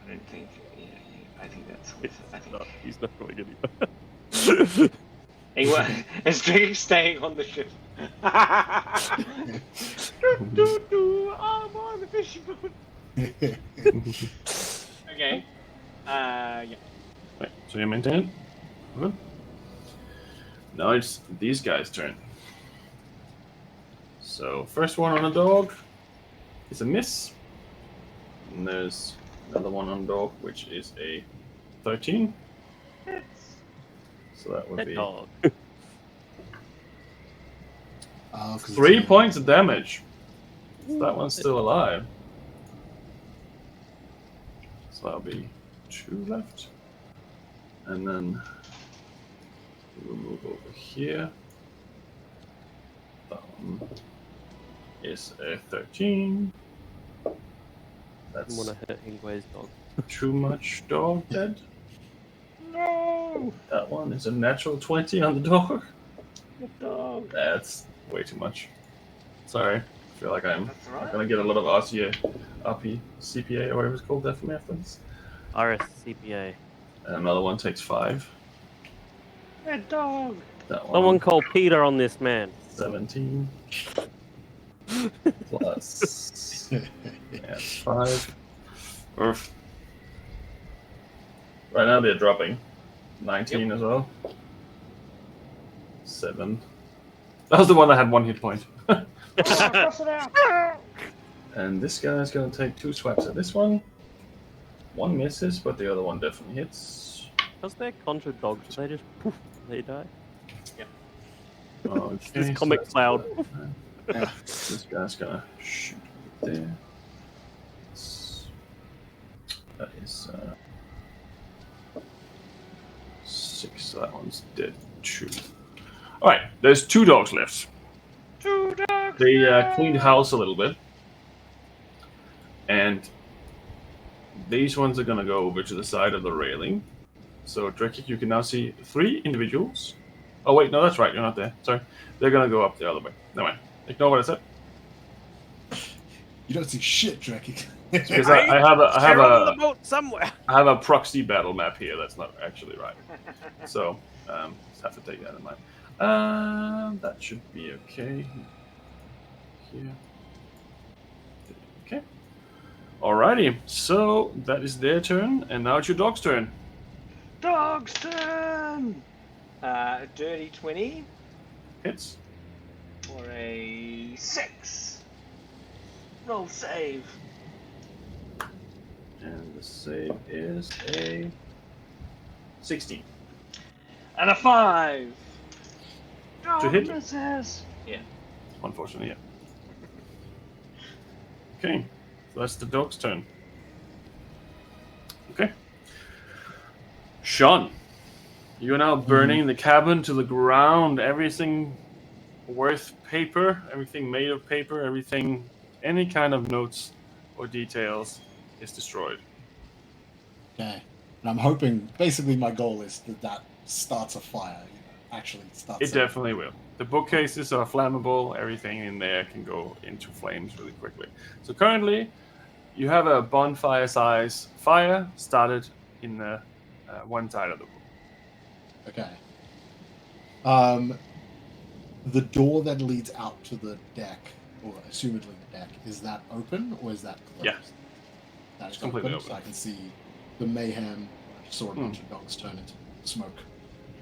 don't think. I think that's. I think. No, he's not going to Anyway, is Drekik staying on the ship? I'm on the fishing boat. Okay. Yeah. Right, so you maintain it. Good. Now it's these guys' turn. So first one on a dog is a miss. And there's another one on dog, which is a 13. So that would That be dog. 3 points of damage. So that one's still alive. So that'll be 2 left. And then we'll move over here. That one is a 13. I That's want to hit Ingwe's dog. too much dog dead. No. That one is a natural 20 on the dog. The dog. That's way too much. Sorry. I feel like I'm That's all right. going to get a lot of RP, CPA, or whatever it's called there from after this. RSCPA. And another one takes 5. That dog. That one, Someone call Peter on this man. 17. Plus. That's 5. Oof. Right now they're dropping. 19 as well. 7. That was the one that had 1 hit point. Cross it out. And this guy's going to take 2 swipes at this one. 1 misses, but the other one definitely hits. Because they're contra dogs, they just poof, they die. Okay, This so comic that's- cloud. This guy's gonna shoot there. That is 6. So that one's dead. 2. All right, there's 2 dogs left. 2 dogs. They cleaned house a little bit, and these ones are gonna go over to the side of the railing. So Drekik, you can now see 3 individuals. Oh wait, no, that's right. You're not there. Sorry, they're gonna go up the other way. Never mind. Ignore what I said. You don't see shit, Dreki. Because I have on the a boat somewhere. I have a proxy battle map here that's not actually right. So just have to take that in mind. That should be okay. Here. Okay. Alrighty. So that is their turn, and now it's your dog's turn. Dog's turn. Dirty 20 Hits. for a 6. Roll save. And the save is a 16. And a 5. To hit? Misses. Yeah. Unfortunately, yeah. Okay, so that's the dog's turn. Okay. Sean, you are now burning the cabin to the ground. Everything worth paper, everything made of paper, everything, any kind of notes or details is destroyed. Okay. And I'm hoping, basically my goal is that starts a fire. Actually starts It definitely will. The bookcases are flammable. Everything in there can go into flames really quickly. So currently, you have a bonfire size fire started in the one side of the room. Okay. The door that leads out to the deck, or assumedly the deck, is that open or is that closed? Yeah. That is completely open, so I can see the mayhem. I just saw a bunch of dogs turn into smoke.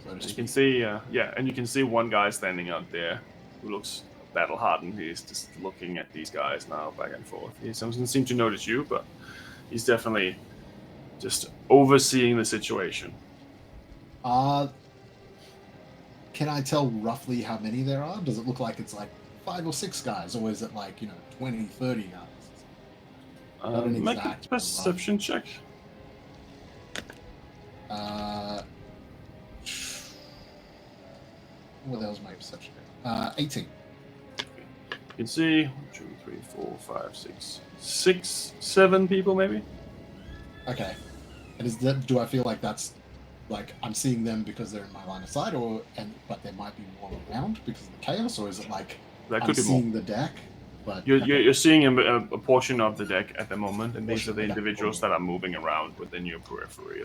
So to You speak. can see, and you can see one guy standing out there who looks battle hardened. He's just looking at these guys now, back and forth. He doesn't seem to notice you, but he's definitely just overseeing the situation. Can I tell roughly how many there are? Does it look like it's like 5 or 6 guys, or is it like 20, 30 guys? Not an Make a exact, perception check. What else my perception? 18. You can see 1, 2, 3, 4, 5, 6, 7 people maybe. Okay. And is that? Do I feel like that's like I'm seeing them because they're in my line of sight, but there might be more around because of the chaos, or is it like That I'm could be more. seeing the deck? But You're seeing a portion of the deck at the moment, and these are the Portion of the deck. individuals that are moving around within your periphery.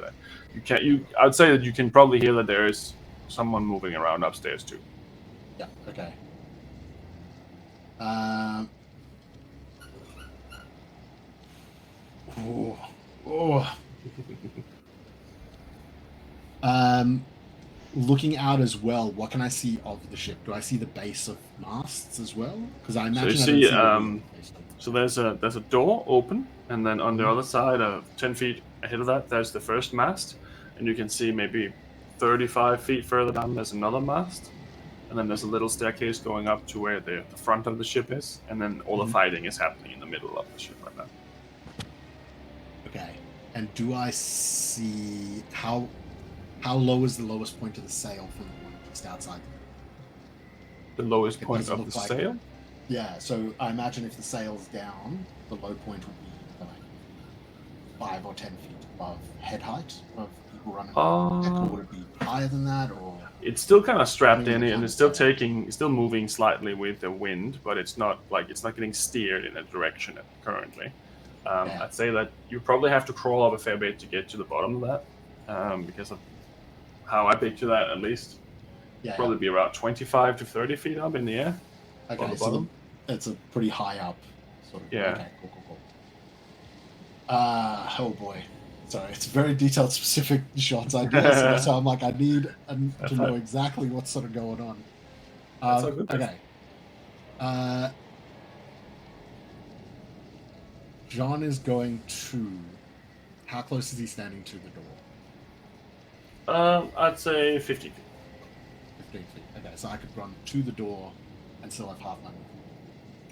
I'd say that you can probably hear that there is someone moving around upstairs too. Yeah. Okay. Oh, oh. Looking out as well, what can I see of the ship? Do I see the base of masts as well? Because I imagine So I don't you see see, the wheel based on- so there's a door open, and then on the Mhm. other side, 10 feet ahead of that, there's the first mast, and you can see maybe 35 feet further down, there's another mast, and then there's a little staircase going up to where the front of the ship is, and then all the Mhm. fighting is happening in the middle of the ship right now. Okay. And do I see how low is the lowest point of the sail from the one just outside? The lowest It point doesn't of look the like- sail. Yeah, so I imagine if the sail's down, the low point would be like 5 or 10 feet above head height of people running on the deck, or would it be higher than that, or It's still kind of strapped Yeah, in, kind and of it's still sail. it's still moving slightly with the wind, but it's not getting steered in a direction currently. Yeah. I'd say that you probably have to crawl up a fair bit to get to the bottom of that, because of how I picture that at least. yeah, Probably be about 25 to 30 feet up in the air. yeah. on Okay, the so bottom. it's a pretty high up sort of. Yeah. Okay, cool. Oh boy. Sorry, it's very detailed, specific shots ideas. So I'm like, I need to know fine. exactly what's sort of going on. That's all good. Okay. John is going to. How close is he standing to the door? I'd say 50 feet. 15 feet. Okay, so I could run to the door and still have half my movement.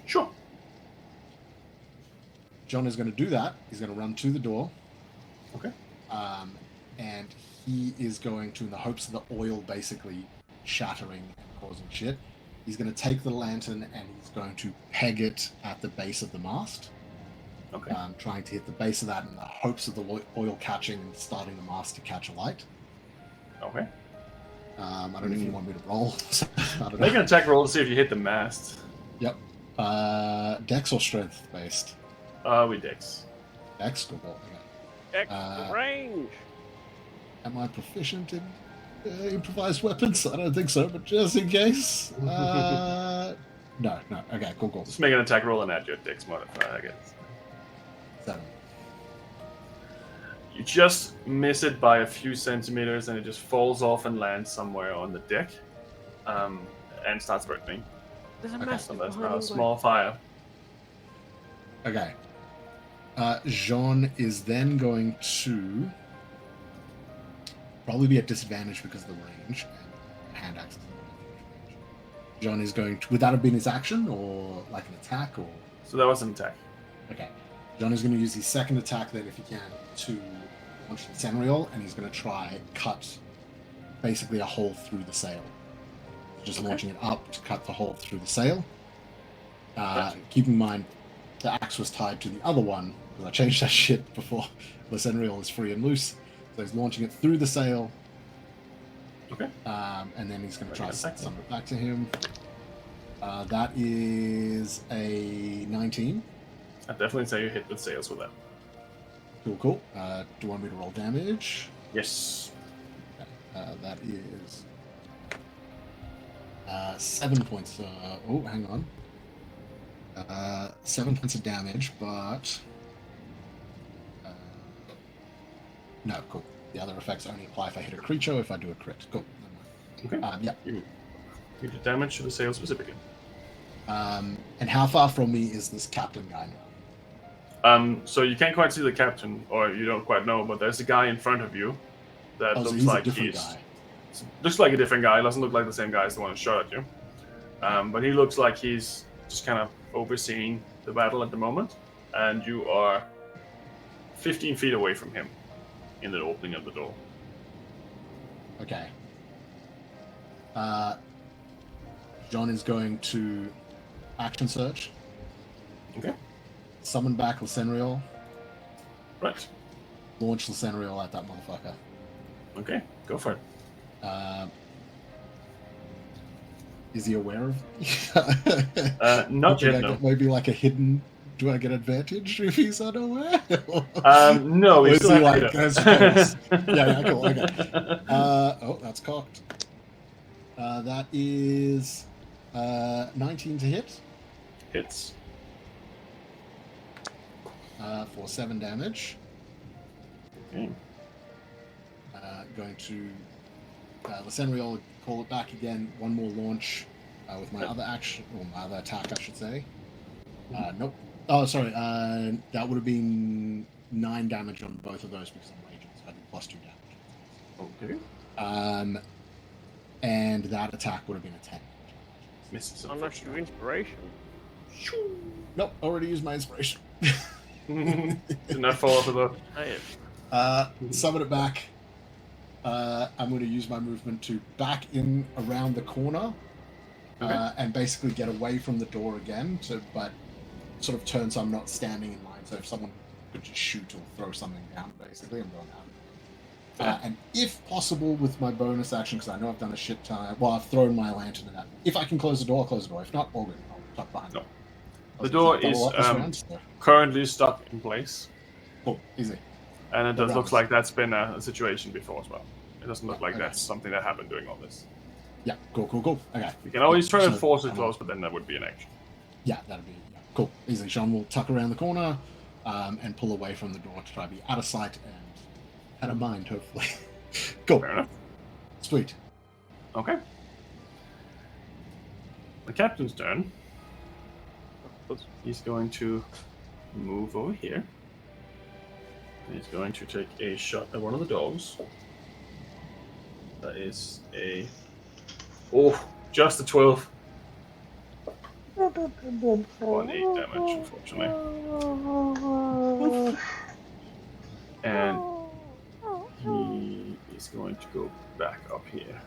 Sure. John is going to do that. He's going to run to the door. Okay. And he is going to, in the hopes of the oil basically shattering and causing shit, he's going to take the lantern and he's going to peg it at the base of the mast. Okay. Trying to hit the base of that in the hopes of the oil catching and starting the mast to catch alight. Okay. I don't know if you want me to roll. I don't Make know. an attack roll to see if you hit the mast. Yep. Dex or strength based? We dex. Dex? Cool. Okay. Extra range. Am I proficient in improvised weapons? I don't think so, but just in case. No. Okay, cool. Just make an attack roll and add your dex modifier, I guess. 7. You just miss it by a few centimeters, and it just falls off and lands somewhere on the deck, and starts burning. There's a Okay, massive So that's behind now a you, small fire. Okay. Jean is then going to probably be at disadvantage because of the range and hand axe. Jean is going to. Would that have been his action or like an attack or? So that was an attack. Okay. John is going to use his second attack then, if he can, to launch the Senriel, and he's going to try and cut basically a hole through the sail. Just launching it up to cut the hole through the sail. Keep in mind, the axe was tied to the other one, because I changed that shit before the Senriel is free and loose. So he's launching it through the sail. Okay. And then he's going to try to Okay, summon it back to him. That is a 19. I'd definitely say you hit the sails with that. Cool. Do you want me to roll damage? Yes. That is 7 points. Hang on. 7 points of damage, but no, cool. The other effects only apply if I hit a creature or if I do a crit. Cool. Okay. Yeah. You did damage to the sail specifically. And how far from me is this captain guy now? So you can't quite see the captain, or you don't quite know, but there's a guy in front of you that Oh, so looks he's like a different guy. looks like a different guy. Doesn't look like the same guy as the one who shot at you. But he looks like he's just kind of overseeing the battle at the moment, and you are 15 feet away from him in the opening of the door. Okay. John is going to action search. Okay. Summon back Lysenriel. Right. Launch Lysenriel at that motherfucker. Okay. Go for it. Is he aware of? Not Do I yet, no. get maybe like a hidden. Do I get advantage if he's unaware? No, Or we is still he have like to has hit him. face? Yeah, cool. Okay. That's cocked. That is 19 to hit. hits. For 7 damage. Okay. Going to Lysenriel call it back again. One more launch with my other action, or my other attack, I should say. Nope. Oh, sorry. That would have been 9 damage on both of those because I'm raging, so I did +2 damage. Okay. And that attack would have been a 10. Misses. Unless your inspiration. Nope, already used my inspiration. Didn't I fall off the boat? Summon it back. I'm going to use my movement to back in around the corner and basically get away from the door again, but sort of turn so I'm not standing in line. So if someone could just shoot or throw something down, basically, I'm going out. And if possible, with my bonus action, because I know I've done a shit ton. Well, I've thrown my lantern at that. If I can close the door, I'll close the door. If not, all good. I'll tuck behind it. The door is currently stuck in place. Oh, easy. And it does look like that's been a situation before as well. It doesn't look like that's something that happened during all this. Yeah, cool. Okay. You can always try to force it close, but then that would be an action. Yeah, that'd be cool. Easy. Sean will tuck around the corner and pull away from the door to try to be out of sight and out of mind, hopefully. Cool. Fair enough. Sweet. Okay. The captain's turn. He's going to move over here. He's going to take a shot at one of the dogs. That is a... Oh, just a 12. 1 8 damage, unfortunately. And he is going to go back up here.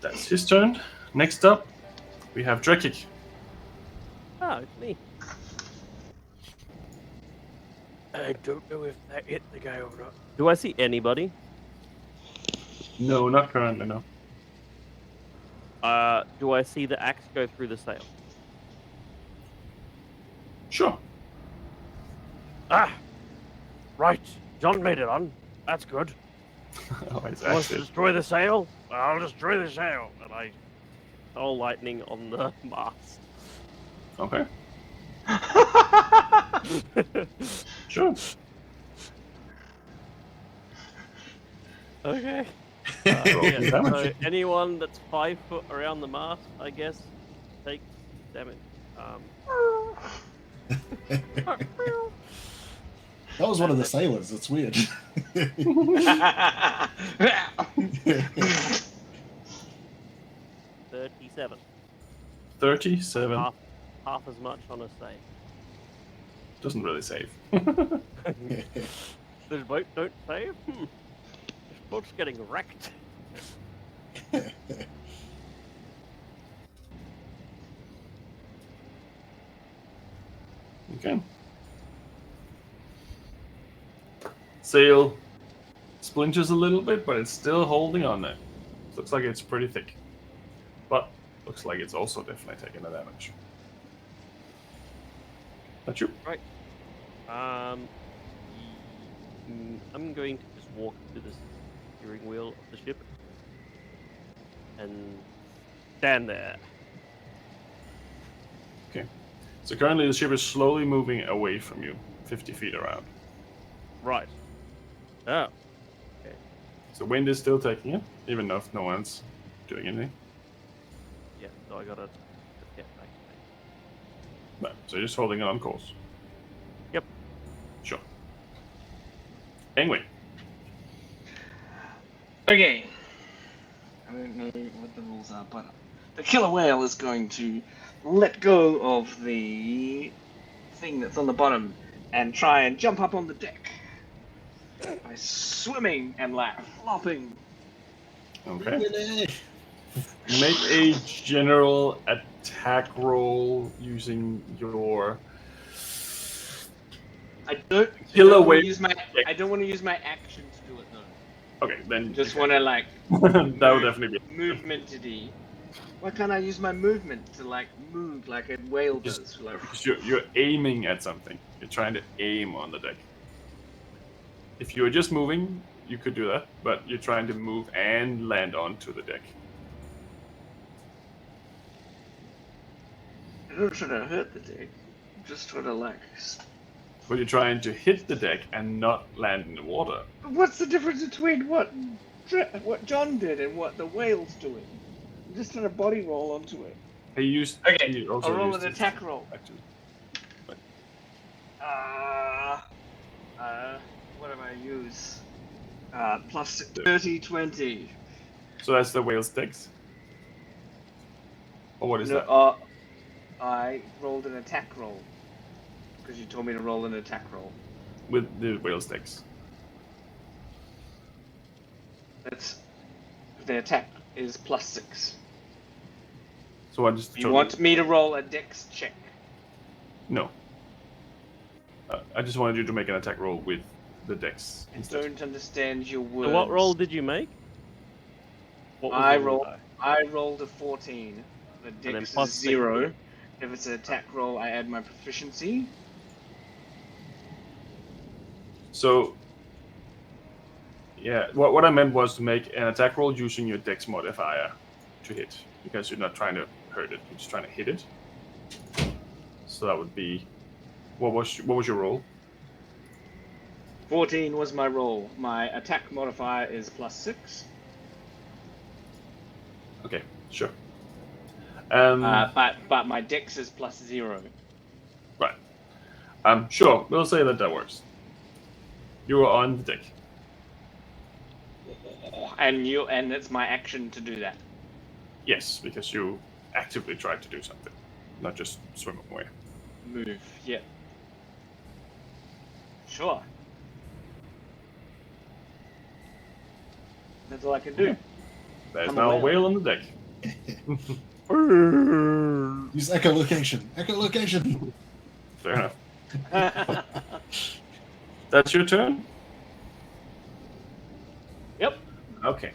That's his turn. Next up, we have Drekik. Oh, it's me. I don't know if that hit the guy or not. Do I see anybody? No, not currently, no. Do I see the axe go through the sail? Sure. Ah! Right. John made it on. That's good. Oh, it's Wants to actually... destroy the sail? I'll destroy the sail. And I throw lightning on the mast. Okay. Sure. Okay. Yeah, So anyone that's 5 foot around the mast, I guess, takes damage. That was one of the sailors. It's weird. 37. 37. Half as much on a save. Doesn't really save. This boat don't save? This boat's getting wrecked. Okay. Sail splinters a little bit, but it's still holding on there. Looks like it's pretty thick. But looks like it's also definitely taking the damage. That's you. Right. I'm going to just walk to the steering wheel of the ship and stand there. Okay. So currently the ship is slowly moving away from you, 50 feet around. Right. Oh. So wind is still taking it, even though no one's doing anything. Yeah, so I gotta get back. No, so you're just holding it on course. Yep. Sure. Anyway. Okay. I don't know what the rules are, but the killer whale is going to let go of the thing that's on the bottom and try and jump up on the deck by swimming and flopping. Okay. Make a general attack roll using your I don't killer want whale. to use my action to do it though. Okay, then Just want to that would definitely be movementity. Why can't I use my movement to move like a whale does? because you're aiming at something. You're trying to aim on the deck. If you were just moving, you could do that, but you're trying to move and land onto the deck. I'm not trying to hurt the deck. I'm just trying to like. But you're trying to hit the deck and not land in the water. What's the difference between what John did and what the whale's doing? I'm just trying to body roll onto it. He used. Okay, He also I'll roll used an his- attack roll. Actually. What do I use? Plus 30, 20. So that's the whale's dex. Or what is No, that? I rolled an attack roll. Because you told me to roll an attack roll. With the whale's dex. That's the attack is plus 6. So what is the You total? want me to roll a dex check? No. I just wanted you to make an attack roll with the dex I instead. don't understand your words. So what roll did you make? What was I the roll rolled. die? I rolled a 14. The then dex plus is six. 0. If it's an attack roll, I add my proficiency. So, yeah, what I meant was to make an attack roll using your dex modifier to hit, because you're not trying to hurt it, you're just trying to hit it. So that would be, what was your roll? 14 was my roll. My attack modifier is plus 6. Okay, sure. But my dex is plus 0. Right. Sure, we'll say that works. You are on the deck. And it's my action to do that. Yes, because you actively tried to do something, not just swim away. Move. Yep. Sure. That's all I can do. There's I'm now a aware. whale on the deck. Use echolocation. Echolocation. Fair enough. That's your turn? Yep. Okay.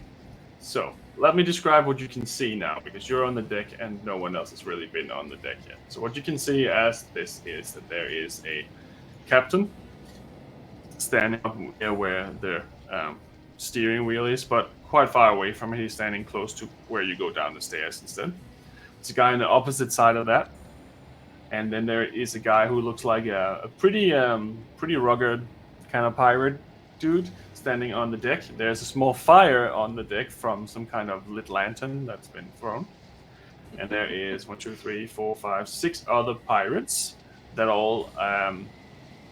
So, let me describe what you can see now, because you're on the deck and no one else has really been on the deck yet. So what you can see as this is that there is a captain standing up near where the steering wheel is, but quite far away from it. He's standing close to where you go down the stairs instead. There's a guy on the opposite side of that. And then there is a guy who looks like a pretty rugged kind of pirate dude standing on the deck. There's a small fire on the deck from some kind of lit lantern that's been thrown. And there is 1, 2, 3, 4, 5, 6 other pirates that all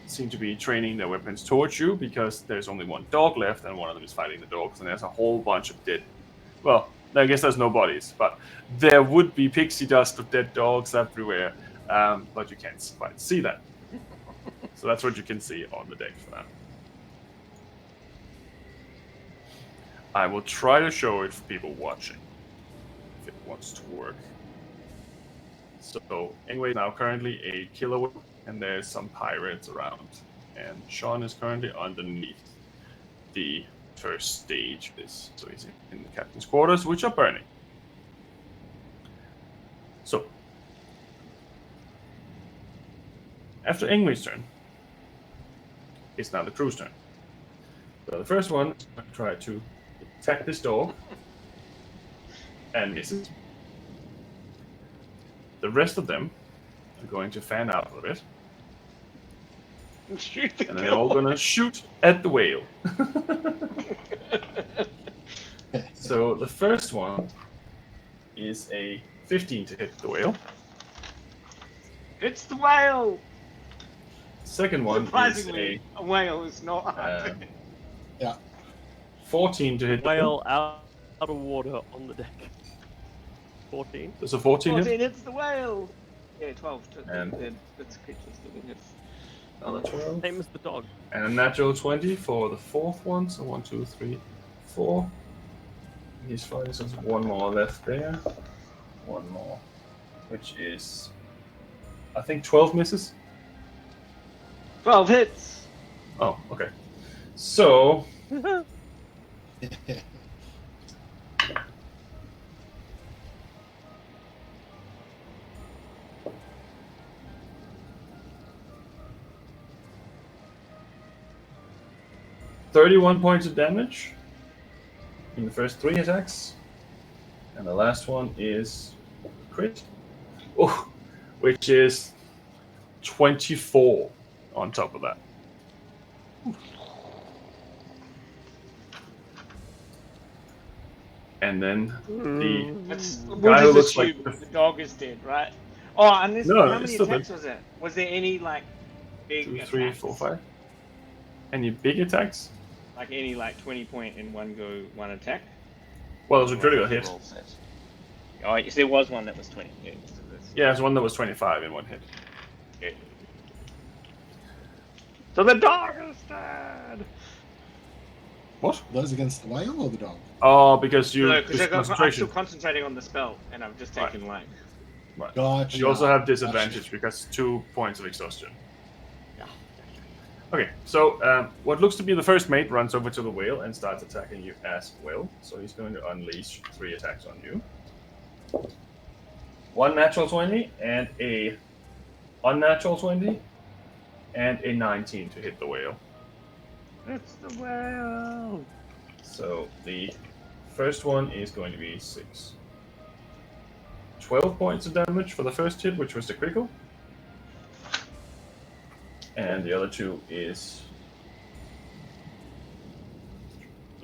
seem to be training their weapons towards you, because there's only one dog left and one of them is fighting the dogs, and there's a whole bunch of dead. Well, I guess there's no bodies, but there would be pixie dust of dead dogs everywhere. But you can't quite see that. So that's what you can see on the deck for now. I will try to show it for people watching, if it wants to work. So anyway, now currently a killer whale, and there's some pirates around. And Sean is currently underneath the first stage of this. So he's in the captain's quarters, which are burning. So, after Ingrid's turn, it's now the crew's turn. So the first one, I try to attack this dog, and misses. The rest of them are going to fan out a little bit, Shoot the and they're all going to shoot at the whale. So the first one is a 15 to hit the whale. It's the whale! Second one is Surprisingly, a whale is not a Yeah. 14 to hit the Whale out of water on the deck. 14. There's a 14 hit. 14, it's the whale! Yeah, 12. And- It's creatures living. It's Another 12. Same as the dog. And a natural 20 for the fourth one. So 1, 2, 3, 4. He's fine. So there's one more left there. One more. Which is, I think 12 misses. 12 hits! Oh, okay. So, $31 points of damage in the first 3 attacks. And the last one is crit. Oh, which is 24 on top of that. And then the We'll guy who just looks like assume the dog is dead, right? Oh, and this, No, how it's many still attacks dead. was it? Was there any like big 2, attacks? 3, 4, 5. Any big attacks? Like any like 20 point in one go, one attack? Well, it was a Or critical was it hit. roll set? Oh, yes, there was one that was 20. Yeah, Yeah, there's one that was 25 in one hit. yeah. So the dog is dead. What? Those against the whale or the dog? Oh, because you No, lose because I'm concentration. still concentrating on the spell, and I've just taken like. Right. Gotcha. You also have disadvantage because 2 points of exhaustion. Yeah. Okay, so what looks to be the first mate runs over to the whale and starts attacking you as well. So he's going to unleash 3 attacks on you. 1 natural 20 and a unnatural 20 and a 19 to hit the whale. It's the whale. So the first one is going to be 6. 12 points of damage for the first hit, which was the critical. And the other 2 is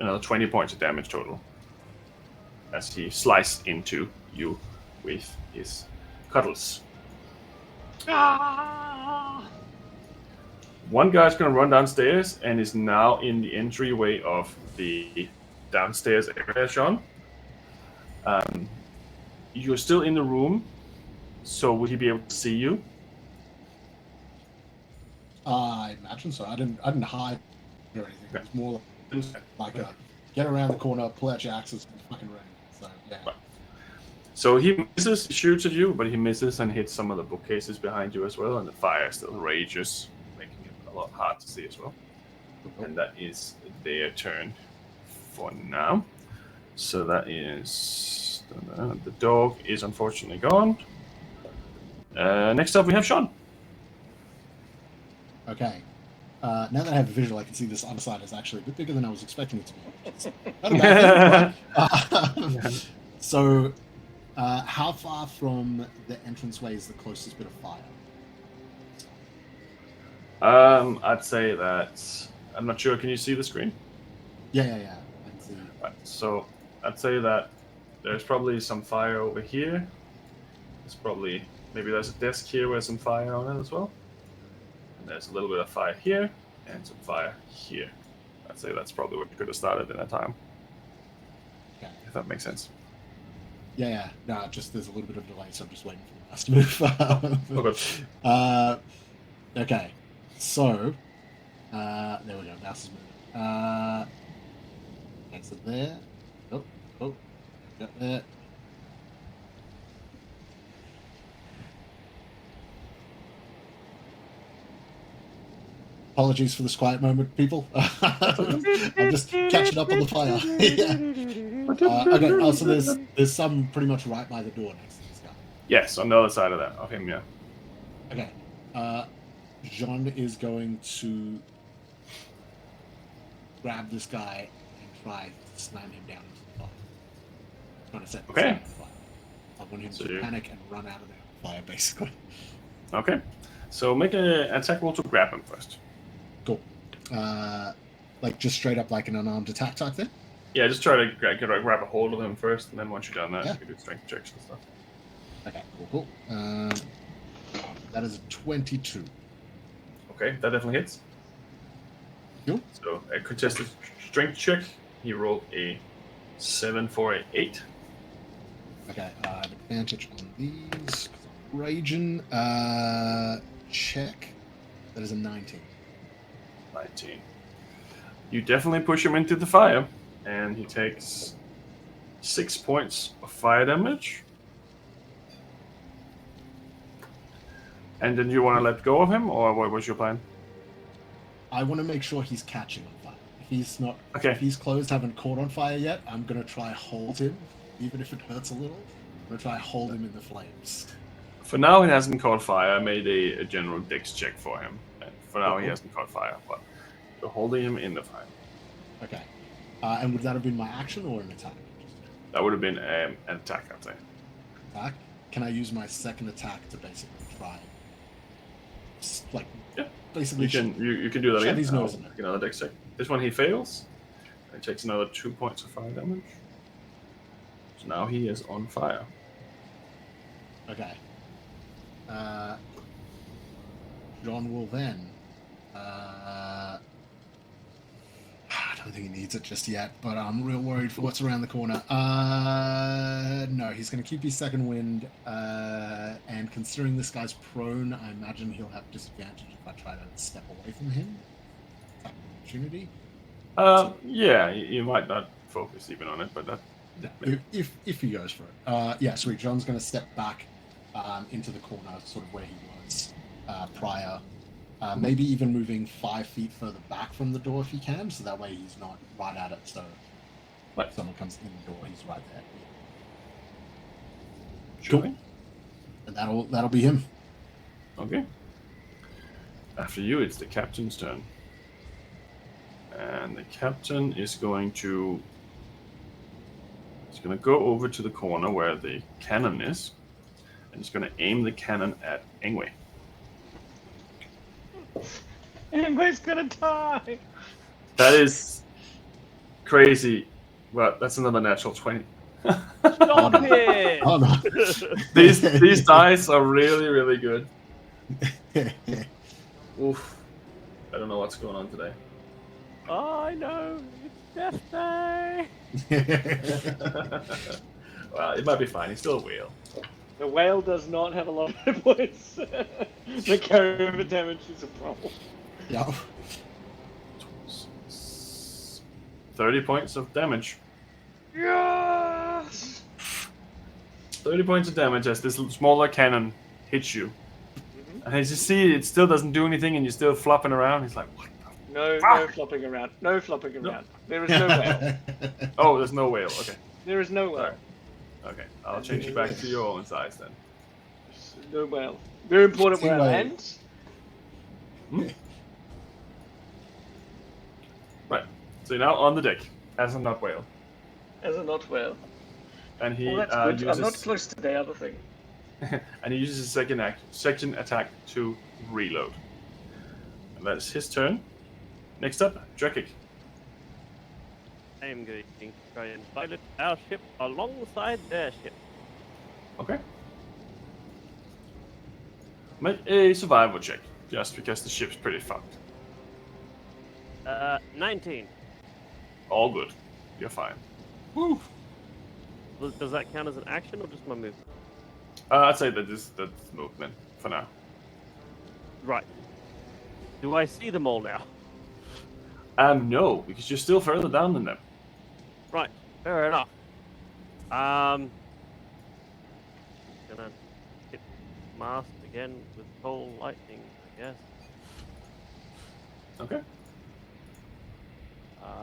another 20 points of damage total. As he sliced into you with his cuttles. Ah! One guy's going to run downstairs and is now in the entryway of the downstairs area, Sean. You're still in the room, so would he be able to see you? I imagine so. I didn't hide or anything. It was more like a get around the corner, pull out your axes, and fucking run. So yeah. Right. So he misses, shoots at you, but he misses and hits some of the bookcases behind you as well, and the fire still rages, making it a lot hard to see as well. And that is their turn for now. So that is... the dog is unfortunately gone. Next up we have Sean. Okay. Now that I have a visual, I can see this other side is actually a bit bigger than I was expecting it to be. It's not a bad thing, but, so, how far from the entranceway is the closest bit of fire? I'd say that... I'm not sure, can you see the screen? Yeah. I can see. Right, so I'd say that there's probably some fire over here. There's probably... maybe there's a desk here with some fire on it as well. And there's a little bit of fire here, and some fire here. I'd say that's probably what you could have started in that time. Okay. If that makes sense. Yeah. No, just there's a little bit of delay, so I'm just waiting for the last move. Okay. Okay. So, there we go. Mouse is moving. Exit there. Oh, got there. Apologies for this quiet moment, people. I'm just catching up on the fire. Yeah. Okay. Oh, so there's some pretty much right by the door next to this guy. Yes, on the other side of that, of him, yeah. Okay. Jean is going to grab this guy and try to slam him down into the fire. Trying to set this guy on fire. I want him to panic and run out of there on fire, basically. Okay. So make an attack roll to grab him first. Cool. Like just straight up like an unarmed attack type thing? Yeah, just try to grab a hold of him first, and then once you've done that, Yeah. you can do strength checks and stuff. Okay, cool. That is a 22. Okay, that definitely hits. Cool. So a contested strength check. He rolled a 7 for an 8. Okay, I have advantage on these because I'm raging. Check. That is a 19. 19. You definitely push him into the fire, and he takes 6 points of fire damage. And then you want to let go of him, or what was your plan? I want to make sure he's catching on fire. If he's not, Okay. if his clothes haven't caught on fire yet, I'm gonna try hold him, even if it hurts a little. I'm gonna try hold him in the flames. For now, he hasn't caught fire. I made a general dex check for him. And for now, he hasn't caught fire, but you're holding him in the fire. Okay. And would that have been my action or an attack? That would have been an attack, I'd say. Attack. can I use my second attack to basically try, like, Yeah. basically You can do that shove again. his nose in it. Make another dex check. This one he fails. He takes another 2 points of fire damage. So now he is on fire. Okay. John will then. I don't think he needs it just yet, but I'm real worried for what's around the corner. No, he's going to keep his second wind, and considering this guy's prone, I imagine he'll have disadvantage if I try to step away from him. Attack of opportunity. Yeah, you might not focus even on it, but that. If he goes for it. Yeah, sweet. John's going to step back into the corner, sort of where he was prior. Maybe even moving 5 feet further back from the door if he can, so that way he's not right at it. So, if someone comes in the door, he's right there. Sure. Cool. And that'll be him. Okay. After you, it's the captain's turn, and the captain is going to. He's going to go over to the corner where the cannon is, and he's going to aim the cannon at Ingwe. Ingwe's gonna die. That is crazy. Well, that's another natural 20. Stop it! Oh no. These dice are really, really good. Oof. I don't know what's going on today. I know. It's death day. Well, it might be fine. He's still a whale. The whale does not have a lot of hit points. The carryover damage is a problem. Yeah. 30 points of damage. Yes! 30 points of damage as this smaller cannon hits you. And as you see, it still doesn't do anything, and you're still flopping around. He's like, what the No fuck? flopping around. No flopping around. There is no whale. Oh, there's no whale. Okay. There is no whale. Okay. I'll change you back to your own size then. No whale. Very important where it Anyway. lands. Right. So you're now on the deck as a not whale. As a not whale. And he Well, that's good. uses I'm not close to the other thing. and he uses his second attack to reload. And that's his turn. Next up, Drekik. I am going to try and pilot our ship alongside their ship. Okay. Make a survival check, just because the ship's pretty fucked. 19. All good. You're fine. Woo. Does that count as an action or just my movement? I'd say that's movement for now. Right. Do I see them all now? No, because you're still further down than them. Right. Fair enough. Gonna hit mast again with cold lightning, I guess. Okay.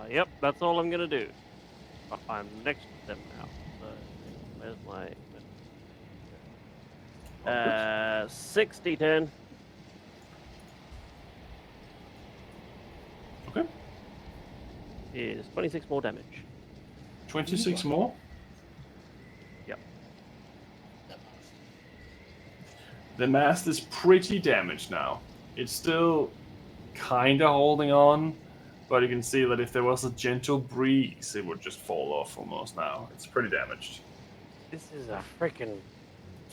Yep, that's all I'm gonna do. I'm next to them now. So, where's my 60 10. Okay. Is 26 more damage. 26 more. Yep. The mast is pretty damaged now. It's still kind of holding on, but you can see that if there was a gentle breeze, it would just fall off almost now. It's pretty damaged. This is a freaking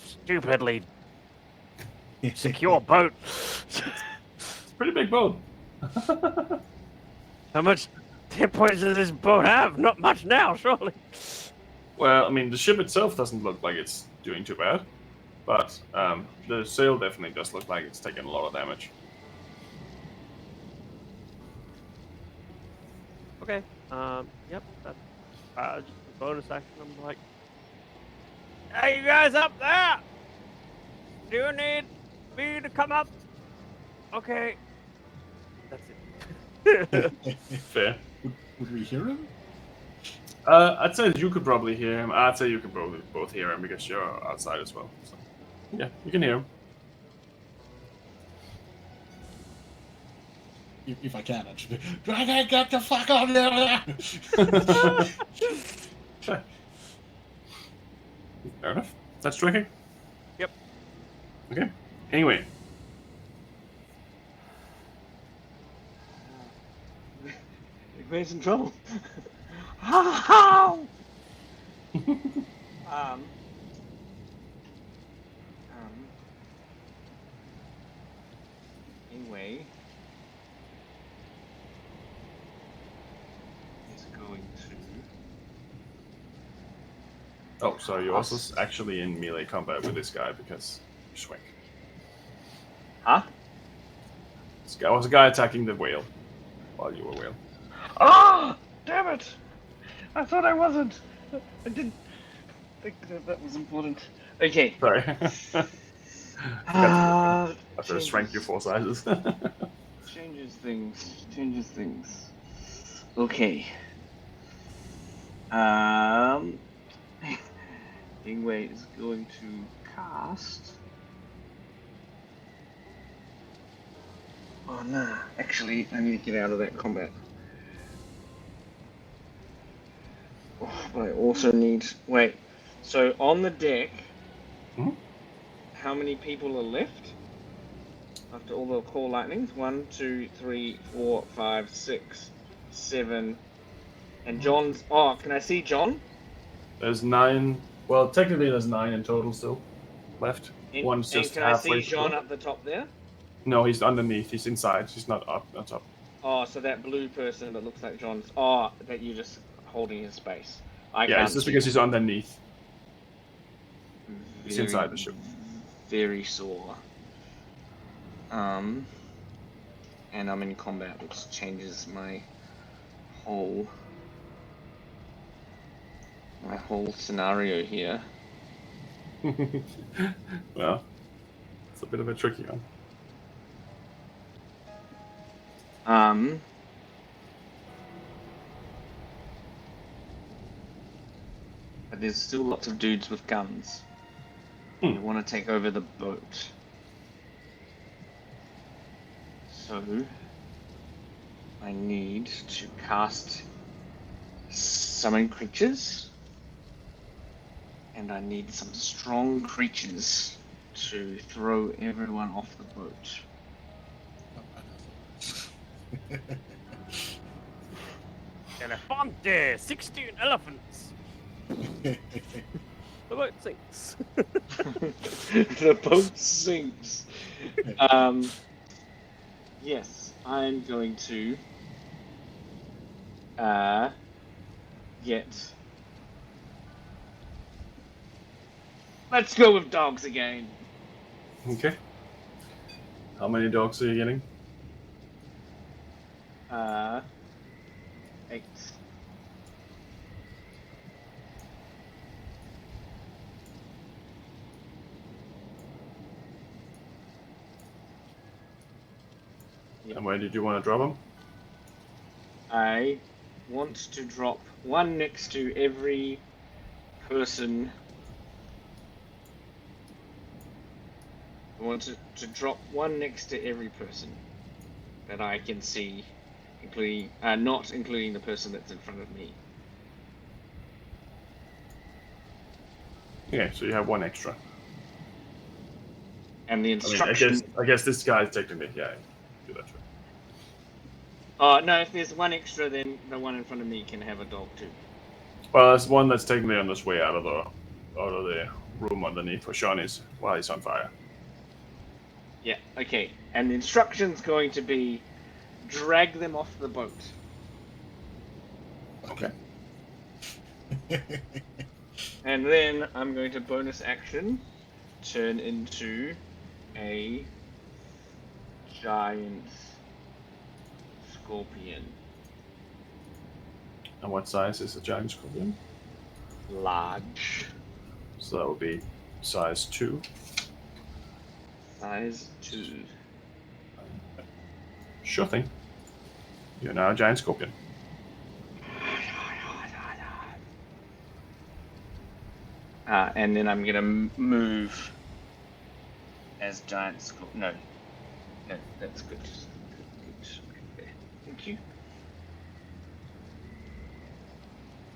stupidly secure boat. It's a pretty big boat. How much hit points does this boat have? Not much now, surely. Well, I mean, the ship itself doesn't look like it's doing too bad, but the sail definitely does look like it's taking a lot of damage. Okay. Yep. That's just a bonus action. I'm like, hey, you guys up there? Do you need me to come up? Okay. That's it. Fair. Would we hear him? I'd say you could probably hear him. I'd say you could probably both hear him because you're outside as well. So, yeah, you can hear him. If I can, actually. Dragon, get the fuck out of there! Fair enough. That's tricky. Yep. Okay. Anyway, Ingway's in trouble. How? um. Anyway, is going to. oh, so you're also actually in melee combat with this guy because you swing. Huh? This guy was a guy attacking the whale while you were whale. Ah! Damn it! I thought I wasn't. I didn't think that was important. Okay. Sorry. After Changes. shrank you 4 sizes. Changes things. Changes things. Okay. Ingway is going to cast. Oh no! Actually, I need to get out of that combat. Oh, but I also need. Wait. So on the deck, how many people are left? After all the core lightnings, 1, 2, 3, 4, 5, 6, 7, and John's. Oh, can I see John? There's 9. Well, technically there's 9 in total still left. One's just and can I halfway see John through. up the top there? No, he's underneath. He's inside. He's not up. Not top. Oh, so that blue person that looks like John's. Oh, that you're just holding his space. I Yeah, can't it's just see. because he's underneath. He's Very, inside the ship. Very sore. And I'm in combat, which changes my whole scenario here. Well, it's a bit of a tricky one. But there's still lots of dudes with guns. They want to take over the boat. So I need to cast summon creatures, and I need some strong creatures to throw everyone off the boat. Elefante, 16 elephants. The boat sinks. The boat sinks. Yes, I'm going to get. Let's go with dogs again. Okay. How many dogs are you getting? 8. Yep. And where did you want to drop them? I want to drop one next to every person. I want to drop one next to every person that I can see, including not including the person that's in front of me. Okay, so you have 1 extra. And the I mean, instruction. I guess this guy is technically, yeah, do that too. No, if there's one extra, then the one in front of me can have a dog too. Well, there's one that's technically on his way out of the room underneath where Sean is while he's on fire. Yeah, okay. And the instruction's going to be drag them off the boat. Okay. And then I'm going to bonus action turn into a giant scorpion. And what size is a giant scorpion? Large. So that would be size 2. Size 2. Sure thing. You're now a giant scorpion. And then I'm gonna move as giant scorpion. No, that's good. Good. Okay. Thank you.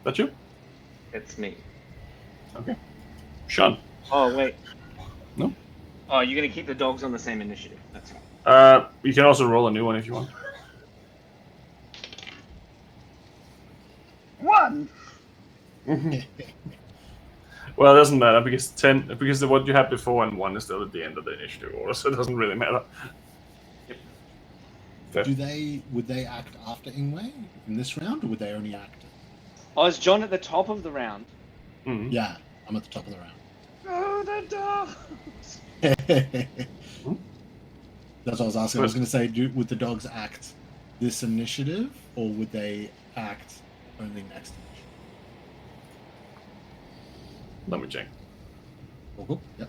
That you? That's me. Okay. Sean. Oh wait. No. Oh, you're gonna keep the dogs on the same initiative. That's right. You can also roll a new one if you want. 1. Well, it doesn't matter because what you had before and 1 is still at the end of the initiative order, so it doesn't really matter. Yep. Okay. Would they act after Ingwe in this round, or would they only act? Oh, is John at the top of the round? Mhm. Yeah, I'm at the top of the round. Oh, the dogs! That's what I was asking. I was going to say, would the dogs act this initiative, or would they act only next initiative? Let me check. Cool. Yep.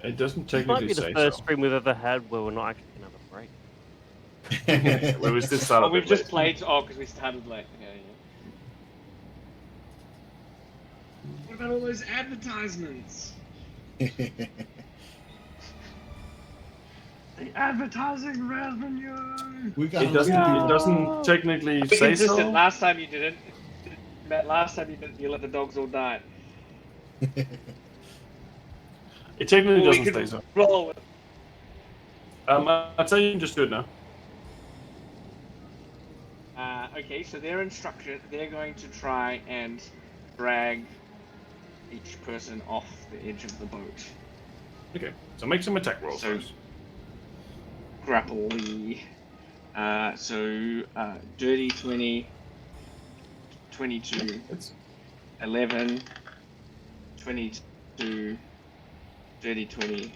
It doesn't This might technically be the say first so. stream we've ever had where we're not actually gonna have a break. We still started. Oh, we've just played. Oh, because we started late. Yeah. What about all those advertisements? The advertising revenue. We got It doesn't technically Be say consistent. so. Last time you didn't. Matt, last time you didn't. You let the dogs all die. It technically Well, we doesn't could say so. roll with it. I'd say you can just do it now. Okay, so their instruction, they're going to try and drag each person off the edge of the boat. Okay, so make some attack rolls So- first. Grapple the. Dirty 20, 22, It's 11, 22, dirty 20,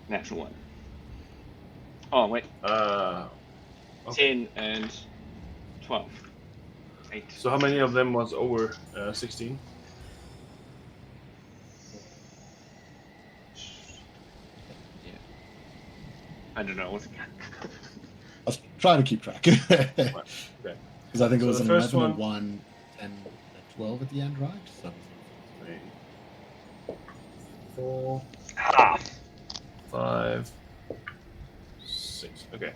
natural 1. Oh, wait, okay. 10 and 12. 8. So how many of them was over 16? Yeah. I don't know. What's I was trying to keep track. Because Okay. I think it So was the an first 11, a one- 1, and a 12 at the end, right? So 3, 4, Ah! 5, 6. Okay.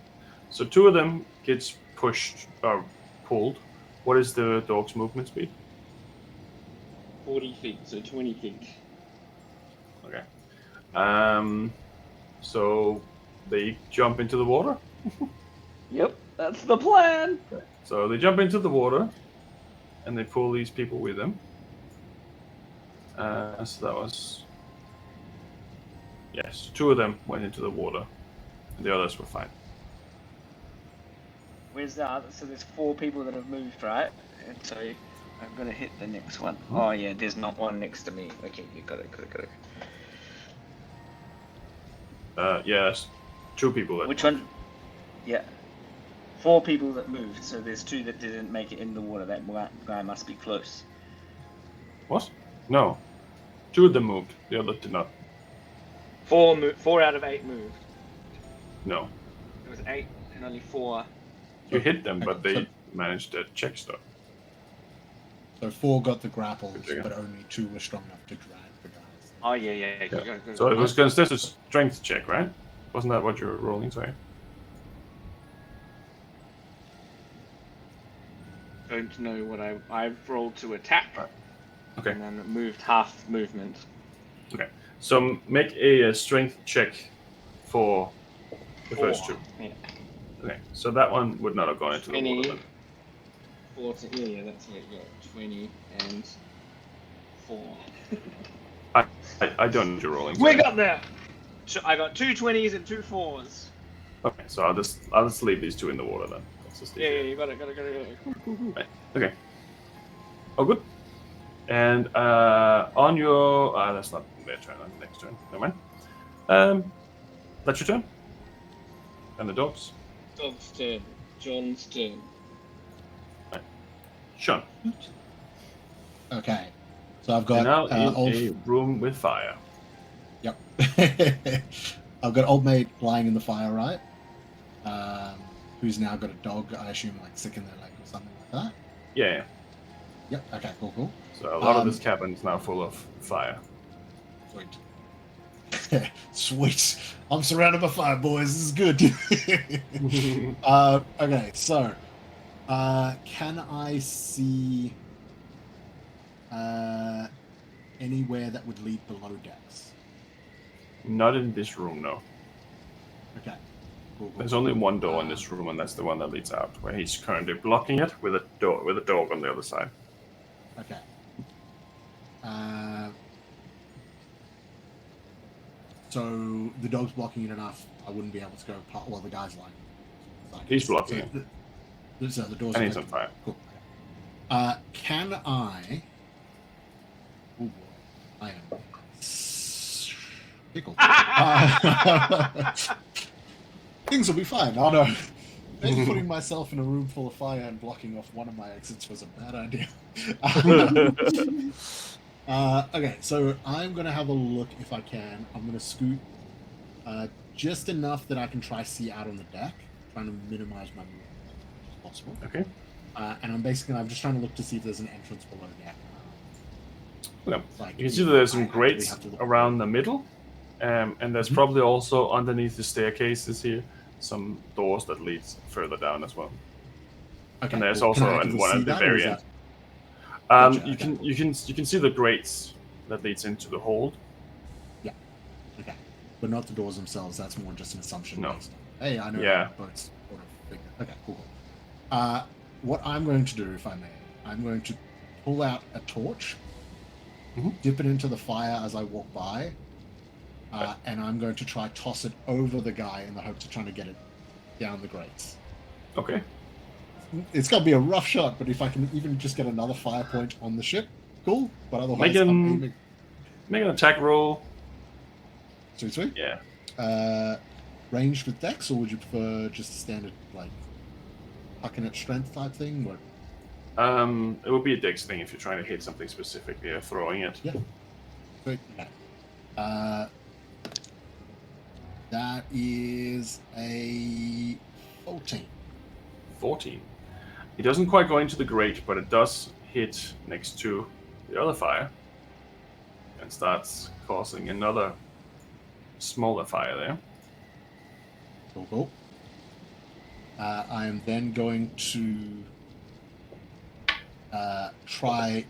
So 2 of them gets pushed or pulled. What is the dog's movement speed? 40 feet, so 20 feet. Okay. So they jump into the water. Yep, that's the plan. So they jump into the water, and they pull these people with them. So that was yes, 2 of them went into the water, and the others were fine. Where's the other? So there's 4 people that have moved, right? And so I'm gonna hit the next one. Oh yeah, there's not one next to me. Okay, you got it. Yes, 2 people. That Which one? Yeah. 4 people that moved, so there's 2 that didn't make it in the water. That guy must be close. What? No, 2 of them moved. The other did not. 4 out of 8 moved. No, It was 8 and only 4. you hit them, but they managed to check stuff. So 4 got the grapples, Good figure. but only 2 were strong enough to drag the guys. Oh yeah. Go. So it was considered a strength check, right? Wasn't that what you were rolling? Sorry. Don't know what I've rolled to attack. Right. Okay. And then moved half movement. So make a strength check for the first 2. Yeah. Okay, so that one would not have gone into the 20. water. Then. 40, yeah, that's what it got. 20 and 4. I don't need your rolling. We sorry. got there! So I got 2 20s and 2 4s. Okay, so I'll just leave these 2 in the water then. That's just Yeah, easier. you got it. Right. Okay. Oh, good. And on your that's not their turn. That's the next turn. Never mind. That's your turn. And the dogs. Dog's turn. John's turn. Sean. Okay. So I've You're got now in old. a room with fire. Yep. I've got old mate lying in the fire, right? Who's now got a dog, I assume, like sick in their leg or something like that. Yeah. Yep. Okay. Cool. So a lot of this cabin is now full of fire. Sweet. Sweet. I'm surrounded by fire, boys. This is good. Okay, so can I see anywhere that would lead below decks? Not in this room, no. Okay. Cool. There's only one door in this room, and that's the one that leads out, where he's currently blocking it with a dog on the other side. Okay. So the dog's blocking it enough. I wouldn't be able to go past. Well, the guy's like He's blocking it. So the door's And he's open. on fire. Cool. Can I? Oh boy, I am pickled. Things will be fine. Oh no. Maybe putting myself in a room full of fire and blocking off one of my exits was a bad idea. Okay, so I'm going to have a look if I can. I'm going to scoot just enough that I can try see out on the deck, trying to minimize my movement as much as possible. Okay. And I'm just trying to look to see if there's an entrance below deck. Yeah. Like, You can see that there's some I actually grates have to look around the middle, and there's probably also underneath the staircases here some doors that leads further down as well. Okay, And there's cool. Can I also actively one see at the that, or very is end. that- Gotcha, okay. You can see the grates that leads into the hold. Yeah. Okay. But not the doors themselves. That's more just an assumption. No. Based on, hey, I know. Yeah. Boats sort of figure. Okay. Cool. What I'm going to do, if I may, I'm going to pull out a torch, dip it into the fire as I walk by, and I'm going to try toss it over the guy in the hopes of trying to get it down the grates. Okay. It's going to be a rough shot, but if I can even just get another fire point on the ship, cool. But otherwise, Make I'm an- aiming. Make an attack roll. Sweet. Yeah. Ranged with dex, or would you prefer just a standard, like, hucking at strength type thing? Or... It would be a dex thing if you're trying to hit something specific. Yeah, throwing it. Yeah. Sweet. Okay. That is a 14. 14. It doesn't quite go into the grate, but it does hit next to the other fire and starts causing another smaller fire there. Cool. I am then going to try.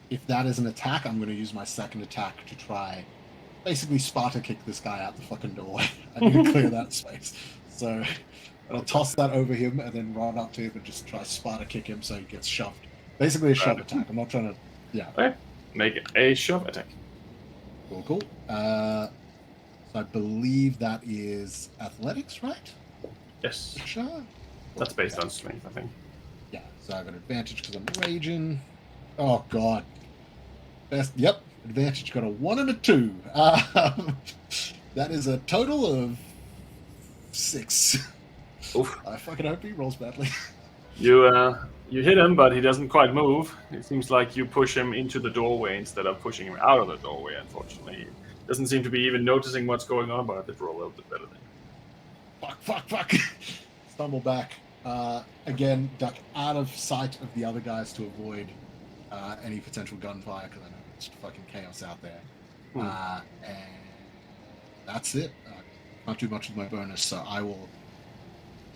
If that is an attack, I'm going to use my second attack to try, basically Sparta kick this guy out the fucking doorway. I need to clear that space. So I'll toss that over him and then run up to him and just try Sparta kick him so he gets shoved. Basically a shove attack. I'm not trying to. Yeah. Okay. Make a shove attack. Cool. So I believe that is athletics, right? Yes. Sure. That's based on strength, I think. Yeah, so I got advantage because I'm raging. Oh god. Yep, advantage. Got a 1 and a 2. That is a total of 6. Oof. I fucking hope he rolls badly. You hit him, but he doesn't quite move. It seems like you push him into the doorway instead of pushing him out of the doorway, unfortunately. He doesn't seem to be even noticing what's going on, but I did roll a little bit better than you. Fuck. Stumble back. Again, duck out of sight of the other guys to avoid any potential gunfire, because I know it's fucking chaos out there. And that's it. Can't do much with my bonus, so I will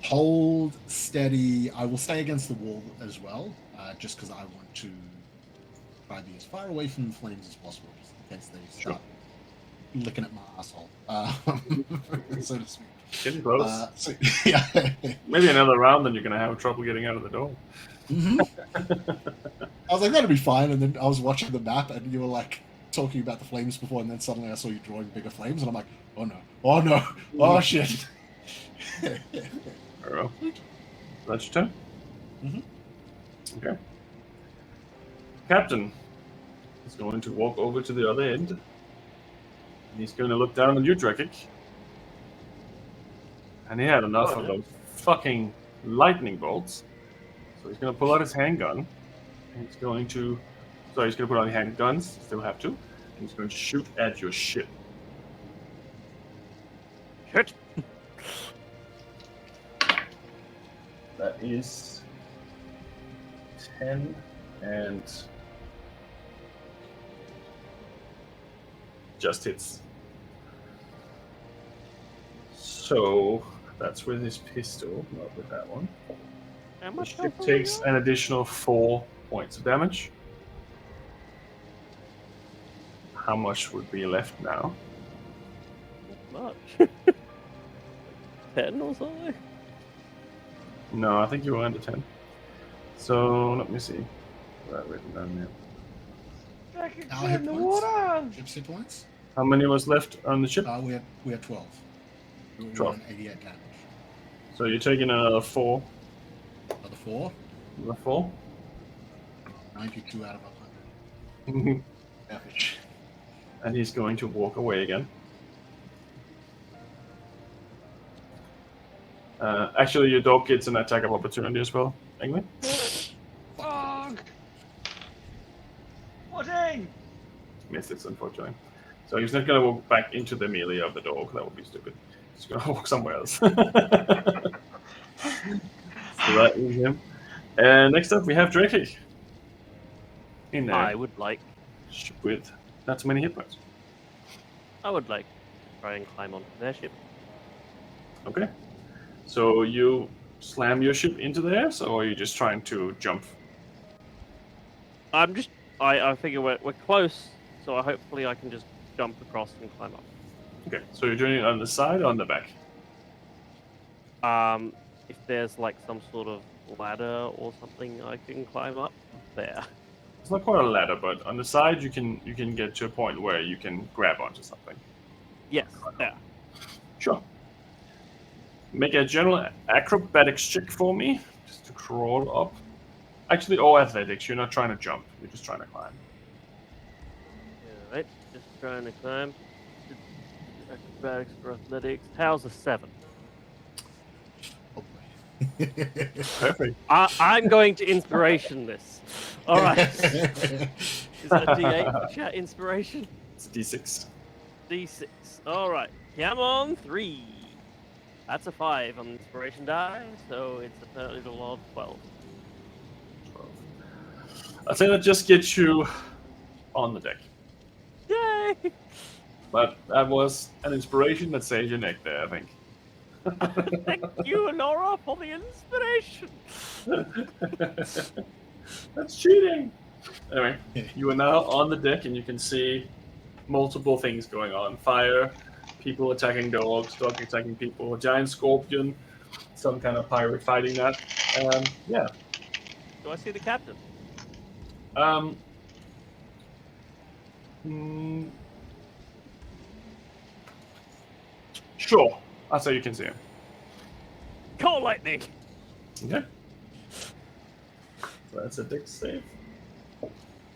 hold steady. I will stay against the wall as well, just because I want to try to be as far away from the flames as possible, just in case they start licking at my asshole, so to speak. Getting close. Yeah. Maybe another round, then you're going to have trouble getting out of the door. I was like, that'll be fine. And then I was watching the map, and you were like talking about the flames before, and then suddenly I saw you drawing bigger flames, and I'm like, oh no, oh shit. Very well. That's your turn? Okay. Captain is going to walk over to the other end. And he's going to look down on you, Drekik. And he had enough of those fucking lightning bolts. So he's going to pull out his handgun. And he's going to... Sorry, he's going to put on the handguns. Still have to. And he's going to shoot at your ship. Shit. That is 10 and... just hits. So that's with his pistol, not with that one. How The much ship health have we takes got? an additional 4 points of damage. How much would be left now? Not much. 10 or something? No, I think you were under 10. So let me see. What I've written down here. Our hit points? Ship's hit points? How many was left on the ship? We had 12. We were 12. on 88 damage. So you're taking another 4. Another 4. Another 4. 92 out of 100. Damage. And he's going to walk away again. Actually, your dog gets an attack of opportunity as well, England. Dog! Pudding! Misses, unfortunately. So he's not going to walk back into the melee of the dog. That would be stupid. He's going to walk somewhere else. So that is him. And next up, we have Drake. In there. I would like With not too many hit points. to try and climb onto their ship. Okay. So you slam your ship into theirs, or are you just trying to jump? I figure we're close, so hopefully I can just jump across and climb up. Okay. So you're doing it on the side or on the back? If there's like some sort of ladder or something I can climb up there. It's not quite a ladder, but on the side you can get to a point where you can grab onto something. Yes, there. Sure. Make a general acrobatics check for me, just to crawl up. Actually, all athletics. You're not trying to jump. You're just trying to climb. Alright, just trying to climb. Acrobatics for athletics. How's a 7? Perfect. I'm going to inspiration this. Alright. Is that a D8 chat inspiration? It's D6. D6. Alright. Come on, 3. That's a 5 on the inspiration die, so it's a total of 12. 12. I'd say that just gets you on the deck. Yay! But that was an inspiration that saved your neck there, I think. Thank you, Laura, for the inspiration. That's cheating. Anyway, you are now on the deck and you can see multiple things going on. Fire, people attacking dogs, dogs attacking people, a giant scorpion, some kind of pirate fighting that. Yeah. Do I see the captain? Mm, sure. I'll say you can see him. Call lightning! Okay. So that's a dex save.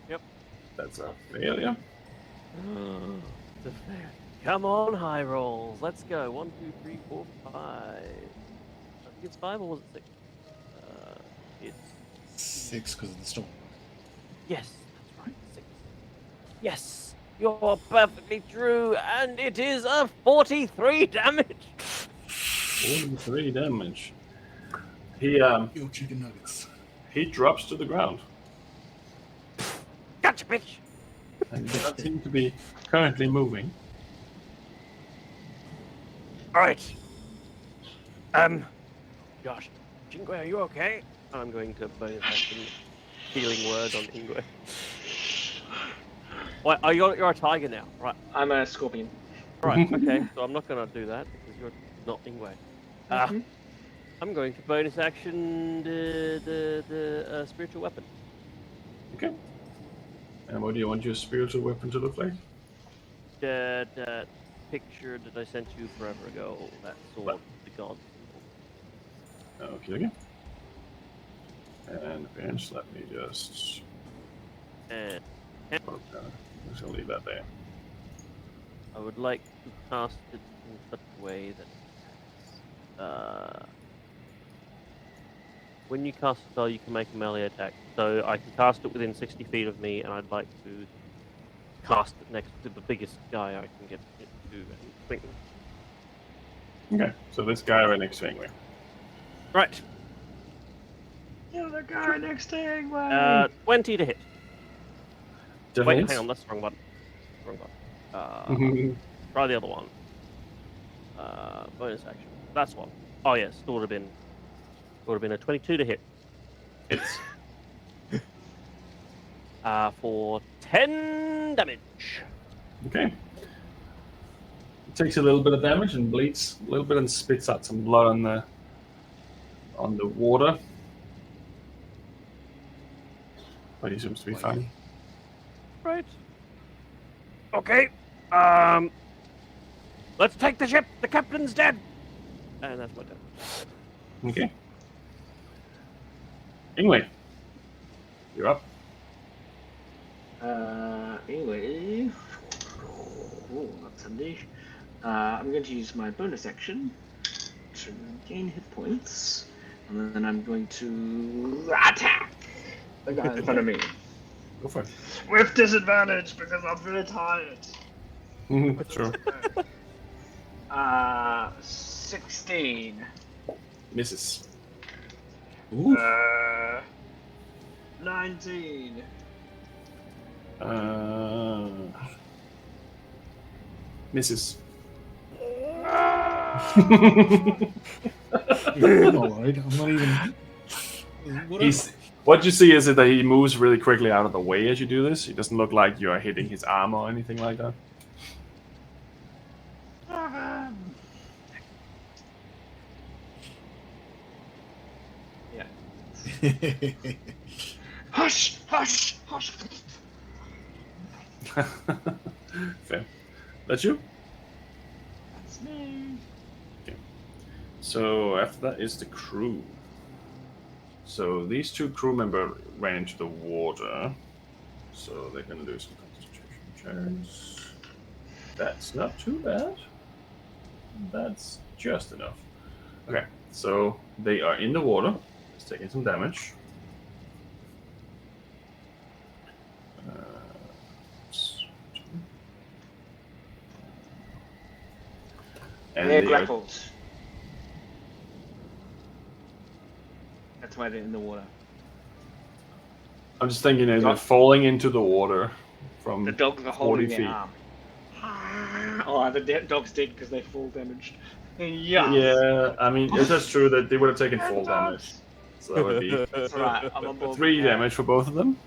Yep. That's a failure. It's a fair. Come on, high rolls. Let's go. 1, 2, 3, 4, 5. I think it's 5 or was it 6? It's 6 because of the storm. yes, that's right. 6. Yes, you're perfectly true, and it is a 43 damage. 43 damage. He Your chicken nuggets. he drops to the ground. Gotcha, bitch. And does not seem to be currently moving. All right. Josh, Ingwe, are you okay? I'm going to bonus action healing word on Ingwe. Wait, you're a tiger now, right? I'm a scorpion. Right, okay, so I'm not going to do that because you're not Ingwe. Mhm. I'm going to bonus action the spiritual weapon. Okay. And what do you want your spiritual weapon to look like? That picture that I sent you forever ago, that sword, the god. Okay. And bench, let me just. And Okay. I'm just gonna leave that there. I would like to cast it in such a way that when you cast a spell, you can make a melee attack. So I can cast it within 60 feet of me, and I'd like to cast it next to the biggest guy I can get it to and swing. Okay. So this guy right next to Ingwe. Right. You're the guy next to Ingwe. 20 to hit. Wait, Defense? hang on, that's the wrong button. Wrong button. Try the other one. Bonus action. That's one. Oh yes, it would have been a 22 to hit. Hits. For 10 damage. Okay. It takes a little bit of damage and bleeds a little bit and spits out some blood on the water. But he seems to be fine. Right. Okay. Let's take the ship. The captain's dead. And that's my turn. Okay. Anyway, you're up. Anyway. Oh, that's handy. I'm going to use my bonus action to gain hit points. And then I'm going to attack the guy in front of me. Go for it. With disadvantage because I'm very tired. Sure. 16. Misses. Ooh. 19. Misses. I'm alright. I'm not even. Whatever. What you see is that he moves really quickly out of the way as you do this. It doesn't look like you are hitting his armor or anything like that. Yeah. Hush! Hush! Hush! Fair. That's you? That's me. So after that is the crew. So these two crew members ran into the water. So they're going to do some concentration checks. That's not too bad. That's just enough. Okay, so they are in the water. It's taking some damage. And They're they are, grappled. That's why they're in the water. I'm just thinking they're falling into the water from The dogs are 40 holding feet. their arm. Oh, the dog's dead because they fall damaged. Yeah. Yeah, I mean, it is true that they would have taken full damage. So that would be That's right. I'm on board. 3 damage for both of them.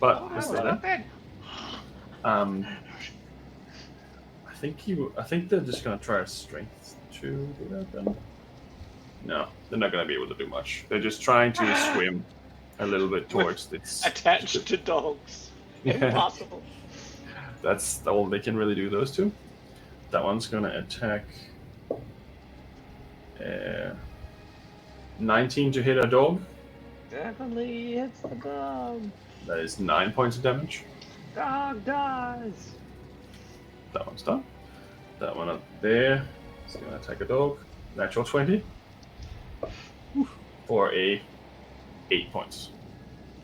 But Oh, they're that's still not there. bad. I think they're just gonna try a strength to do that then. No, they're not gonna be able to do much. They're just trying to swim a little bit towards this. Attached to dogs. Yeah. Impossible. That's all they can really do, those two. That one's gonna attack 19 to hit a dog. Definitely hits the dog. That is 9 points of damage. Dog dies. That one's done. That one up there is going to attack a dog. Natural 20. For a 8 points.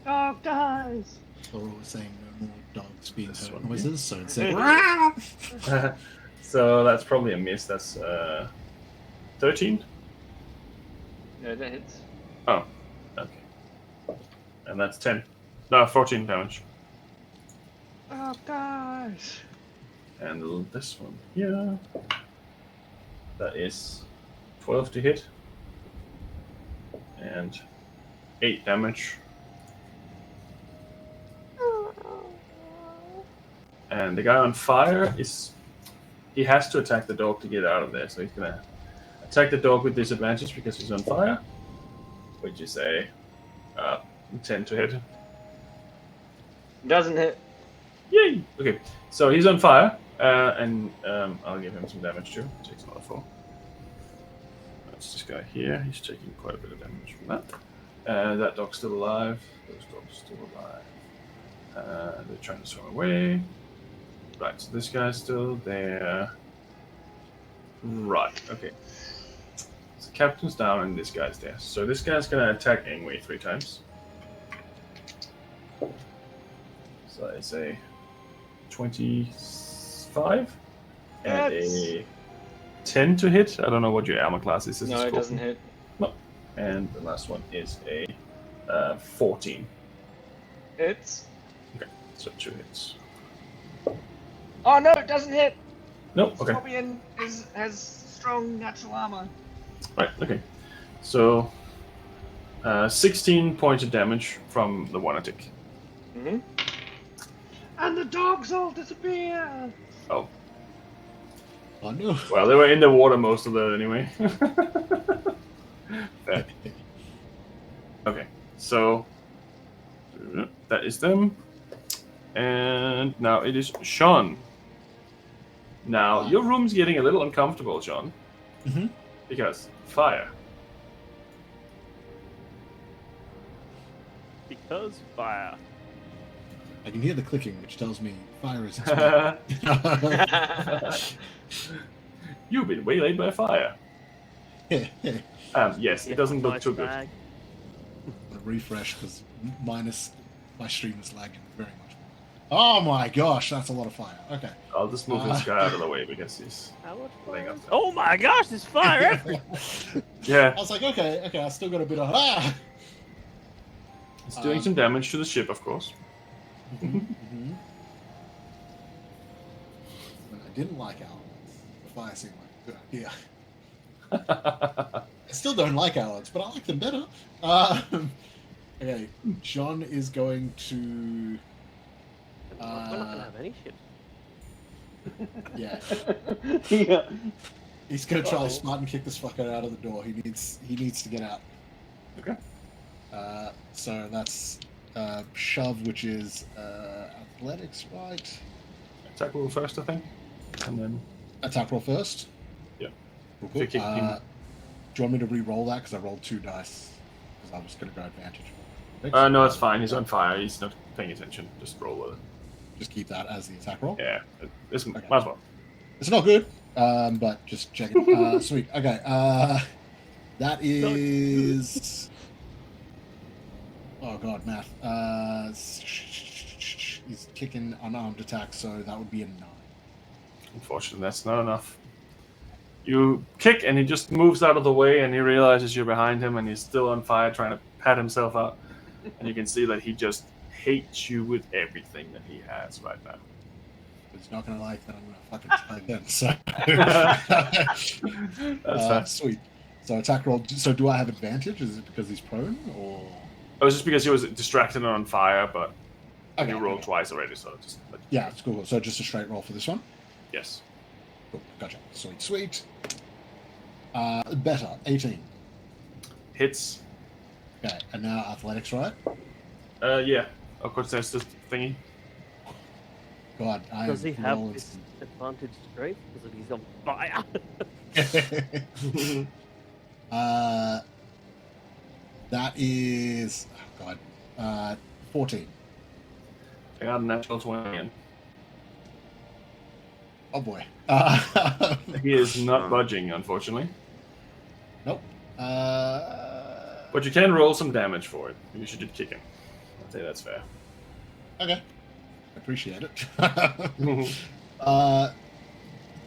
Dog dies. Laura was saying no more dogs being This heard one noises, so it said. So that's probably a miss. That's 13. No, that hits. Oh, okay. And that's 10. No, 14 damage. Dog dies. And this one here. That is 12 to hit. And 8 damage. And the guy on fire he has to attack the dog to get out of there, so he's gonna attack the dog with disadvantage because he's on fire, which is a 10 to hit. Doesn't hit. Yay! Okay, so he's on fire, and I'll give him some damage too. Takes another 4. That's this guy here. He's taking quite a bit of damage from that. That dog's still alive. Those dogs still alive. They're trying to swim away. Right, so this guy's still there. Right, okay. So captain's down and this guy's there. So this guy's gonna attack Ingwe 3 times. So it's a 25 and a 10 to hit. I don't know what your armor class is. No, it doesn't hit. No. And the last one is a 14. Hits. Okay, so 2 hits. Oh no, it doesn't hit. Nope, okay. Scorpion has strong natural armor. Right. Okay. So, 16 points of damage from the one attack. Mm-hmm. And the dogs all disappear. Oh. Oh no. Well, they were in the water most of that anyway. Fair. Okay. So that is them. And now it is Sean. Now, your room's getting a little uncomfortable, Sean. Mm-hmm. Because fire. Because fire. I can hear the clicking, which tells me fire is exploding. You've been waylaid by fire. Yes, it doesn't look too good. I'm gonna refresh because my stream is lagging very much. Oh my gosh, that's a lot of fire. Okay. I'll just move this guy out of the way because he's laying up there. Oh my gosh, there's fire everywhere! Yeah, I was like, okay, I still got a bit of it's doing some damage to the ship, of course. And I didn't like Alliance. The fire seemed like a good idea. I still don't like Alliance, but I like them better. Okay, John is going to. We're not gonna have any ships. Yeah, Yeah. he's gonna try to smart and kick this fucker out of the door. He needs to get out. Okay. So that's shove, which is athletics, right? Attack roll first, I think. And then Attack roll first. Yeah. Cool. If you kick him. Do you want me to re-roll that because I rolled 2 dice? Because I was gonna go advantage. No, it's fine. He's on fire. He's not paying attention. Just roll with it. Just keep that as the attack roll. Yeah, might as well. It's not good, but just check it. Sweet. Okay. That is. Oh god, math. He's kicking unarmed attack, so that would be a 9. Unfortunately, that's not enough. You kick, and he just moves out of the way, and he realizes you're behind him, and he's still on fire, trying to pat himself out. And you can see that he just hates you with everything that he has right now. He's not gonna like that. I'm gonna fucking try again. So. That's fine. Sweet. So attack roll. So do I have advantage? Is it because he's prone, or? It was just because he was distracted and on fire, but Okay, you rolled okay. twice already, so just Yeah, it's cool. So just a straight roll for this one. yes. Cool. Gotcha. Sweet. Better. 18. Hits. Okay, and now athletics, right? Yeah. Of course, there's this thingy. God, I Does he have rolling this advantage straight because he's on fire? That is, oh God, 14. I got a natural 20 again. Oh boy. He is not budging, unfortunately. Nope. But you can roll some damage for it. You should just kick him. I'd say that's fair. Okay. Appreciate it.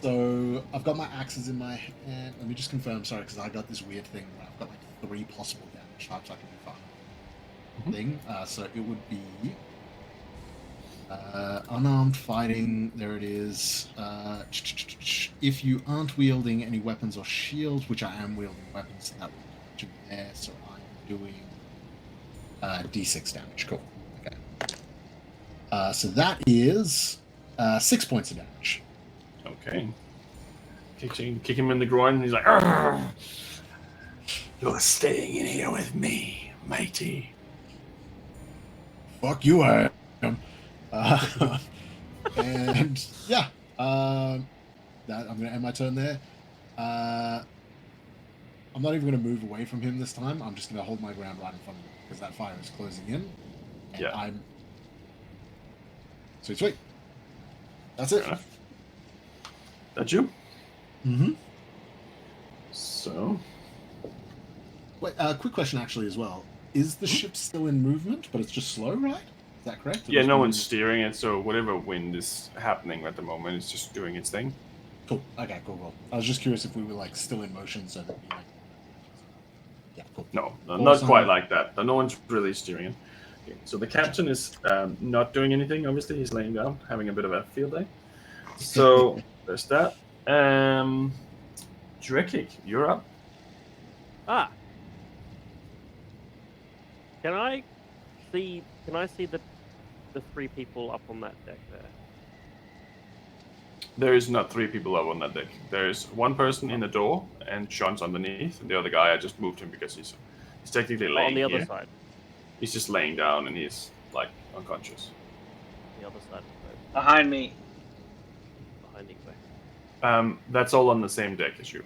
So I've got my axes in my hand. Let me just confirm, sorry, because I got this weird thing where I've got like 3 possible damage types I can do fun thing. So it would be unarmed fighting. There it is. If you aren't wielding any weapons or shields, which I am wielding weapons, that would be there. So I'm doing d6 damage. Cool. Okay. So that is 6 points of damage. Okay. Kick him in the groin, and he's like, "Argh! You're staying in here with me, matey." Fuck you, I am. And yeah, that I'm gonna end my turn there. I'm not even gonna move away from him this time. I'm just gonna hold my ground right in front of him because that fire is closing in. And Yeah. I'm sweet. That's it. That you? Mm-hmm. So, Wait, quick question actually as well. Is the ship still in movement, but it's just slow, right? Is that correct? yeah, no one's steering it, so whatever wind is happening at the moment, it's just doing its thing. Cool. Okay, cool. I was just curious if we were like still in motion, so that we like. Yeah, cool. No, not Awesome. quite like that. No one's really steering it. Okay, so the captain is not doing anything, obviously. He's laying down, having a bit of a field day. So there's that. Drekik, you're up. Ah. Can I see the three people up on that deck there? There is not 3 people up on that deck. There's one person in the door, and Sean's underneath, and the other guy, I just moved him because he's technically laying On the other here. side. He's just laying down, and he's, like, unconscious. The other side of the boat. Behind me. Behind Ingwe. That's all on the same deck as you.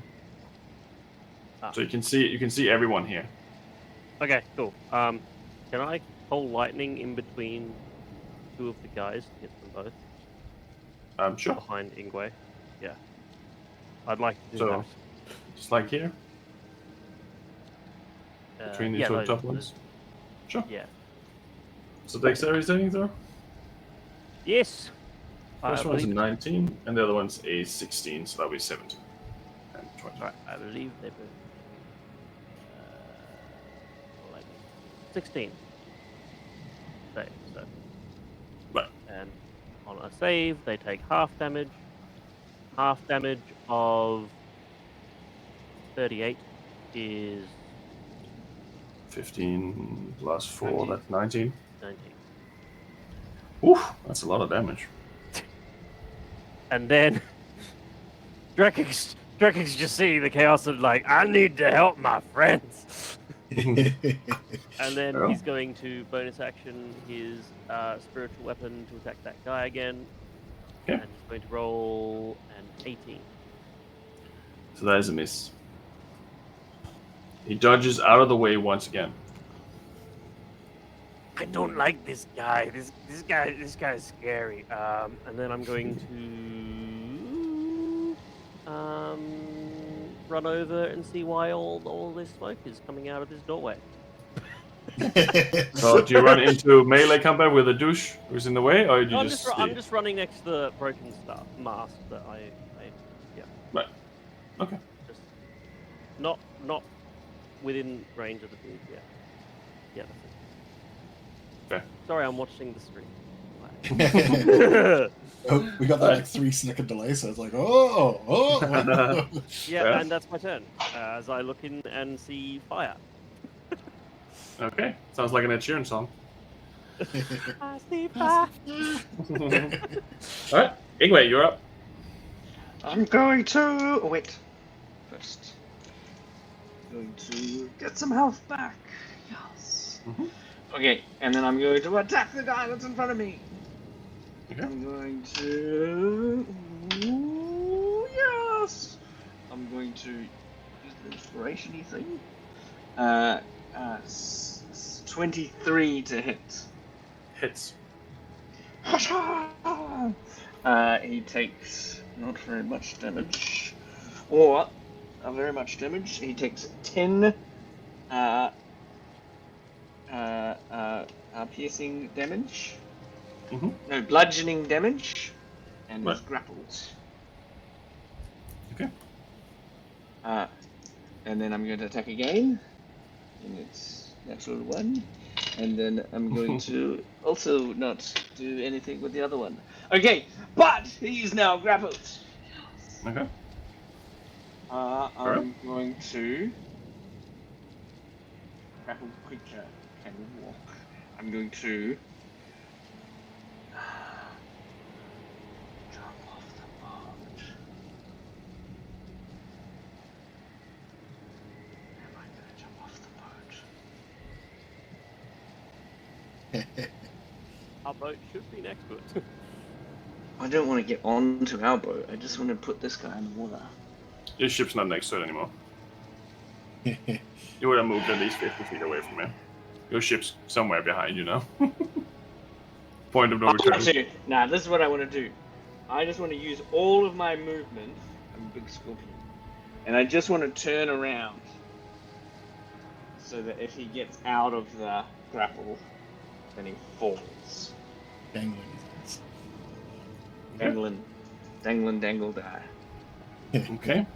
Ah. So you can see everyone here. Okay, cool. Can I hold lightning in between 2 of the guys to hit them both? Sure. Behind Ingwe. Yeah. I'd like to do So, just like here, that. between the yeah, 2 those- top ones. Sure. Yeah. So dexterity saving throw. Yes! First I one's a believe, 19, and the other one's a 16, so that'll be 17. And 20. right, I believe they both... 11. 16. Save, so. Right. And on a save, they take half damage. Half damage of 38 is 15 plus 4, 19. that's 19. 19. Oof, that's a lot of damage. And then Drekik's just seeing the chaos and like, I need to help my friends. And then Oh. he's going to bonus action his spiritual weapon to attack that guy again. Okay. And he's going to roll an 18. So that is a miss. He dodges out of the way once again. I don't like this guy. This guy is scary. And then I'm going to run over and see why all this smoke is coming out of this doorway. So do you run into melee combat with a douche who's in the way, or do you I'm just I'm just running next to the broken mask that I yeah. Right. Okay. Just not within range of the dude. Yeah. Yeah. That's it. Okay. Sorry, I'm watching the stream. Oh, we got that like 3-second delay, so it's like, oh. Yeah, Yeah. and that's my turn as I look in and see fire. Okay. Sounds like an Ed Sheeran song. I see fire. Alright. Ingwe, you're up. I'm going to... Oh, wait. First. I'm going to get some health back. Yes. Mhm. Okay, and then I'm going to attack the guy that's in front of me. Okay. I'm going to... Ooh, yes! I'm going to use the inspiration-y thing. 23 to hit. Hits. He takes not very much damage. Or, very much damage. He takes 10 piercing damage. Mm-hmm. No, bludgeoning damage. And Right. is grappled. Okay. And then I'm going to attack again. And it's natural 1. And then I'm going to also not do anything with the other one. Okay, but he's now grappled. Okay. I'm going to grapple creature can walk. I'm going to jump off the boat. Am I going to jump off the boat? Our boat should be next to it. I don't want to get onto our boat. I just want to put this guy in the water. Your ship's not next to it anymore. You would have moved at least 50 feet away from it. Your ship's somewhere behind you now. Point of no return. Actually, nah, this is what I want to do. I just want to use all of my movement. I'm a big scorpion. And I just want to turn around. So that if he gets out of the grapple, then he falls. Dangling his Dangle, die. Okay.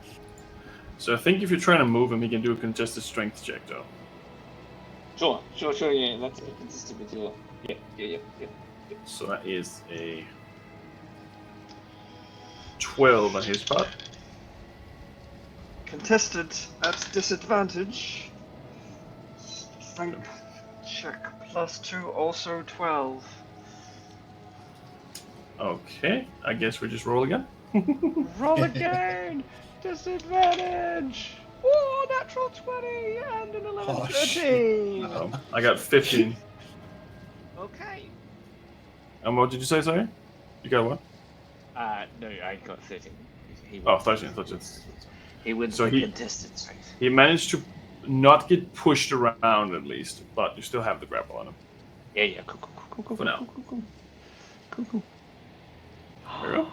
So I think if you're trying to move him, he can do a contested strength check, though. Sure, yeah, that's consistent with your... Yeah. So that is a 12 on his part. Contested at disadvantage. Strength check +2, also 12. Okay, I guess we just roll again. Roll again! Disadvantage! Oh, natural 20 and an 11, Oh, 13! I got 15. Okay. And what did you say, sorry? You got what? No, I got 13. He Oh, wins. 13. He wins So the he- contested strength. He managed to not get pushed around at least, but you still have the grapple on him. Yeah, cool. For now. Cool. There you go.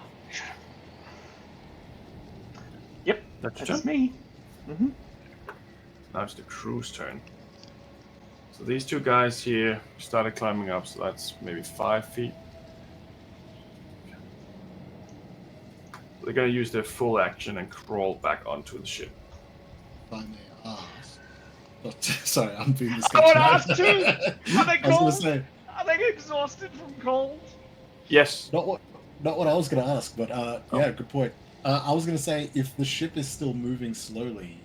Yep, That's your that's turn. me. Mm-hmm. Now it's the crew's turn. So these two guys here started climbing up, so that's maybe 5 feet. So they're gonna use their full action and crawl back onto the ship. If I may ask. But, sorry, I'm being this I guy. would ask too! Are they I was cold? gonna say, Are they exhausted from cold? Yes. not what I was gonna ask, but yeah, good point. I was gonna say, if the ship is still moving slowly,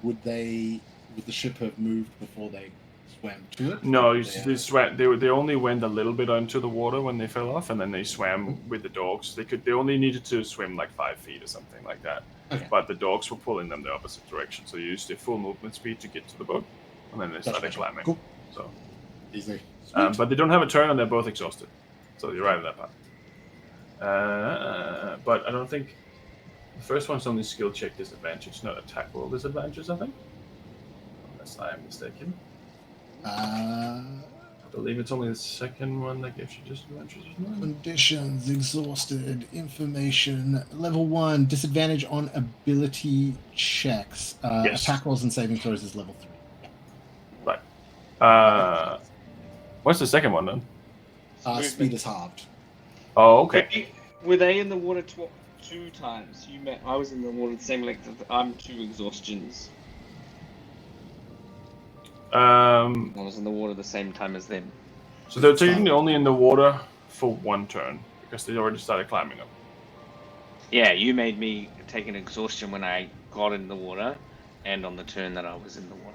would the ship have moved before they swam to it? No, Yeah. they only went a little bit onto the water when they fell off, and then they swam with the dogs. They only needed to swim like 5 feet or something like that. Okay. But the dogs were pulling them the opposite direction, so they used their full movement speed to get to the boat, and then they started Gotcha. climbing. Cool. So, Easy. but they don't have a turn, and they're both exhausted. So you're right on that part. But I don't think the first one's only skill check disadvantage, not attack roll disadvantage. I think, unless I am mistaken. I believe it's only the second one that gives you disadvantages, isn't it? Conditions, exhausted, information, level 1, disadvantage on ability checks. Yes. Attack rolls and saving throws is level 3. Right. What's the second one then? Speed is halved. Oh, okay. Were they in the water 2 times? I was in the water the same length. I'm 2 exhaustions. I was in the water the same time as them. So they're technically only in the water for 1 turn because they already started climbing up. Yeah, you made me take an exhaustion when I got in the water, and on the turn that I was in the water.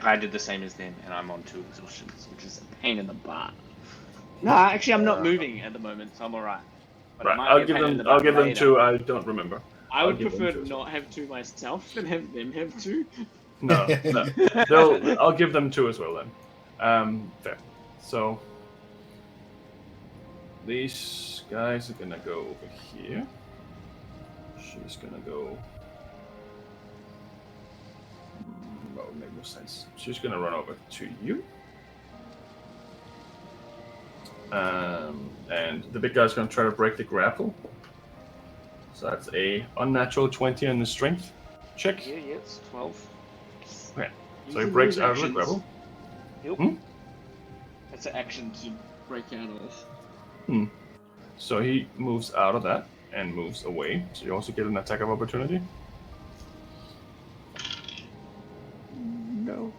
I did the same as them, and I'm on 2 exhaustions, which is a pain in the butt. No, actually, I'm not moving at the moment, so I'm alright. Right. I'll give them 2. I don't remember. I would I'll give them prefer 2 to as well. not have 2 myself than have them have 2. No. I'll give them 2 as well then. Fair. So these guys are gonna go over here. She's gonna go. That would make more sense. She's gonna run over to you. And the big guy's gonna try to break the grapple. So that's a unnatural 20 on the strength check. Yeah, it's 12. Okay. You So he can breaks use out of the actions. grapple. Yep. That's an action to break out of. So he moves out of that and moves away. So you also get an attack of opportunity. No.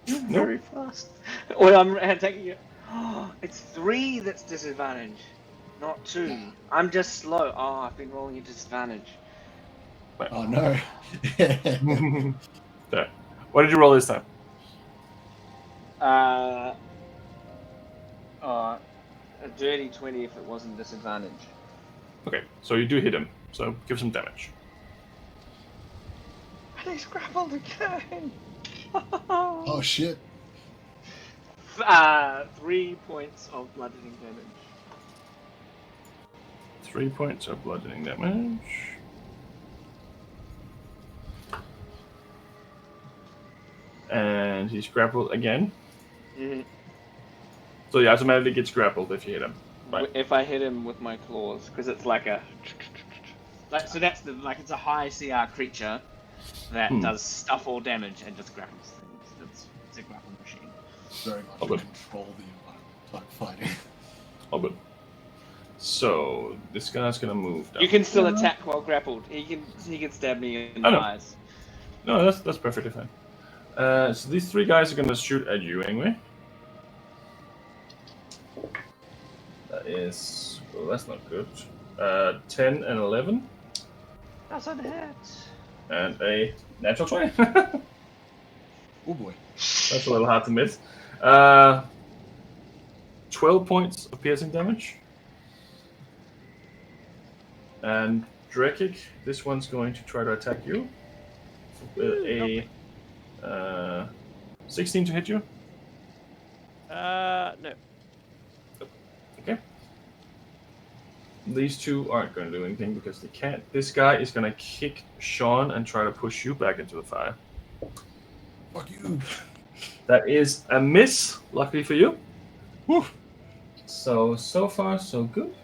You're very fast. Well, I'm taking it. Oh, it's 3 that's disadvantage, not 2. I'm just slow. Oh, I've been rolling a disadvantage. Oh no. There. What did you roll this time? A dirty 20 if it wasn't disadvantage. Okay, so you do hit him. So give some damage. And he's grappled again. Oh shit. 3 points of bludgeoning damage. 3 points of bludgeoning damage. And he's grappled again. Mm-hmm. So he automatically gets grappled if you hit him. Right. If I hit him with my claws, because it's like a, so that's it's a high CR creature that does stuff all damage and just grapples things. It's a grapple machine. Very much Oh, good. control the environment type fighting. Oh, good. So this guy's gonna move down. You can still attack while grappled. He can stab me in the eyes. No, that's perfectly fine. So these 3 guys are gonna shoot at you anyway. That is... Well, that's not good. 10 and 11. Doesn't hit. And a natural 20. Oh boy. That's a little hard to miss. 12 points of piercing damage. And Drekik, this one's going to try to attack you. With a 16 to hit you. No. Okay. These two aren't going to do anything because they can't. This guy is going to kick Sean and try to push you back into the fire. Fuck you. That is a miss, luckily for you. Woo. So far, so good.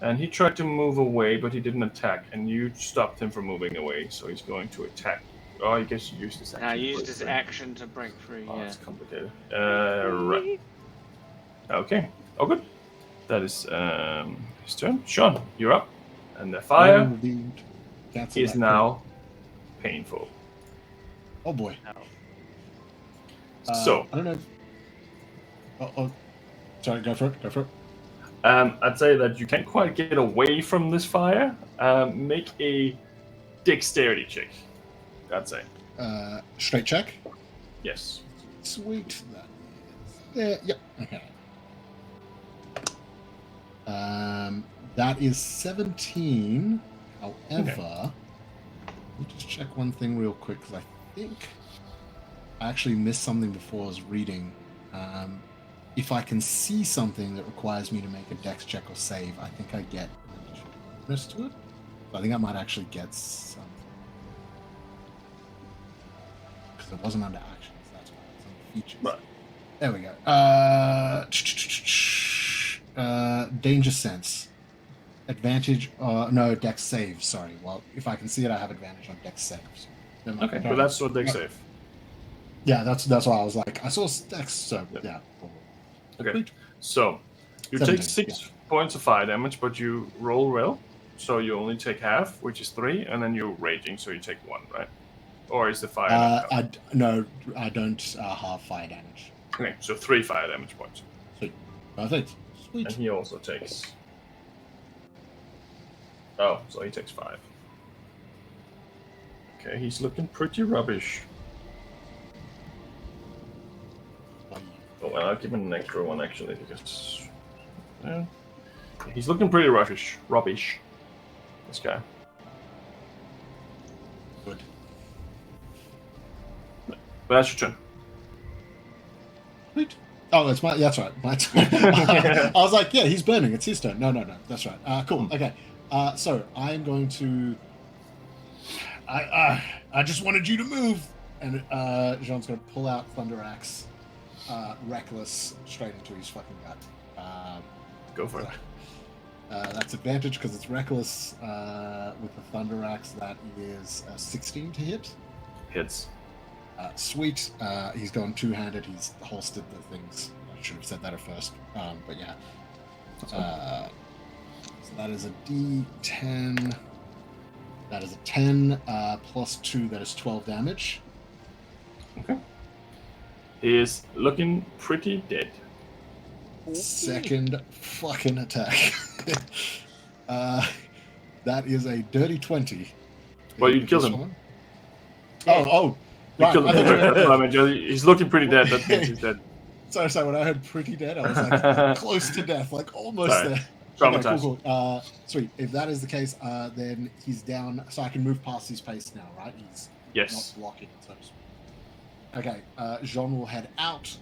And he tried to move away, but he didn't attack, and you stopped him from moving away, so he's going to attack. Oh, I guess you used his action. I used his action to break free, Oh, yeah. it's complicated. Right. Okay. Oh, good. That is his turn. Sean, you're up. And the fire is now painful. Oh boy. So, I don't know. Oh, sorry. Go for it. I'd say that you can't quite get away from this fire. Make a dexterity check, I'd say. Straight check. Yes. Sweet. That is there. Yep. Okay. That is 17. However, let me just check one thing real quick because I think I actually missed something before I was reading. If I can see something that requires me to make a dex check or save, I think I get an additional bonus to it. So I think I might actually get something. Because it wasn't under actions, that's why it's under features. Right. There we go. Danger sense. Advantage, no, dex save, sorry. Well, if I can see it, I have advantage on dex saves. Okay, but that's what dex save. Yeah, that's why I was like, I saw dex, so yeah. Okay, so you 17, take 6 points of fire damage, but you roll well, so you only take half, which is 3, and then you're raging, so you take 1, right? Or is the fire? No, I don't have fire damage. Okay, so 3 fire damage points. Sweet. Perfect. Sweet. And he also takes. Oh, so he takes 5. Okay, he's looking pretty rubbish. Oh, and I'll give him an extra one actually because he's looking pretty rubbish. This guy. Good. But that's your turn. Sweet. Oh, that's right. My turn. I was like, yeah, he's burning. It's his turn. No. That's right. Cool. Okay. So I am going to. I just wanted you to move, and Jean's going to pull out Thunder Axe, reckless, straight into his fucking gut. Go for it. That's advantage because it's reckless with the Thunder Axe. That is 16 to hit. Hits. Sweet. He's gone two-handed. He's holstered the things. I should have said that at first. But yeah. So that is a D10. That is a 10 plus 2. That is 12 damage. Okay. He is looking pretty dead. Second fucking attack. That is a dirty 20. Well, you killed him. Oh, right. You killed him. I mean, he's looking pretty dead. That means he's dead. Sorry. When I heard pretty dead, I was like close to death, like almost there. Traumatized. Okay, cool. Sweet. If that is the case, then he's down, so I can move past his pace now, right? He's not blocking, so to speak. Okay, Jean will head out,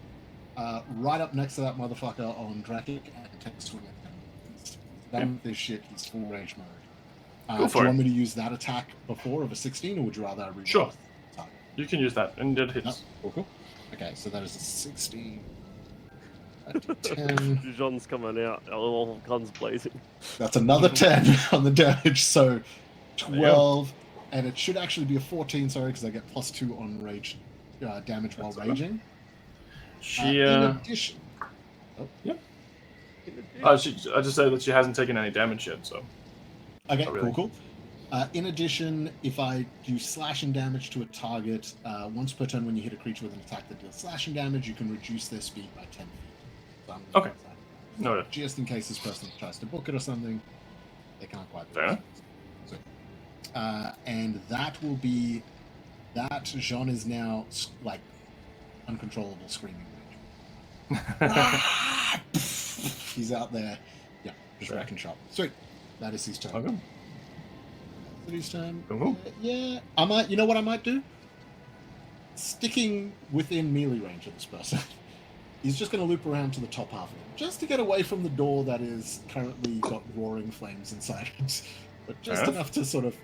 right up next to that motherfucker on Drakik, and take a swing at him. He's done with this shit. He's full rage mode. Go for do you it. want me to use that attack before of a 16, or would you rather I reroll? Sure. the target? You can use that, and that hits. No? Cool. Okay, so that is a 16. 10. Jean's coming out, all guns blazing. That's another 10 on the damage, so 12, and it should actually be a 14, sorry, because I get plus 2 on rage damage while raging. She, in addition... Oh. Yep. I just say that she hasn't taken any damage yet, so... Okay, really. cool. In addition, if I do slashing damage to a target, once per turn when you hit a creature with an attack that deals slashing damage, you can reduce their speed by 10 feet. So Okay. No. just in case this person tries to book it or something. They can't quite. Fair enough. So, and that will be that. Jean is now like uncontrollable screaming. He's out there. Yeah, just Sure. wrecking shop. Sweet. That is his turn. Okay. That is his turn. Cool. Yeah. I might. You know what I might do? Sticking within melee range of this person. He's just going to loop around to the top half of it, just to get away from the door that is currently got roaring flames inside it. But just enough to sort of,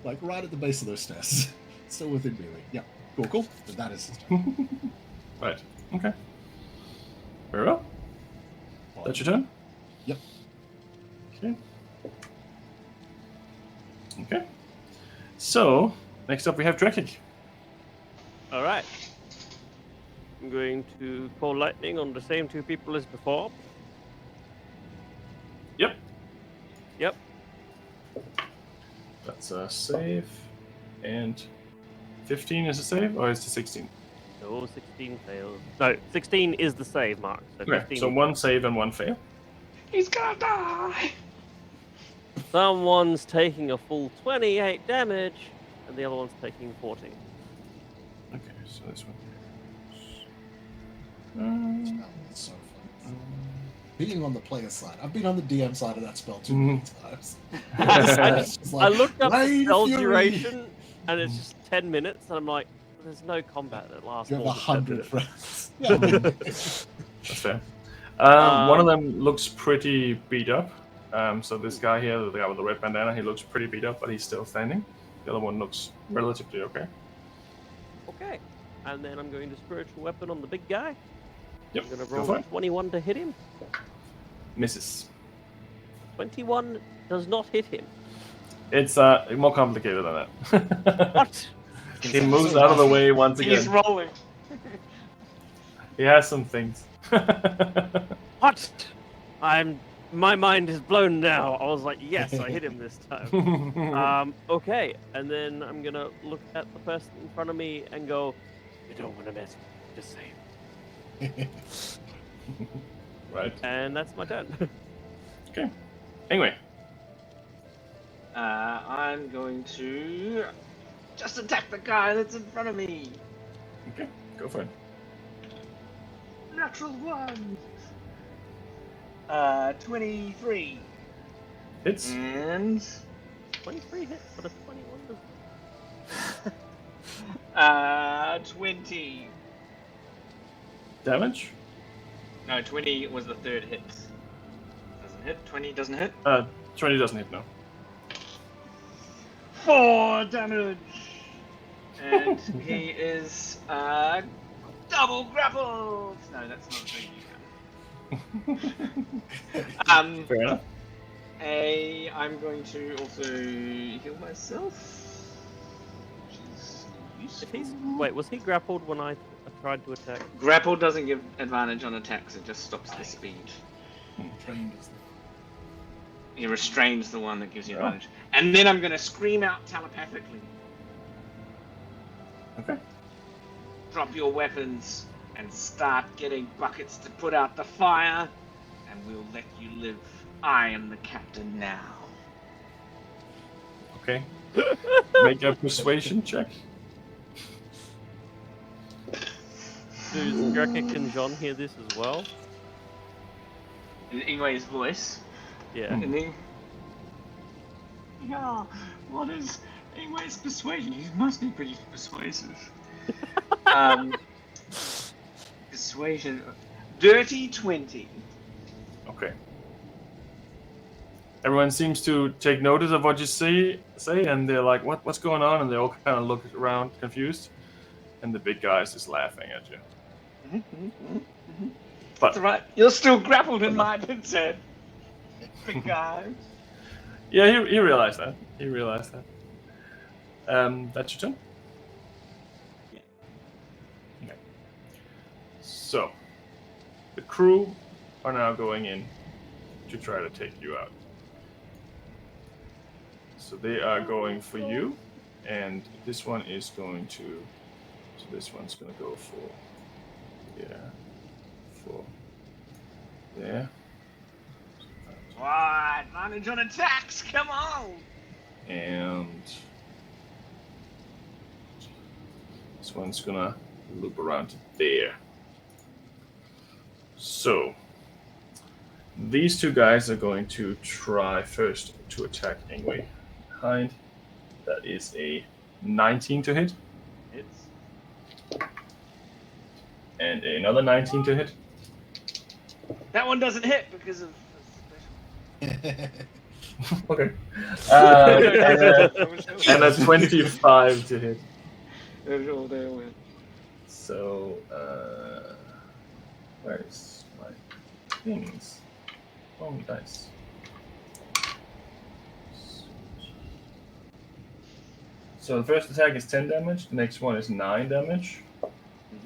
like, right at the base of those stairs. Still within melee. Yeah, cool. But that is his turn. Right. Okay. Very well. That's your turn? Yep. Okay. Okay. So, next up we have Drekik. All right. I'm going to call lightning on the same two people as before. Yep. Yep. That's a save. And 15 is a save, or is it 16? No, 16 fails. No, 16 is the save, Mark. So Okay, 15. so one save and one fail. He's gonna die! Someone's taking a full 28 damage, and the other one's taking 14. Okay, so this one. That's so fun. Being on the player side. I've been on the DM side of that spell too many times. It's just I like, looked up the Rain spell Fury. duration, and it's just 10 minutes, and I'm like, there's no combat that lasts You have more than 10 100 minutes. friends. Yeah. That's fair. One of them looks pretty beat up. So this guy here, the guy with the red bandana, he looks pretty beat up, but he's still standing. The other one looks relatively okay. Okay. And then I'm going to spiritual weapon on the big guy. Yep, I'm going to go roll for it. 21 to hit him. Misses. 21 does not hit him. It's more complicated than that. What? He moves out of the way once He's again. rolling. He has some things. What? My mind is blown now. I was like, yes, I hit him this time. Okay, and then I'm gonna look at the person in front of me and go, you don't want to mess with me, just say. Right. And that's my turn. Okay. Anyway. I'm going to just attack the guy that's in front of me. Okay. Go for it. Natural one. 23. Hits. And 23 hits, but a 21 doesn't. 20. Damage. No, 20 was the third hit. Doesn't hit. 20 doesn't hit. 20 doesn't hit, no. 4 damage. And he is double grappled. No, that's not a thing. Fair enough. I'm going to also heal myself. Wait, was he grappled when I tried to attack? Grapple doesn't give advantage on attacks, it just stops the speed. Trained is He restrains the one that gives you advantage. And then I'm going to scream out telepathically. Okay. Drop your weapons and start getting buckets to put out the fire, and we'll let you live. I am the captain now. Okay. Make a persuasion check. Does Drekik and John hear this as well? In Ingway's voice. Yeah. And then... Yeah, what is Ingway's persuasion? He must be pretty persuasive. Persuasion... Dirty 20. Okay. Everyone seems to take notice of what you say, and they're like, what's going on? And they all kind of look around confused. And the big guy is just laughing at you. That's right. You're still grappled in my pin's head. Big guy. Yeah, he realized that. He realized that. That's your turn? Yeah. Okay. So, the crew are now going in to try to take you out. So they are going for you, and this one is going to... So this one's going to go for... Yeah. For... There. Why? advantage on attacks. Come on. And this one's gonna loop around to there. So these two guys are going to try first to attack Ingwe behind. That is a 19 to hit. Hits. And another 19 to hit. That one doesn't hit because of. Okay. And a 25 to hit. So, where's my things? Oh, dice. So the first attack is 10 damage, the next one is 9 damage,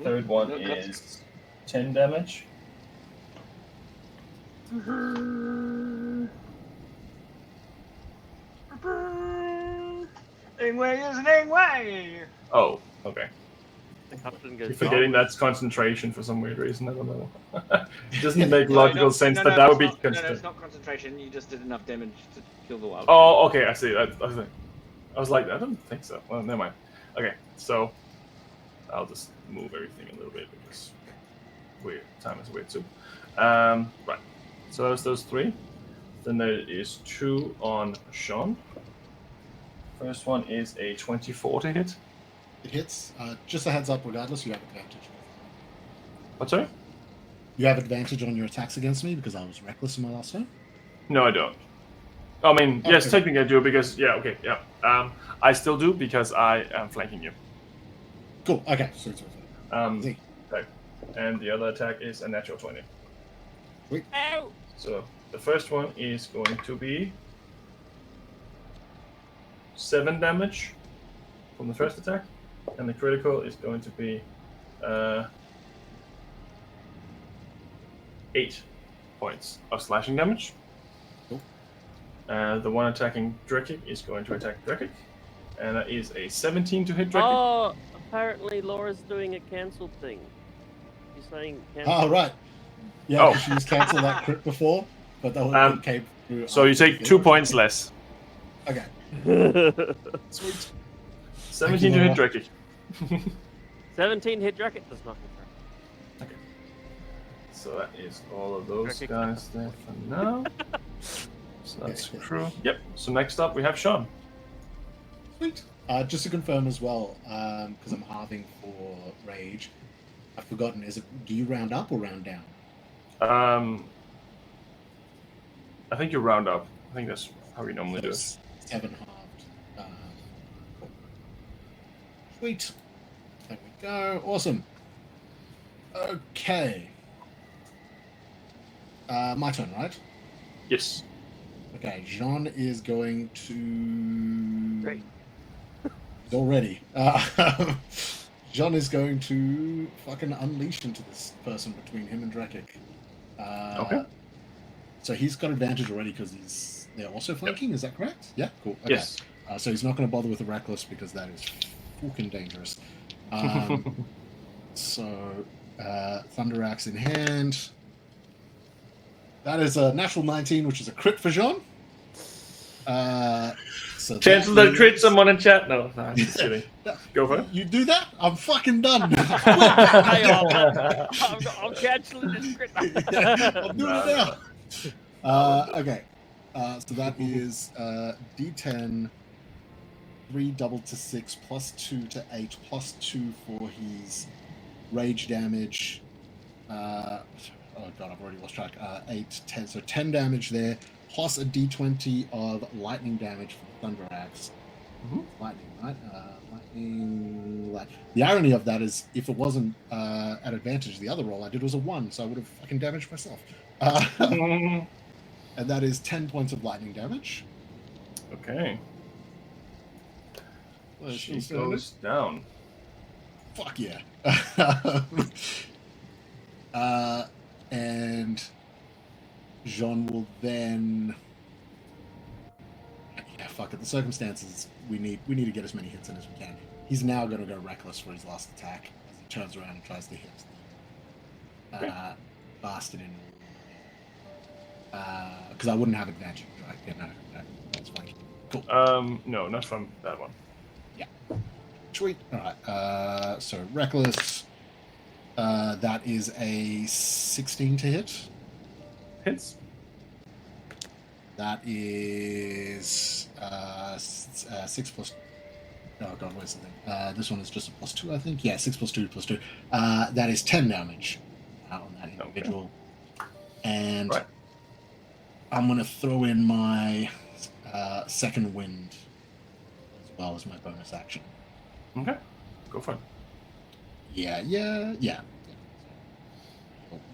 third one is 10 damage. Ingwe is an Ingwe! Oh, okay. The captain You're goes, forgetting that's concentration for some weird reason, I don't know. It doesn't make logical sense that would be No, it's not concentration, you just did enough damage to kill the wild. Oh, okay, I see. I was like, I don't think so. Well, never mind. Okay, so I'll just move everything a little bit because time is weird too. Right. So that was those three. Then there is 2 on Sean. First one is a 24 to hit. It hits. Just a heads up, regardless, you have advantage. What, sorry? You have advantage on your attacks against me because I was reckless in my last turn? No, I don't. I mean, Okay. yes, technically I do because, yeah, okay, yeah. I still do because I am flanking you. Cool, okay. Sorry. Okay. And the other attack is a natural 20. Sweet. ow! So the first one is going to be 7 damage from the first attack, and the critical is going to be 8 points of slashing damage. Cool. The one attacking Drekik is going to attack Drekik, and that is a 17 to hit Drekik. Oh, apparently Laura's doing a cancel thing. She's saying cancel. Oh, right. Yeah, Oh. 'cause she was cancelled that crit before, but that one came through. So you after take the 2 other. points less. Okay, sweet. 17 to hit Drekik. 17 hit Dracket does nothing. So that is all of those Drekik. guys there for now. So that's Okay. crew. Yep. So next up we have Sean. Sweet. Just to confirm as well, because I'm halving for rage, I've forgotten. Do you round up or round down? I think you round up. I think that's how we normally do it. 7 halved. Cool. Sweet. There we go. Awesome. Okay. My turn, right? Yes. Okay. Jean is going to. Great. He's all ready. Jean is going to fucking unleash into this person between him and Drekik. Okay. So he's got advantage already because they're also flanking. Is that correct? Yeah. Cool. Okay. Yes. So he's not going to bother with the reckless because that is fucking dangerous. So Thunder Axe in hand. That is a natural 19, which is a crit for Jean. So Cancel that crit, someone in chat. No, I'm just kidding. Go for it. You do that? I'm fucking done. Hang on, I'm cancelling this crit. I'm doing it now. Okay. So that is D10, 3 doubled to 6, plus 2 to 8, plus 2 for his rage damage. Oh god, I've already lost track. 8, 10. So 10 damage there, plus a D20 of lightning damage from Thunder Axe. Lightning, right? Lightning. The irony of that is, if it wasn't at advantage, the other roll I did was a 1, so I would have fucking damaged myself. And that is 10 points of lightning damage. Okay. She goes down. Fuck yeah. And Jean will then. Yeah, fuck it. The circumstances, we need to get as many hits in as we can. He's now going to go reckless for his last attack as he turns around and tries to hit bastard in. Because I wouldn't have advantage, right? Yeah, no, that's fine. Cool. No, not from that one. Sweet. All right. So reckless. That is a 16 to hit. Hits. That is 6 plus. Oh god, where's the thing? This one is just a +2, I think. Yeah, 6 plus 2 plus 2. That is 10 damage on that individual. Okay. And right. I'm going to throw in my second wind as well as my bonus action. Okay, go for it. Yeah.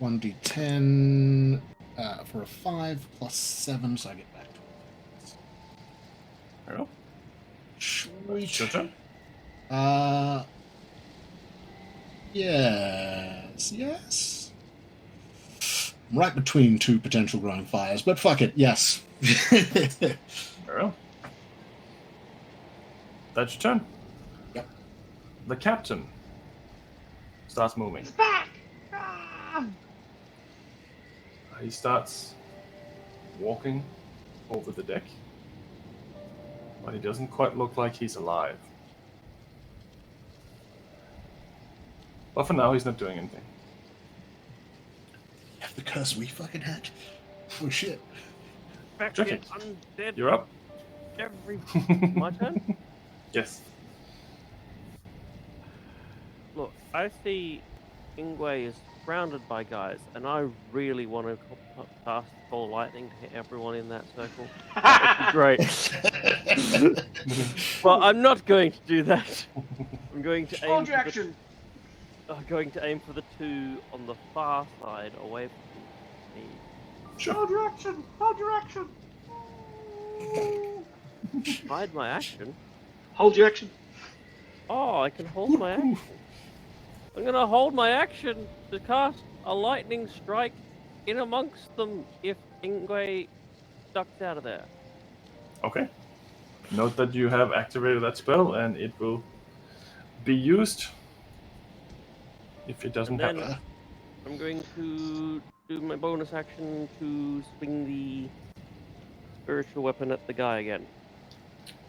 1d10 for a 5 plus 7, so I get back to it. There you go. Sweet. Your turn. Yes. I'm right between two potential growing fires, but fuck it, yes. There you go. That's your turn. Yep. The captain starts moving. It's back! Ah! He starts walking over the deck, but he doesn't quite look like he's alive. But for now, he's not doing anything. Yeah, the curse we fucking had. Oh shit. Back Jackie, in undead You're up. every... My turn? Yes. Look, I see Ingwe is surrounded by guys, and I really want to cast Call Lightning to hit everyone in that circle. That would be great. But I'm not going to do that. I'm going to aim Hold for your action! going to aim for the two on the far side, away from me. Hold your action! Hold your action! Hide my action. Hold your action! Oh, I can hold my action. I'm gonna hold my action to cast a lightning strike in amongst them if Ingwe ducks out of there. Okay. Note that you have activated that spell, and it will be used if it doesn't And then happen. I'm going to do my bonus action to swing the spiritual weapon at the guy again.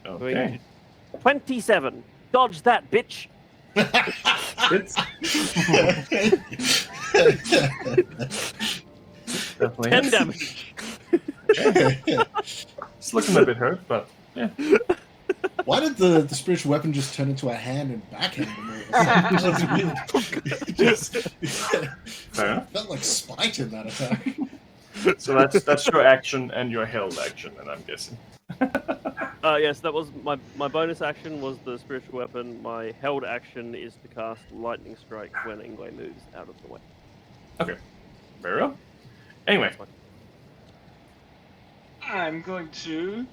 Okay. 27. Dodge that, bitch. Hits. Definitely 10 hits. damage. It's looking a bit hurt, but yeah. Why did the spiritual weapon just turn into a hand and backhand? It just Fair enough. felt like spite in that attack. So that's your action and your held action, and I'm guessing. Yes, that was my bonus action was the spiritual weapon. My held action is to cast lightning strike when Ingwe moves out of the way. Okay. Very well. Anyway. I'm going to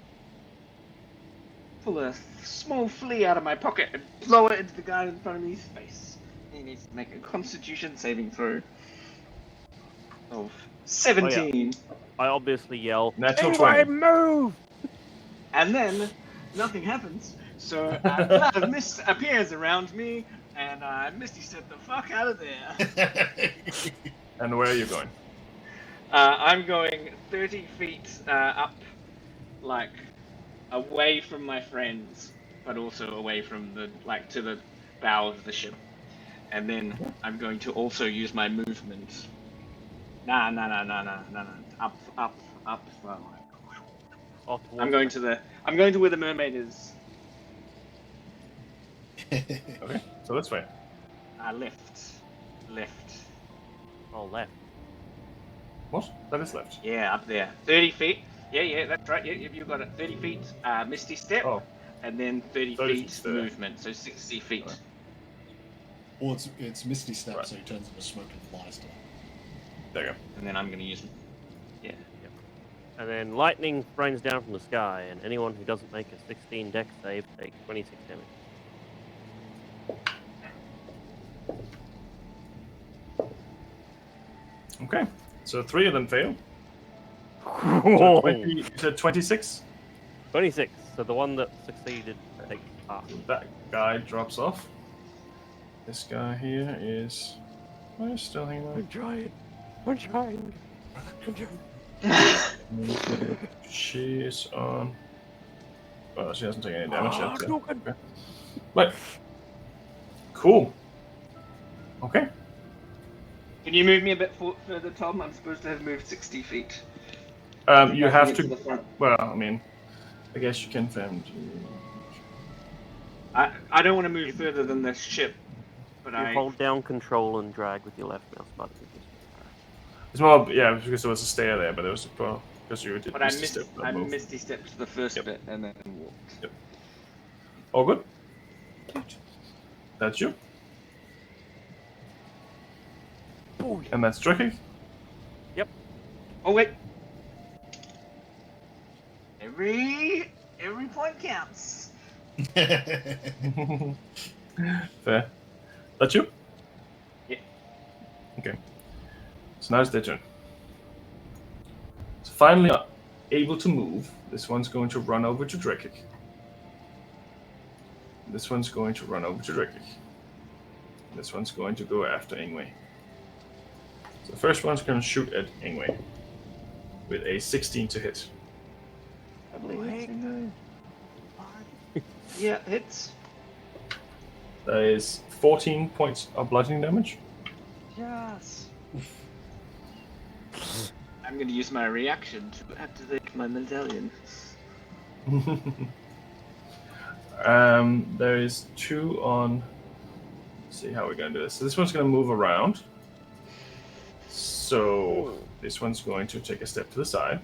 pull a small flea out of my pocket and blow it into the guy in front of me's face. He needs to make a Constitution saving throw of 17. I obviously yell, Natural Ingwe, 20. move! And then nothing happens. So a cloud of mist appears around me, and I Misty step the fuck out of there. And where are you going? I'm going 30 feet up, like away from my friends, but also away from to the bow of the ship. And then I'm going to also use my movement. Nah. Up. I'm going to where the mermaid is. Okay, so this way. Left. Oh, left. What? That is left. Yeah, up there. 30 feet. Yeah, that's right. Yeah, you got it. 30 feet, Misty Step, Oh, and then 30 feet feet there. movement, so 60 feet. Right. Or it's Misty Step, Right. so he turns into smoke and flies to it. there you go. And then I'm going to use... Yeah. And then lightning rains down from the sky, and anyone who doesn't make a 16 dex save takes 26 damage. Okay, so 3 of them fail. So Whoa. 20, you said 26? 26. So the one that succeeded takes half. That guy drops off. This guy here is... Oh, he's still hanging on. I'm trying. She is on. Well, she hasn't taken any damage Ah, yet. So. Dugan. Okay. Right. Cool. Okay. Can you move me a bit further, Tom? I'm supposed to have moved 60 feet. You Back have into to. the front. Well, I mean, I guess you can film. I don't want to move further than this ship, but You I. hold down control and drag with your left mouse button. It's more, yeah, because there was a stair there, but it was because you did. But I Misty missed. Step, not I move. misty stepped the first Yep. bit and then walked. Yep. All good. That's you, Boom. and that's Tricky. Oh wait. Every point counts. Fair. That's you. Yeah. Okay. So now it's their turn. So finally able to move. This one's going to run over to Drekik. This one's going to run over to Drekik. This one's going to go after Ingwe. So the first one's going to shoot at Ingwe with a 16 to hit. I believe it's in there. Yeah, hits. That is 14 points of bludgeoning damage. Yes. I'm going to use my reaction to activate my medallion. There is 2 on. Let's see how we're going to do this. So this one's going to move around. So this one's going to take a step to the side.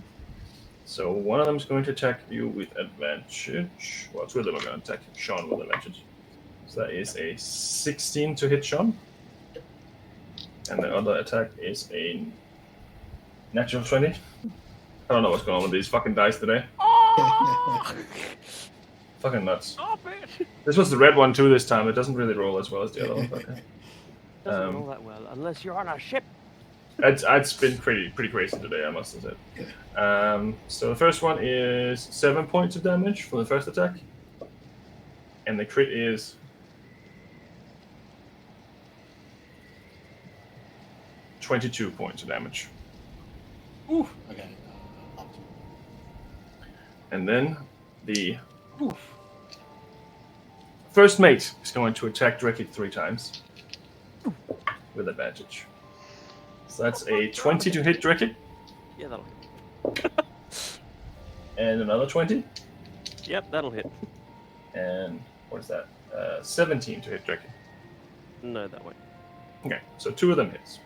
So one of them is going to attack you with advantage. Well, 2 of them are going to attack Sean with advantage. So that is a 16 to hit Sean. And the other attack is a natural 20. I don't know what's going on with these fucking dice today. Fucking nuts. Stop it! This was the red one too this time. It doesn't really roll as well as the other one. But, Doesn't roll that well unless you're on a ship. it's been pretty crazy today, I must admit. So the first one is 7 points of damage for the first attack. And the crit is 22 points of damage. Ooh. Okay. Up. And then the first mate is going to attack Drekik 3 times with advantage. So that's a 20 to hit Drekik, Yeah, that'll hit. and another 20, Yep, that'll hit. and what is that? 17 to hit Drekik. No, that won't. Okay, so 2 of them hits.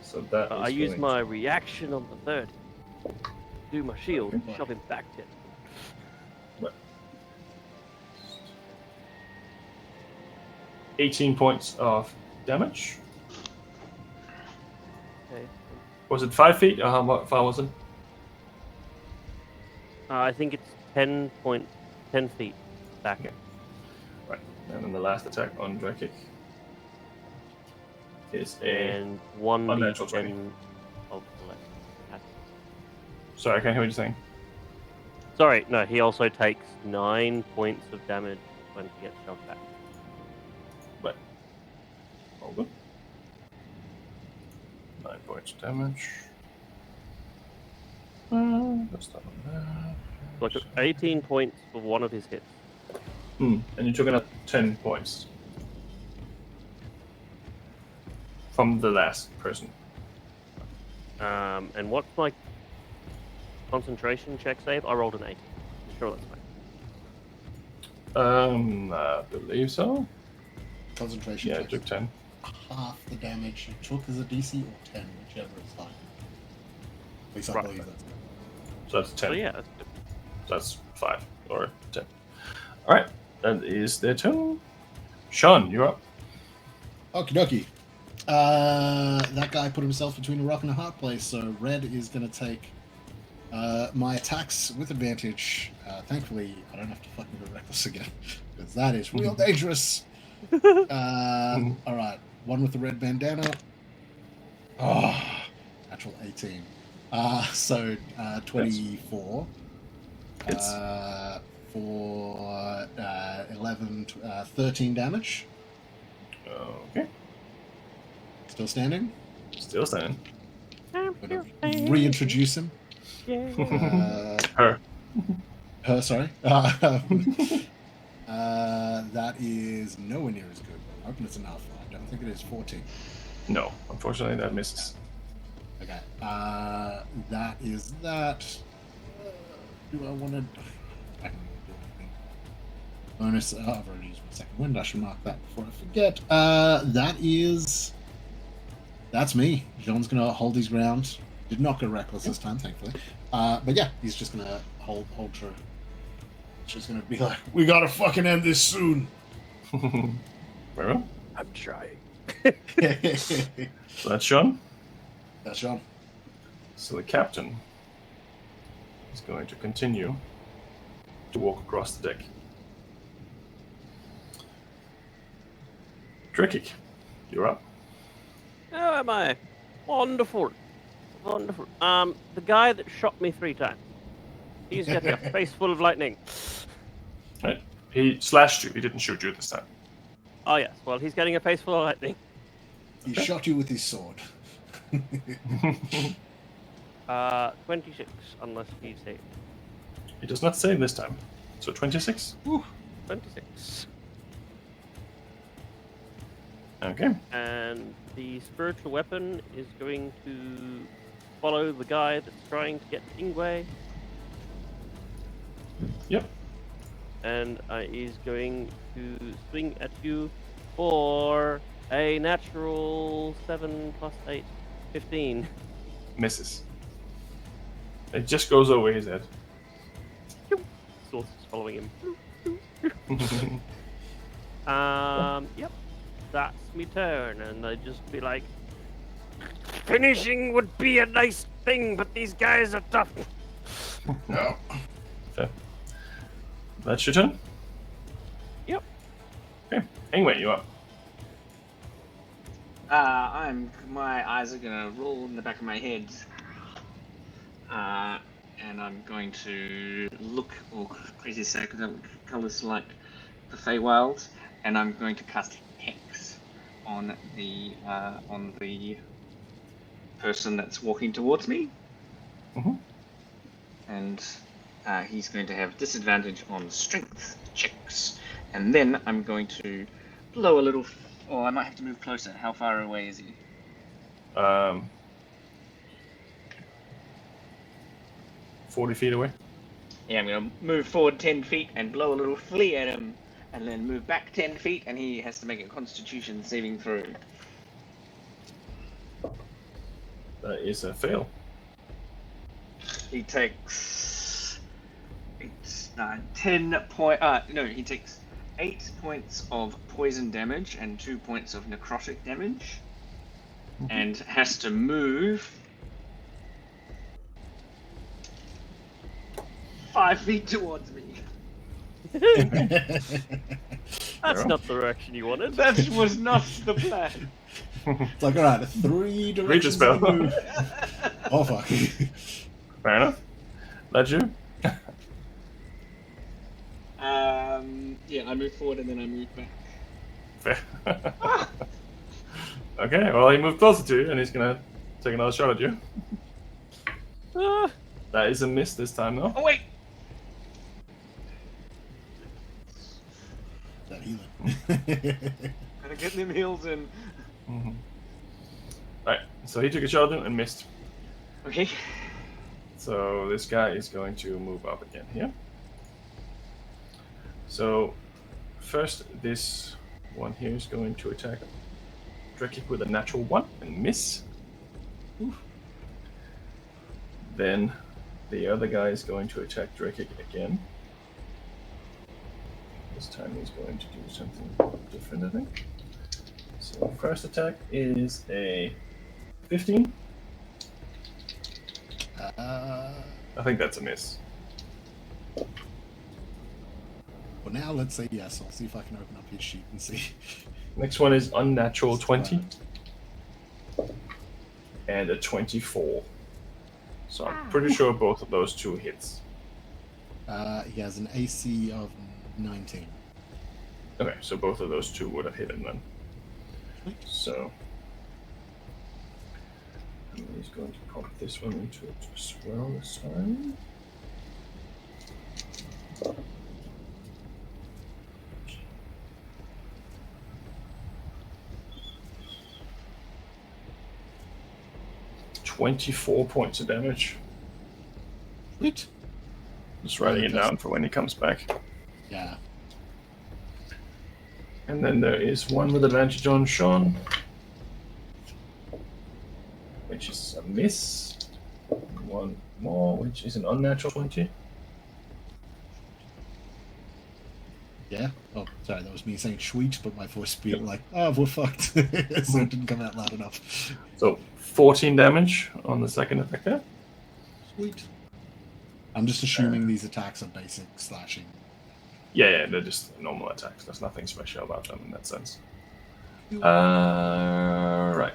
So that I is use going my reaction on the third. Do my shield, Okay. shove him back 10. 18 points of damage. Okay. Was it 5 feet, or how far was it? I think it's 10 feet back. Okay. Right, and then the last attack on Drekik is a... And 1 Unnatural 20. d10 of the left. Sorry, I can't hear what you're saying. Sorry, no, he also takes 9 points of damage when he gets shoved back. But all good. 9 points of damage. That's not on that. So I took 18 points for one of his hits. And you took another 10 points from the last person. And what's my concentration check save? I rolled an 8. I'm sure that's fine. I believe so. Concentration. Yeah, I check. took 10. Half the damage you took as a DC or 10, whichever is higher. At least I Right. believe that's. So that's 10. So yeah, that's good. That's 5 or 10. All right, that is their turn. Sean, you're up. Okie dokie. That guy put himself between a rock and a hard place, so red is going to take my attacks with advantage. Thankfully, I don't have to fucking go reckless again, because that is real dangerous. All right, one with the red bandana. Oh, natural 18. So 24. Hits. For 11, 13 damage. Okay, Still standing. still standing. Gonna reintroduce him. Her. Her, sorry. That is nowhere near as good. I'm hoping it's enough. I don't think it is 14. No, unfortunately, that misses. Okay. That is that. Do I want to? I can do anything. Bonus. I've already used my second wind. I should mark that before I forget. That's me. John's gonna hold his ground. Did not go reckless this time, thankfully. But yeah, he's just gonna hold true. Just gonna be like, we gotta fucking end this soon. Very well. I'm trying. So that's Sean. That's John. So the captain is going to continue to walk across the deck. Drekik, you're up. How am I? Wonderful. Wonderful. The guy that shot me 3 times. He's getting a face full of lightning. Right. He slashed you. He didn't shoot you this time. Oh, yes. Well, he's getting a face full of lightning. He shot you with his sword. 26, unless he saved. He does not save this time. So 26. 26. Okay. And the spiritual weapon is going to follow the guy that's trying to get Ingwe. Yep. And is going to swing at you for a natural 7 plus 8, 15. Misses. It just goes over his head. Source is following him. Yep. That's me turn, and I'd just be like, finishing would be a nice thing, but these guys are tough. No. Fair. That's your turn? Yep. Okay. Anyway, you up. My eyes are gonna roll in the back of my head. And I'm going to look, crazy say, because I look colours like the Feywild, and I'm going to cast Hex on the person that's walking towards me. Mm-hmm. And he's going to have disadvantage on strength checks. And then I'm going to blow a little. Oh, I might have to move closer. How far away is he? 40 feet away. Yeah, I'm going to move forward 10 feet and blow a little flea at him, and then move back 10 feet, and he has to make a Constitution saving throw. That is a fail. He takes 8, 9, 10 point. No, he takes 8 points of poison damage and 2 points of necrotic damage, and has to move 5 feet towards me. That's not the direction you wanted. That was not the plan. It's like, alright, 3 directions. Read the spell. to move. Oh, fuck. Fair enough. That's you. Yeah, I move forward and then I move back. Fair. Okay, well, he moved closer to you, and he's gonna take another shot at you. That is a miss this time, though. Oh, wait! That healing. Gotta get them heals in. Mm-hmm. Right, so he took a shot at him and missed. Okay. So this guy is going to move up again here. So first, this one here is going to attack Drekik with a natural 1 and miss. Oof. Then the other guy is going to attack Drekik again. This time he's going to do something different, I think. So first attack is a 15. I think that's a miss. Well, now let's say yes. I'll see if I can open up his sheet and see. Next one is unnatural 20. And a 24. So I'm pretty sure both of those two hits. He has an AC of 19. Okay, so both of those two would have hit him then. So And he's going to pop this one into it as well this time. $24 points of damage. Sweet. Just writing it down for when he comes back. Yeah. And then there is one with advantage on Sean, which is a miss. One more, which is an unnatural 20. Yeah. Oh, sorry, that was me saying sweet, but my voice being like, oh, we're fucked. So it didn't come out loud enough. So 14 damage on the second attack there. Sweet. I'm just assuming these attacks are basic slashing. Yeah, they're just normal attacks. There's nothing special about them in that sense. Right.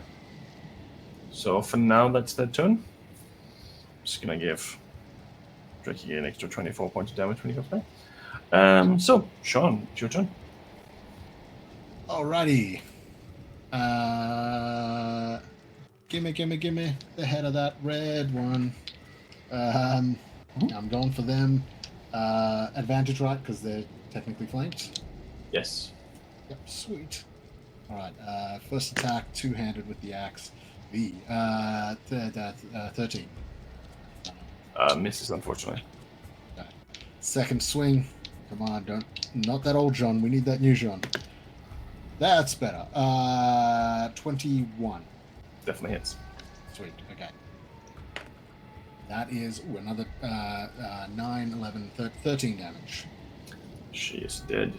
So for now, that's their turn. Just gonna give Drake an extra 24 points of damage when he comes back. So Sean, it's your turn. Alrighty. Gimme the head of that red one. I'm going for them. Advantage, right? Because they're technically flanked. Yes. Yep, sweet. Alright, first attack, two-handed with the axe. 13. Misses, unfortunately. Okay. Second swing. Come on, not that old John. We need that new John. That's better. 21. Definitely hits. Sweet, okay. That is another 9, 11, 13 damage. She is dead.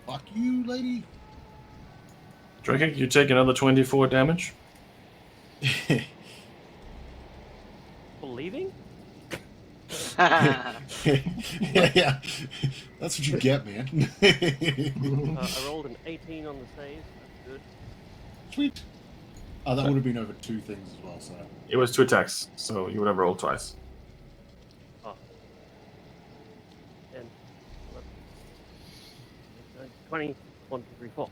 Fuck you, lady. Drake, you take another 24 damage. For leaving? yeah. That's what you get, man. I rolled an 18 on the save. That's good. Sweet. Oh, that would have been over 2 things as well, so... It was 2 attacks, so you would have rolled twice. Oh. 10, 11, 20, 1, 2, 3, 4.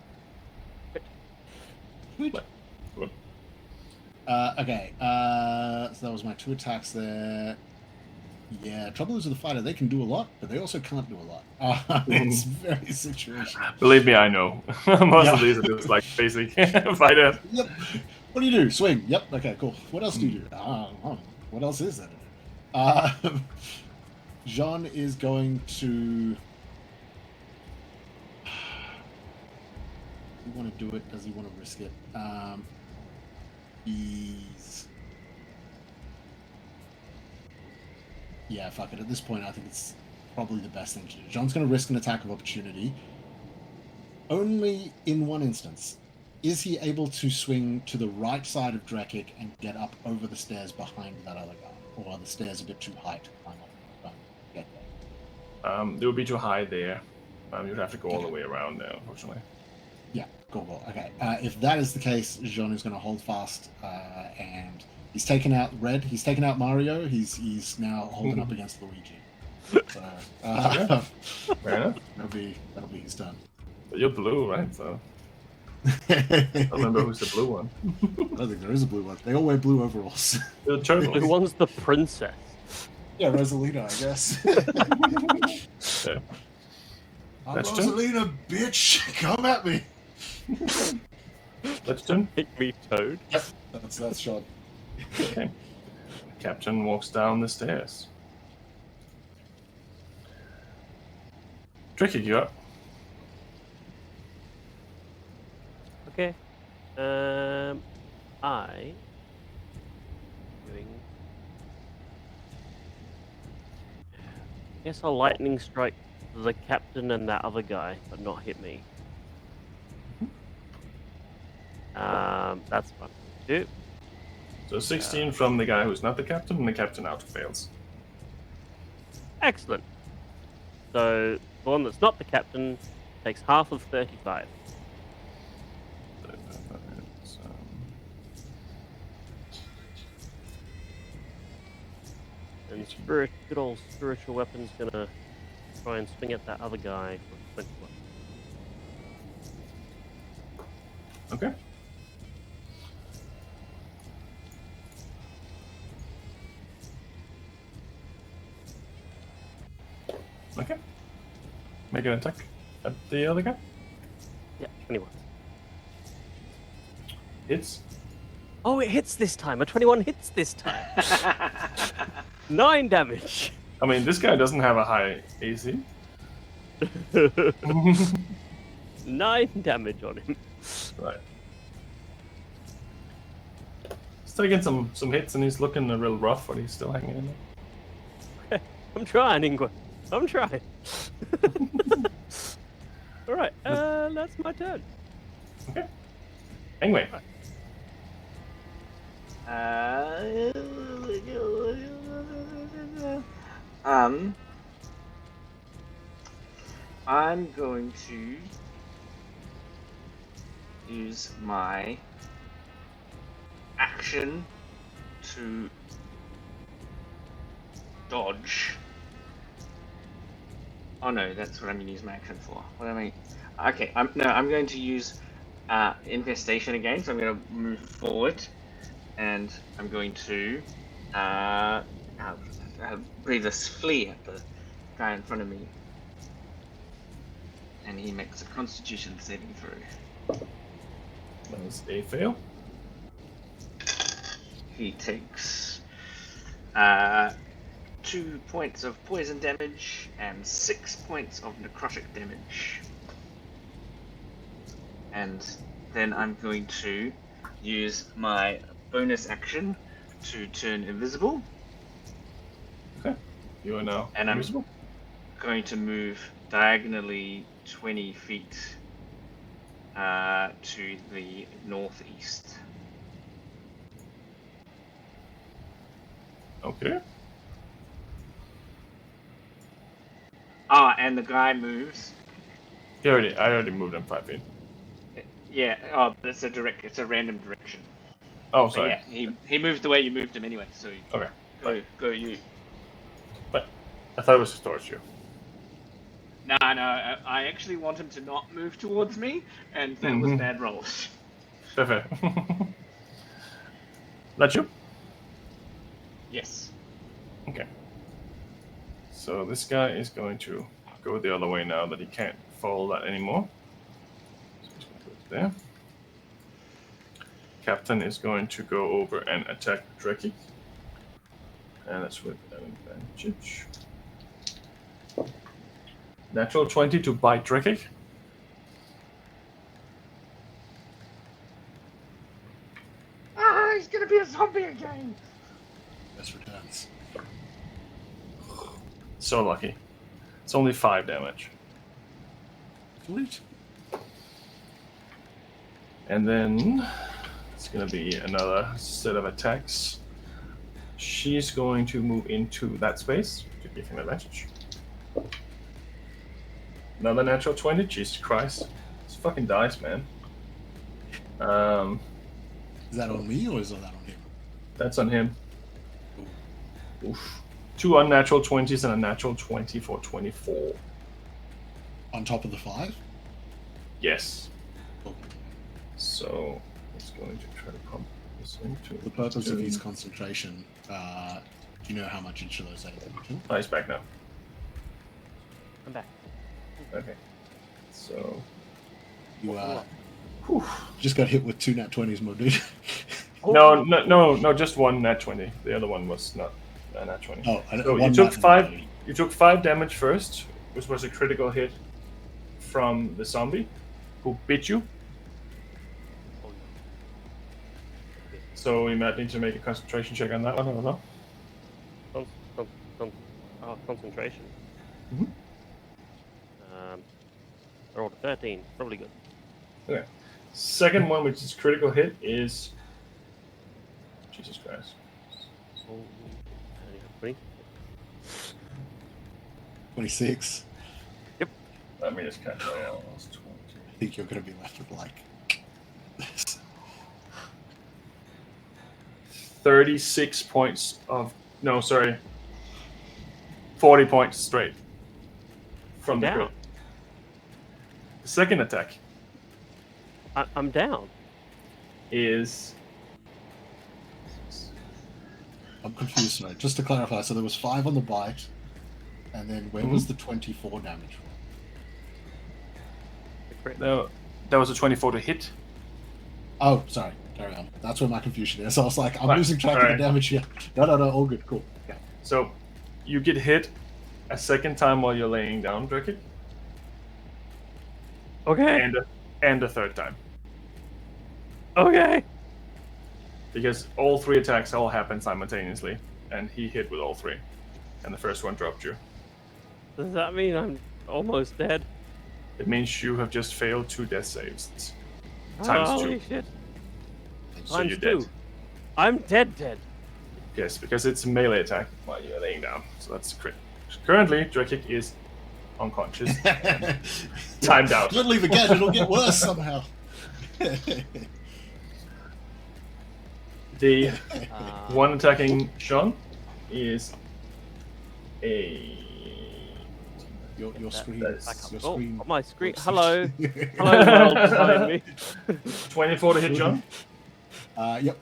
Sweet. Okay, so that was my 2 attacks there. Yeah, trouble is with the fighter, they can do a lot, but they also can't do a lot. It's very situational. Believe me, I know. Most of these are just like basic fighter. Yep. What do you do? Swing. Yep. Okay, cool. What else do you do? What else is there? Jean is going to... Does he want to do it? Does he want to risk it? He's... Yeah, fuck it. At this point, I think it's probably the best thing to do. Jean's going to risk an attack of opportunity. Only in one instance. Is he able to swing to the right side of Drekik and get up over the stairs behind that other guy? Or are the stairs a bit too high to climb up? Get there? It would be too high there. You'd have to go all the way around there, unfortunately. Yeah, cool. Okay. If that is the case, Jean is going to hold fast, and he's taken out Red. He's taken out Mario. He's now holding up against Luigi. So, Fair enough. that'll be his turn. But you're blue, right? So I don't remember who's the blue one. I don't think there is a blue one. They all wear blue overalls. The turtle. Who one's the princess? Yeah, Rosalina, I guess. Yeah. I'm That's Rosalina, bitch! Come at me! That's turn. Hit me, Toad. Yep, that's Sean. Okay. Captain walks down the stairs. Tricky, you up? Okay. I doing. Guess I'll lightning strike the captain and that other guy, but not hit me. That's fun. Do. So 16 from the guy who's not the captain, and the captain out fails. Excellent. So the one that's not the captain takes half of 35. And good old spiritual weapon's gonna try and swing at that other guy for 21. Okay. Okay. Make an attack at the other guy. Yeah, 21. Hits. Oh, it hits this time. A 21 hits this time. 9 damage. I mean, this guy doesn't have a high AC. 9 damage on him. Right. He's taking some hits and he's looking a real rough, but he's still hanging in there. I'm trying, Ingwer. I'm trying. Alright, that's my turn. Okay. Anyway. I'm going to use my action to dodge. Oh no, that's what I'm going to use my action for. What am I? Okay, I'm going to use infestation again. So I'm going to move forward, and I'm going to breathe a flea at the guy in front of me, and he makes a Constitution saving throw. That was a fail. He takes 2 points of poison damage and 6 points of necrotic damage. And then I'm going to use my bonus action to turn invisible. Okay. You are now And I'm invisible. going to move diagonally 20 feet to the northeast. Okay. And the guy moves. I already moved him 5 feet. Yeah. It's a random direction. Oh, But sorry. yeah, he moved the way you moved him anyway. So Okay. go you. But I thought it was towards you. No, I actually want him to not move towards me, and that was bad rolls. Fair. That you? Yes. Okay. So this guy is going to go the other way now that he can't follow that anymore. So he's going to go there. Captain is going to go over and attack Dreki. And that's with an advantage. Natural 20 to bite Dreki. He's gonna be a zombie again. Best returns. So lucky. It's only 5 damage. Sweet. And then it's going to be another set of attacks. She's going to move into that space to give him advantage. Another natural 20. Jesus Christ. It's fucking dice, man. Is that on me or is that on him? That's on him. Oof. 2 unnatural 20s and a natural 20 for 24. On top of the 5? Yes. Oh. So it's going to try to pump this into For the purpose of his concentration, do you know how much each of those saves do? Oh, he's back now. I'm back. Okay. So You just got hit with 2 nat 20s, my dude. No, just one nat 20. The other one was not a nat 20. Oh, So one you took nat 5. 20. You took 5 damage first, which was a critical hit from the zombie who bit you. So we might need to make a concentration check on that one. I don't know. Concentration. Mhm. I rolled a 13. Probably good. Okay. Second one, which is critical hit, is Jesus Christ. Oh, 20. 26. Let me just calculate out. I think you're going to be left with like this. 36 points of 40 points straight from the Down. crit. The second attack I'm down. is I'm confused, right? Just to clarify, so there was 5 on the bite, And then where was the 24 damage from? That was a 24 to hit. Oh, sorry. Carry on. That's where my confusion is. I was like, I'm Right, losing track of alright. the damage here. No, all good. Cool. Okay. So, you get hit a second time while you're laying down, Drekik, Okay. and a third time. Okay. Because all 3 attacks all happen simultaneously, and he hit with all 3. And the first one dropped you. Does that mean I'm almost dead? It means you have just failed 2 death saves. Times Holy 2. shit. So Times you're dead. 2. I'm dead. Yes, because it's a melee attack while you're laying down. So that's crit. Currently, Drekik is unconscious. Timed out. Don't leave again, it'll get worse somehow. The one attacking Sean is a... Your screen. That's- Your Oh, screen. my screen. looks- Hello. Hello, world behind me. 24 to hit John. Yep.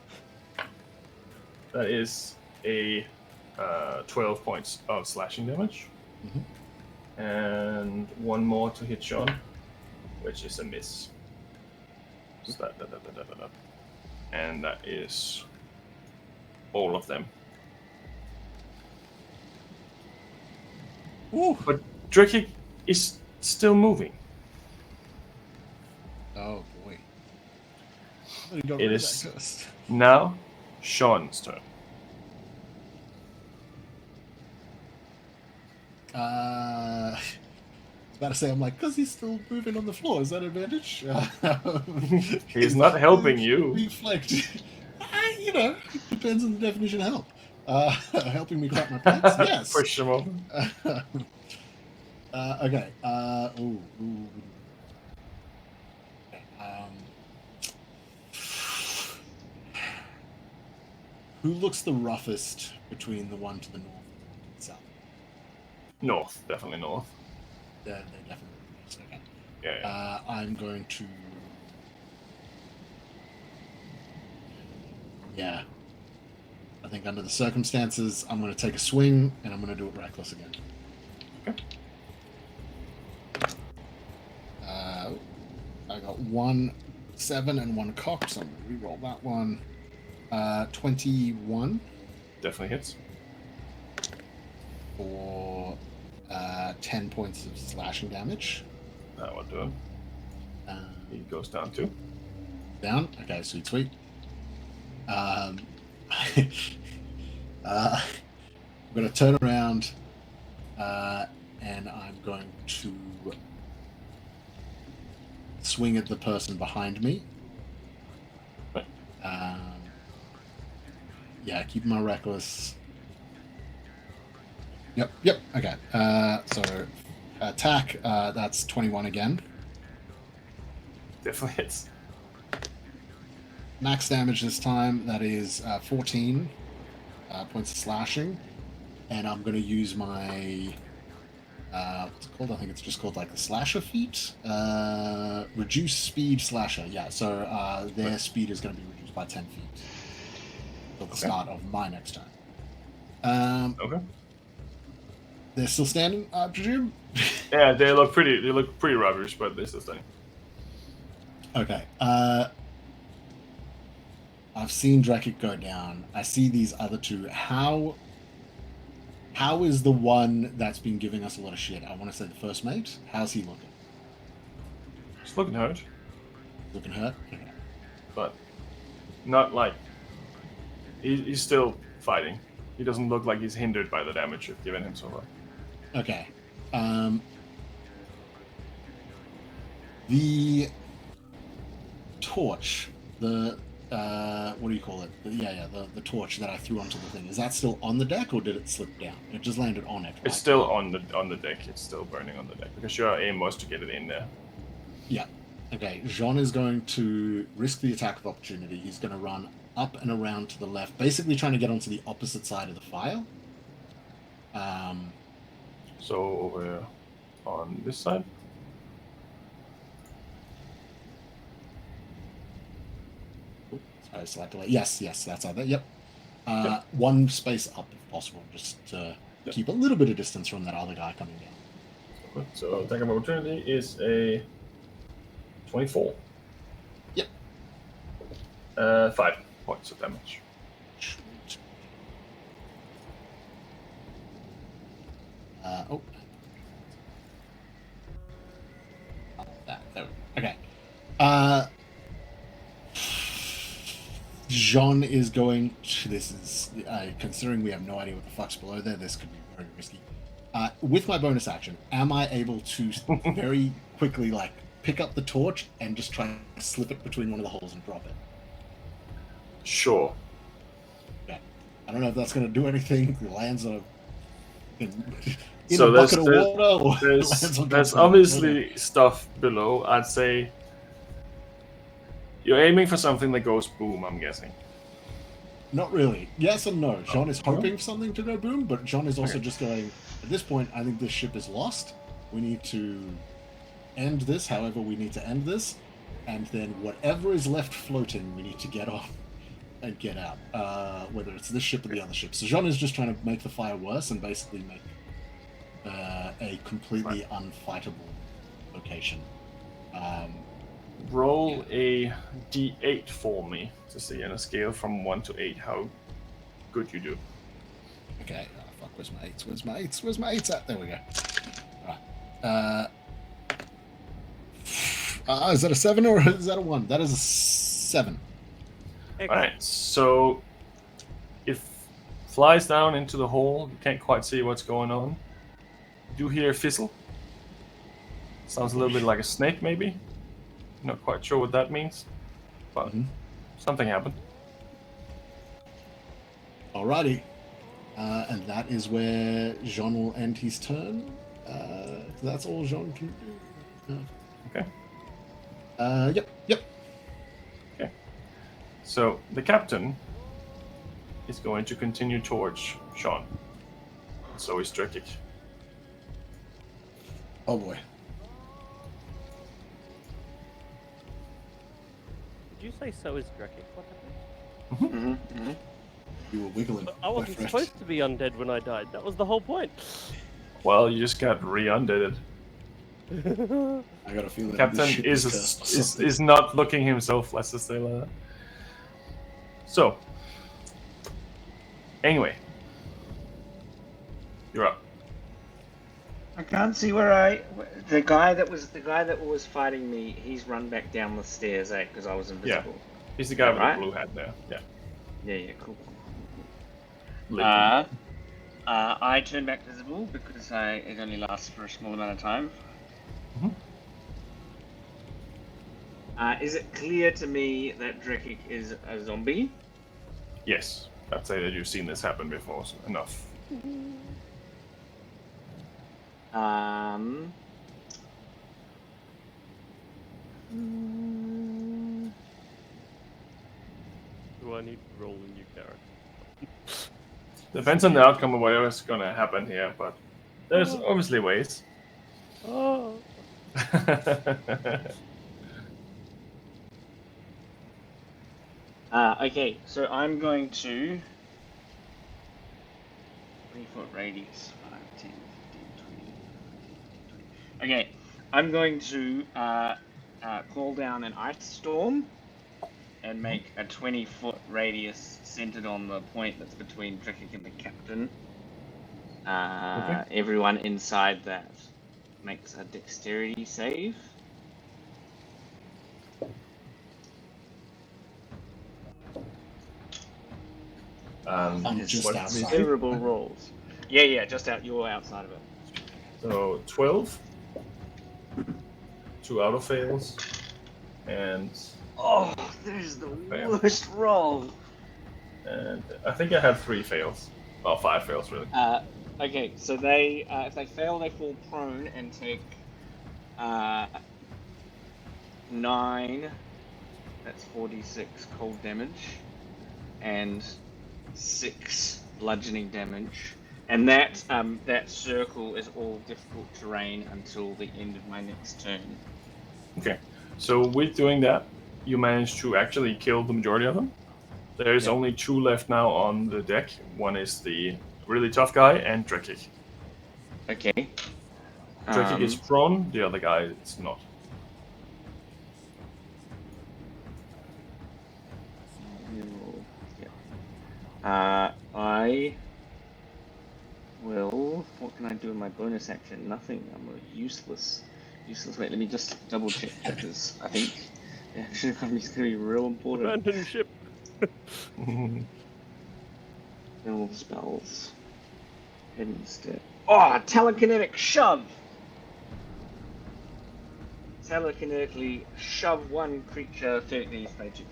That is a 12 points of slashing damage. And 1 more to hit Sean, which is a miss. So and that is all of them. Ooh. But Drekik is still moving. Oh boy. You got It rid of is- that ghost. Now, Sean's turn. I was about to say, I'm like, because he's still moving on the floor. Is that an advantage? He's not helping you. Reflect. You know, it depends on the definition of help. Helping me crap my pants? Yes. Push him over. Okay. Ooh. Okay, who looks the roughest between the one to the north and the south? North, definitely north. They're definitely the okay. Yeah. I'm going to. Yeah. I think under the circumstances, I'm going to take a swing and I'm going to do it reckless again. Okay. I got 1 7 and 1 cock, so I'm going to reroll that one. 21 Definitely hits. for 10 points of slashing damage. That will do him. He goes down 2. Down. Okay, sweet. I'm going to turn around and I'm going to swing at the person behind me. Right. Yeah, keep my reckless. Yep. Okay. So attack. That's 21 again. Definitely hits. Max damage this time. That is 14 points of slashing, and I'm going to use my what's it called? I think it's just called like the slasher feat. Reduce speed slasher. Yeah. So their speed is going to be reduced by 10 feet till the start of my next turn. Okay. They're still standing, I presume. Yeah, they look pretty rubbish, but they're still standing. Okay. I've seen Drekik go down. I see these other two. How is the one that's been giving us a lot of shit? I want to say the first mate. How's he looking? He's looking hurt, Looking hurt? Okay. but not like he's still fighting. He doesn't look like he's hindered by the damage you've given him so far. Okay. The torch, the what do you call it? The torch that I threw onto the thing. Is that still on the deck, or did it slip down? It just landed on it. It's right? still on the deck. It's still burning on the deck because your aim was to get it in there. Yeah. Okay. Jean is going to risk the attack of opportunity. He's going to run up and around to the left, basically trying to get onto the opposite side of the file. So over on this side. Sorry, select. Yes, that's either. Yep. One space up if possible, just to keep a little bit of distance from that other guy coming down. So attack of opportunity is a 24. Yep. 5 points of damage. Shoot. That. There we go. Okay. Jean is going to. This is considering we have no idea what the fuck's below there. This could be very risky. With my bonus action, am I able to very quickly pick up the torch and just try and slip it between one of the holes and drop it? Sure. Okay. I don't know if that's going to do anything. It lands on in So a bucket of water. Or there's obviously stuff below. I'd say you're aiming for something that goes boom, I'm guessing. Not really. Yes and no. Jean is hoping for something to go boom, but Jean is also just going, at this point, I think this ship is lost. We need to end this however we need to end this. And then whatever is left floating, we need to get off and get out. Whether it's this ship or the other ship. So Jean is just trying to make the fire worse and basically make a completely unfightable location. Roll a d8 for me to see on a scale from 1 to 8 how good you do. Okay, fuck, where's my 8s? Where's my 8s at? There we go. Alright. Is that a 7 or is that a 1? That is a 7. Alright, so it flies down into the hole. You can't quite see what's going on. You do hear a fizzle. Sounds a little bit like a snake, maybe. Not quite sure what that means, but something happened. Alrighty. And that is where Jean will end his turn. That's all Jean can do. Okay. Yep. Okay. So the captain is going to continue towards Sean. So is Drekik. Oh boy. Did you say so is Drekik? What happened? You were wiggling. I wasn't supposed to be undead when I died. That was the whole point. Well, you just got re-undeaded. I got a feeling Captain is not looking himself, let's just say like that. So, anyway, you're up. I can't see where the guy that was fighting me. He's run back down the stairs, because I was invisible. He's the guy with right? the blue hat there. Yeah. Yeah, cool. Lincoln. I turn back visible because it only lasts for a small amount of time. Is it clear to me that Drekik is a zombie? Yes, I'd say that you've seen this happen before, so enough. Do I need to roll a new character? Depends on the outcome of whatever's gonna happen here, but there's obviously ways. Oh. Okay, so I'm going to 20-foot radius, 5, 10, 15, 20. Okay, I'm going to call down an ice storm and make a 20-foot radius centered on the point that's between Drekik and the captain. Everyone inside that makes a dexterity save. Just outside. Terrible rolls. Yeah, just out. You're outside of it. So 12, 2 auto fails, and Oh, there's the worst roll. And I think I have 3 fails. Well, 5 fails really. Okay, so they if they fail, they fall prone and take 9. That's 46 cold damage, and 6 bludgeoning damage. And that circle is all difficult terrain until the end of my next turn. Okay, so with doing that, you managed to actually kill the majority of them. There's only 2 left now on the deck. One is the really tough guy, and Drekik. Okay. Drekik is prone, the other guy is not. I will. What can I do in my bonus action? Nothing. I'm a useless. Wait, let me just double check because I think the action economy is going to be real important. Abandon ship. Build spells. Instead. Oh, telekinetic shove! Telekinetically shove one creature 30 space.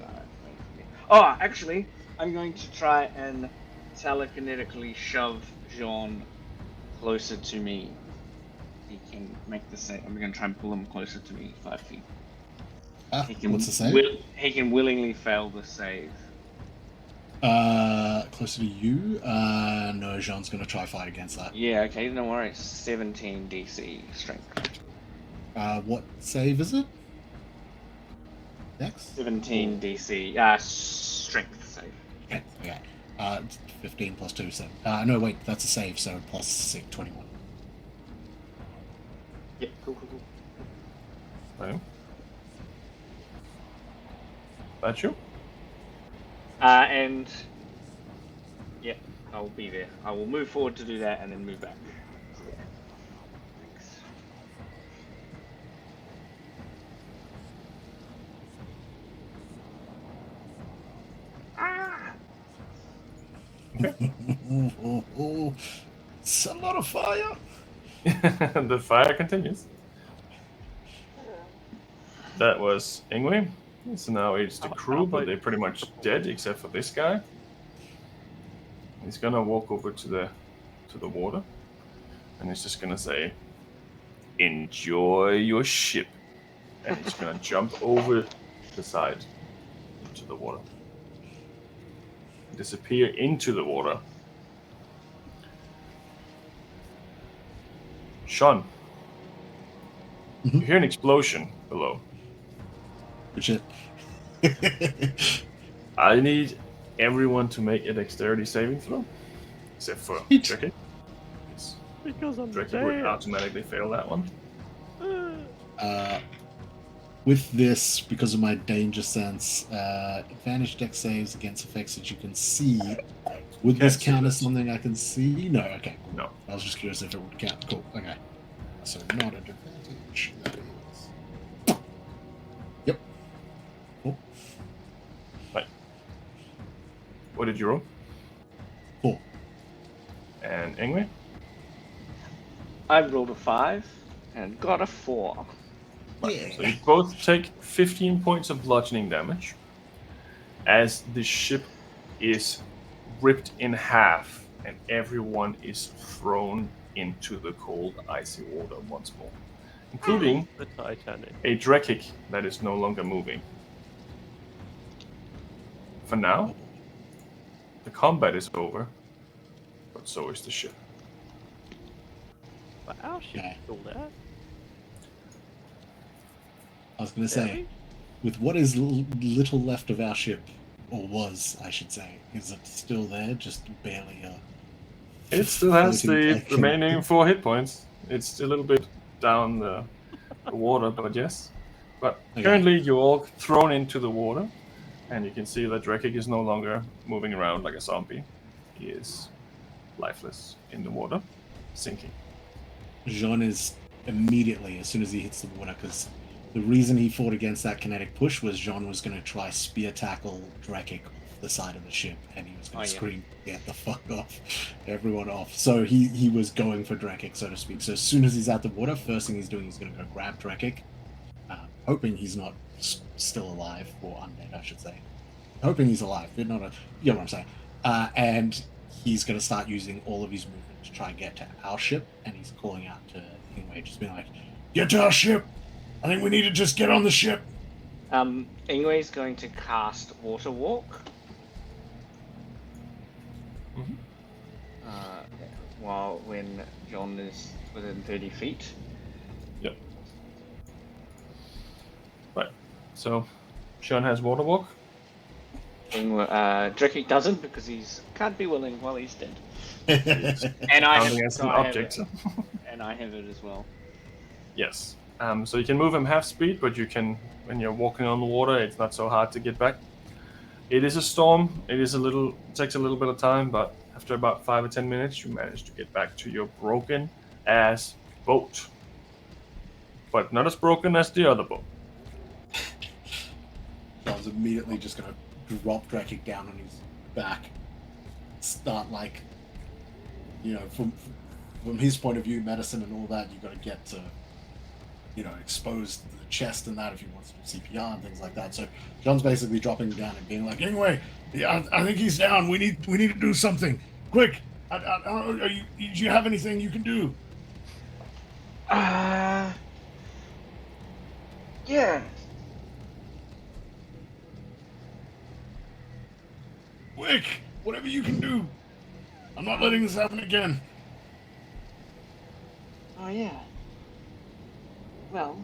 Oh, actually, I'm going to try and telekinetically shove Jean closer to me. He can make the save. I'm going to try and pull him closer to me, 5 feet. What's the save? He can willingly fail the save. Closer to you? No, Jean's gonna try fight against that. Yeah, okay, no worries. 17 DC strength. What save is it? Dex? 17 DC. Strength save. Okay. 15 plus 2, 7. No, wait, that's a save, so plus 6, 21. Yep, cool. Okay. That's you? And yeah, I'll be there. I will move forward to do that and then move back. Thanks. It's a lot of fire. The fire continues. That was Ingwe. So now it's the crew, but they're pretty much dead except for this guy. He's gonna walk over to the water, and he's just gonna say, "Enjoy your ship," and he's gonna jump over the side into the water, disappear into the water. Sean, you hear an explosion below. Good shit. I need everyone to make a dexterity saving throw, except for Drekik. Because I'm Drekik would automatically fail that one. With this, because of my danger sense, advantage dex saves against effects that you can see. Would this count as something I can see? No, okay. Cool. No. I was just curious if it would count. Cool, okay. So not an advantage. That is. Yep. Cool. Right. What did you roll? 4. And Ingwe? I rolled a 5 and got a 4. Yeah. So you both take 15 points of bludgeoning damage as the ship is ripped in half and everyone is thrown into the cold, icy water once more, including the Titanic. a Drekik that is no longer moving. For now, the combat is over, but so is the ship. But our ship's still there. I was going to say, with what is little left of our ship, or was, I should say, is it still there? Just barely. It still has the floating- remaining 4 hit points. It's a little bit down the water, but yes. But Okay. currently, you're all thrown into the water, and you can see that Drekik is no longer moving around like a zombie. He is lifeless in the water, sinking. Jean is immediately, as soon as he hits the water, because the reason he fought against that kinetic push was Jean was going to try spear tackle Drekik off the side of the ship, and he was going to scream, "Get the fuck off, everyone off!" So he was going for Drekik, so to speak. So as soon as he's out the water, first thing he's doing is going to go grab Drekik, hoping he's not still alive, or undead, I should say. Hoping he's alive, but not a. You know what I'm saying? And he's going to start using all of his movement to try and get to our ship, and he's calling out to Ingwe, just being like, "Get to our ship! I think we need to just get on the ship." Ingwe's going to cast Water Walk. Mhm. When John is within 30 feet. Yep. Right. So, Sean has water walk. Drekik doesn't because can't be willing while he's dead. And I have counting as so an I have object. it. And I have it as well. Yes. So you can move him half speed, but you can, when you're walking on the water, it's not so hard to get back. It is a storm. It takes a little bit of time, but after about 5 or 10 minutes, you manage to get back to your broken ass boat. But not as broken as the other boat. John's immediately just gonna drop Drekik down on his back. Start like, from his point of view, medicine and all that, you gotta get to, expose the chest and that if he wants to do CPR and things like that. So John's basically dropping him down and being like, anyway, I think he's down. We need to do something quick. Do you have anything you can do? Yeah. Quick, whatever you can do. I'm not letting this happen again. Oh yeah. Well,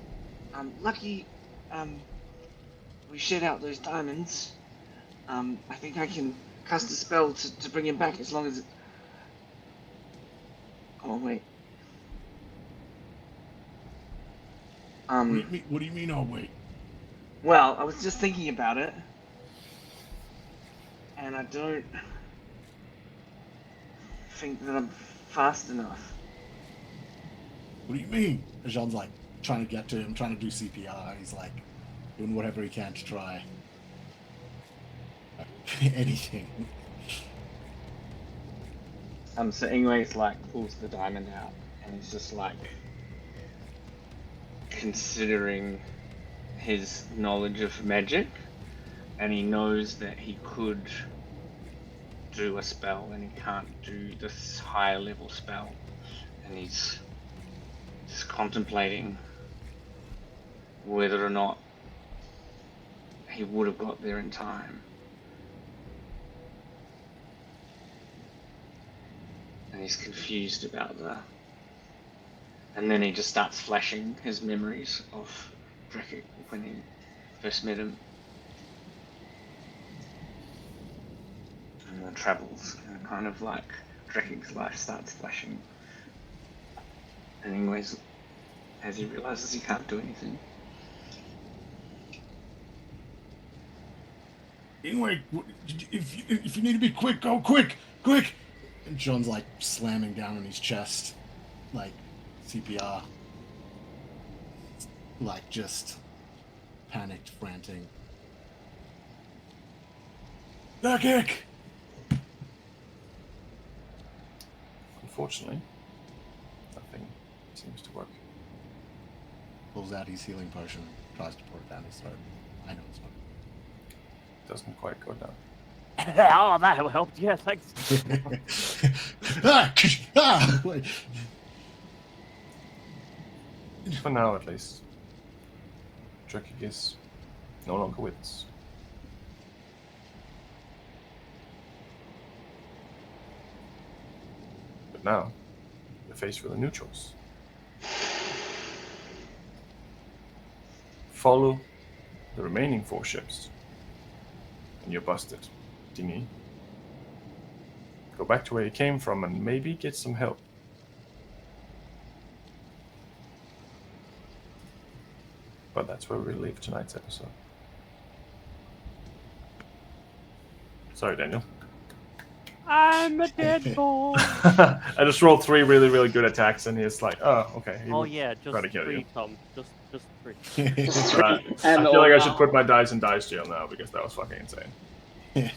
lucky, we shared out those diamonds. I think I can cast a spell to bring him back as long as it... Oh wait. What do you mean, oh wait? Well, I was just thinking about it. And I don't think that I'm fast enough. What do you mean? Jean's like trying to get to him, trying to do CPR. He's like doing whatever he can to try. Anything. So anyways, like, pulls the diamond out, and he's just like considering his knowledge of magic, and he knows that he could do a spell, and he can't do this higher level spell, and he's just contemplating whether or not he would have got there in time. And he's confused about that. And then he just starts flashing his memories of Drekik when he first met him. And the travels, and kind of like Drekik's life starts flashing. And anyways, as he realizes he can't do anything. Anyway, if you need to be quick, go quick. And John's like slamming down on his chest, like CPR, like just panicked, frantic. Drekik! Unfortunately, nothing seems to work. Pulls out his healing potion, tries to pour it down his throat. I know it's not. Doesn't quite go down. Oh, that helped. Yeah, thanks. Wait. For now, at least. Drekik is no longer with us. But now, you're faced with a new choice. Follow the remaining 4 ships, and you're busted. Dinghy. Go back to where you came from and maybe get some help. But that's where we'll leave tonight's episode. Sorry, Daniel. I'm a dead boy. I just rolled 3 really, really good attacks, and he's like, "Oh, okay." He Oh would yeah, just try to kill 3, you. Tom. Just 3. Right. I feel like I should put my dice in dice jail now because that was fucking insane.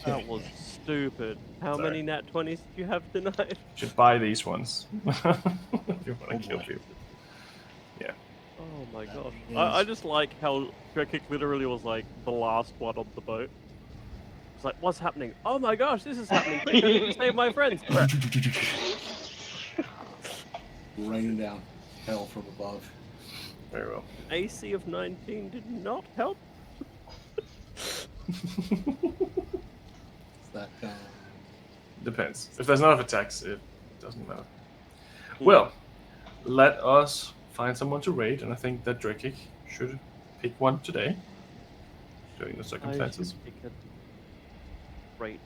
That was stupid. How Sorry. many nat 20s did you have tonight? You should buy these ones if you want to kill boy. people. Oh my gosh. Yes. I just like how Drekik literally was like the last one on the boat. It's like, what's happening? Oh my gosh, this is happening. Quick, I need to save my friends. Raining down hell from above. Very well. AC of 19 did not help. Is that Depends. If there's not enough attacks, it doesn't matter. Well, let us find someone to raid, and I think that Drekik should pick one today, showing the circumstances. I should pick a great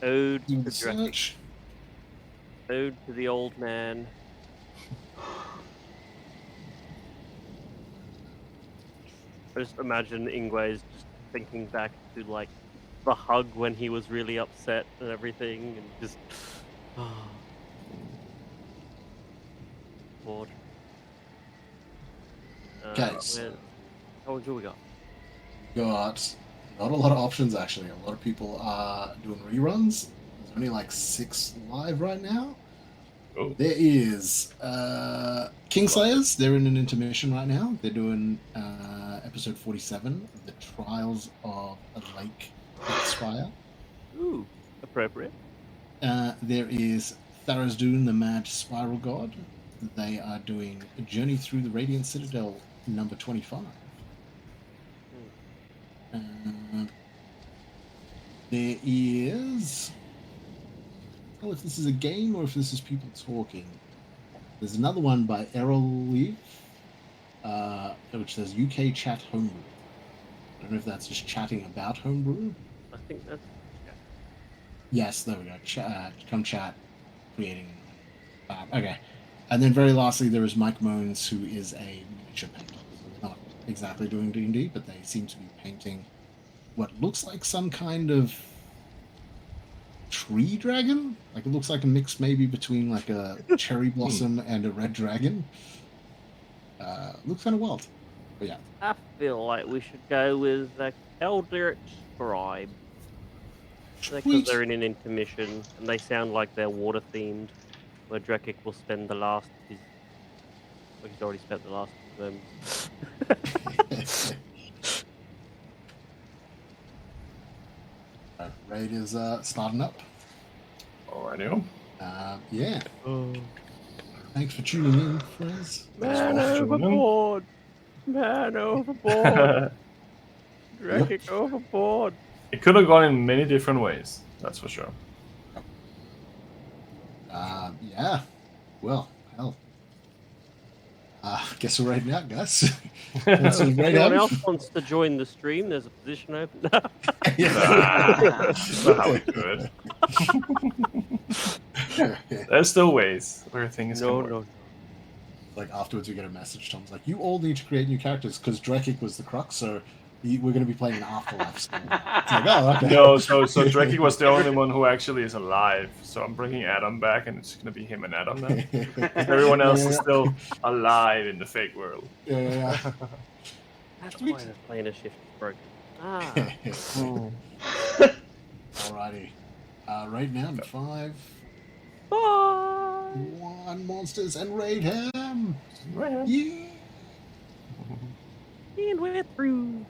ode to Drekik. search? Ode to the old man. I just imagine Ingwe's just thinking back to like the hug when he was really upset and everything, and just bored. Okay, so- How much do we got? Got not a lot of options actually. A lot of people are doing reruns. There's only like 6 live right now. Oh. There is Kingslayers. They're in an intermission right now. They're doing episode 47, The Trials of a Lake Spire. Ooh, appropriate. There is Tharizdun, the Mad Spiral God. They are doing a Journey Through the Radiant Citadel number 25. There is... I don't know if this is a game or if this is people talking. There's another one by Errol Leaf, which says UK Chat Homebrew. I don't know if that's just chatting about Homebrew. I think that's... Yes, there we go. Come chat, creating. Okay. And then very lastly, there is Mike Moans, who is a miniature painter. So they're not exactly doing D&D, but they seem to be painting what looks like some kind of tree dragon. Like, it looks like a mix maybe between like a cherry blossom and a red dragon. Looks kind of wild. But yeah. I feel like we should go with Eldritch Scribe. Because Sweet. they're in an intermission and they sound like they're water themed, where Drekik will spend the last of his. Well, he's already spent the last of them. Raid is starting up. Alrighty. Yeah. Thanks for tuning in, friends. Man overboard! Man overboard! Drekik overboard! It could have gone in many different ways, that's for sure. Yeah. Well, hell. Guess we're raiding out, guys. If anyone else wants to join the stream, there's a position open. That's not how we do it. There's still ways where things can work. No. Like afterwards, we get a message. Tom's like, "You all need to create new characters because Drekik was the crux, so we're going to be playing an afterlife." So it's like, oh, okay. No, so Drekik was the only one who actually is alive. So I'm bringing Adam back, and it's going to be him and Adam now. Everyone else is still alive in the fake world. Yeah. That's why the planar shift is broken. Alrighty. Right now, 5, 1 monsters and Raidham. Yeah. And we're through.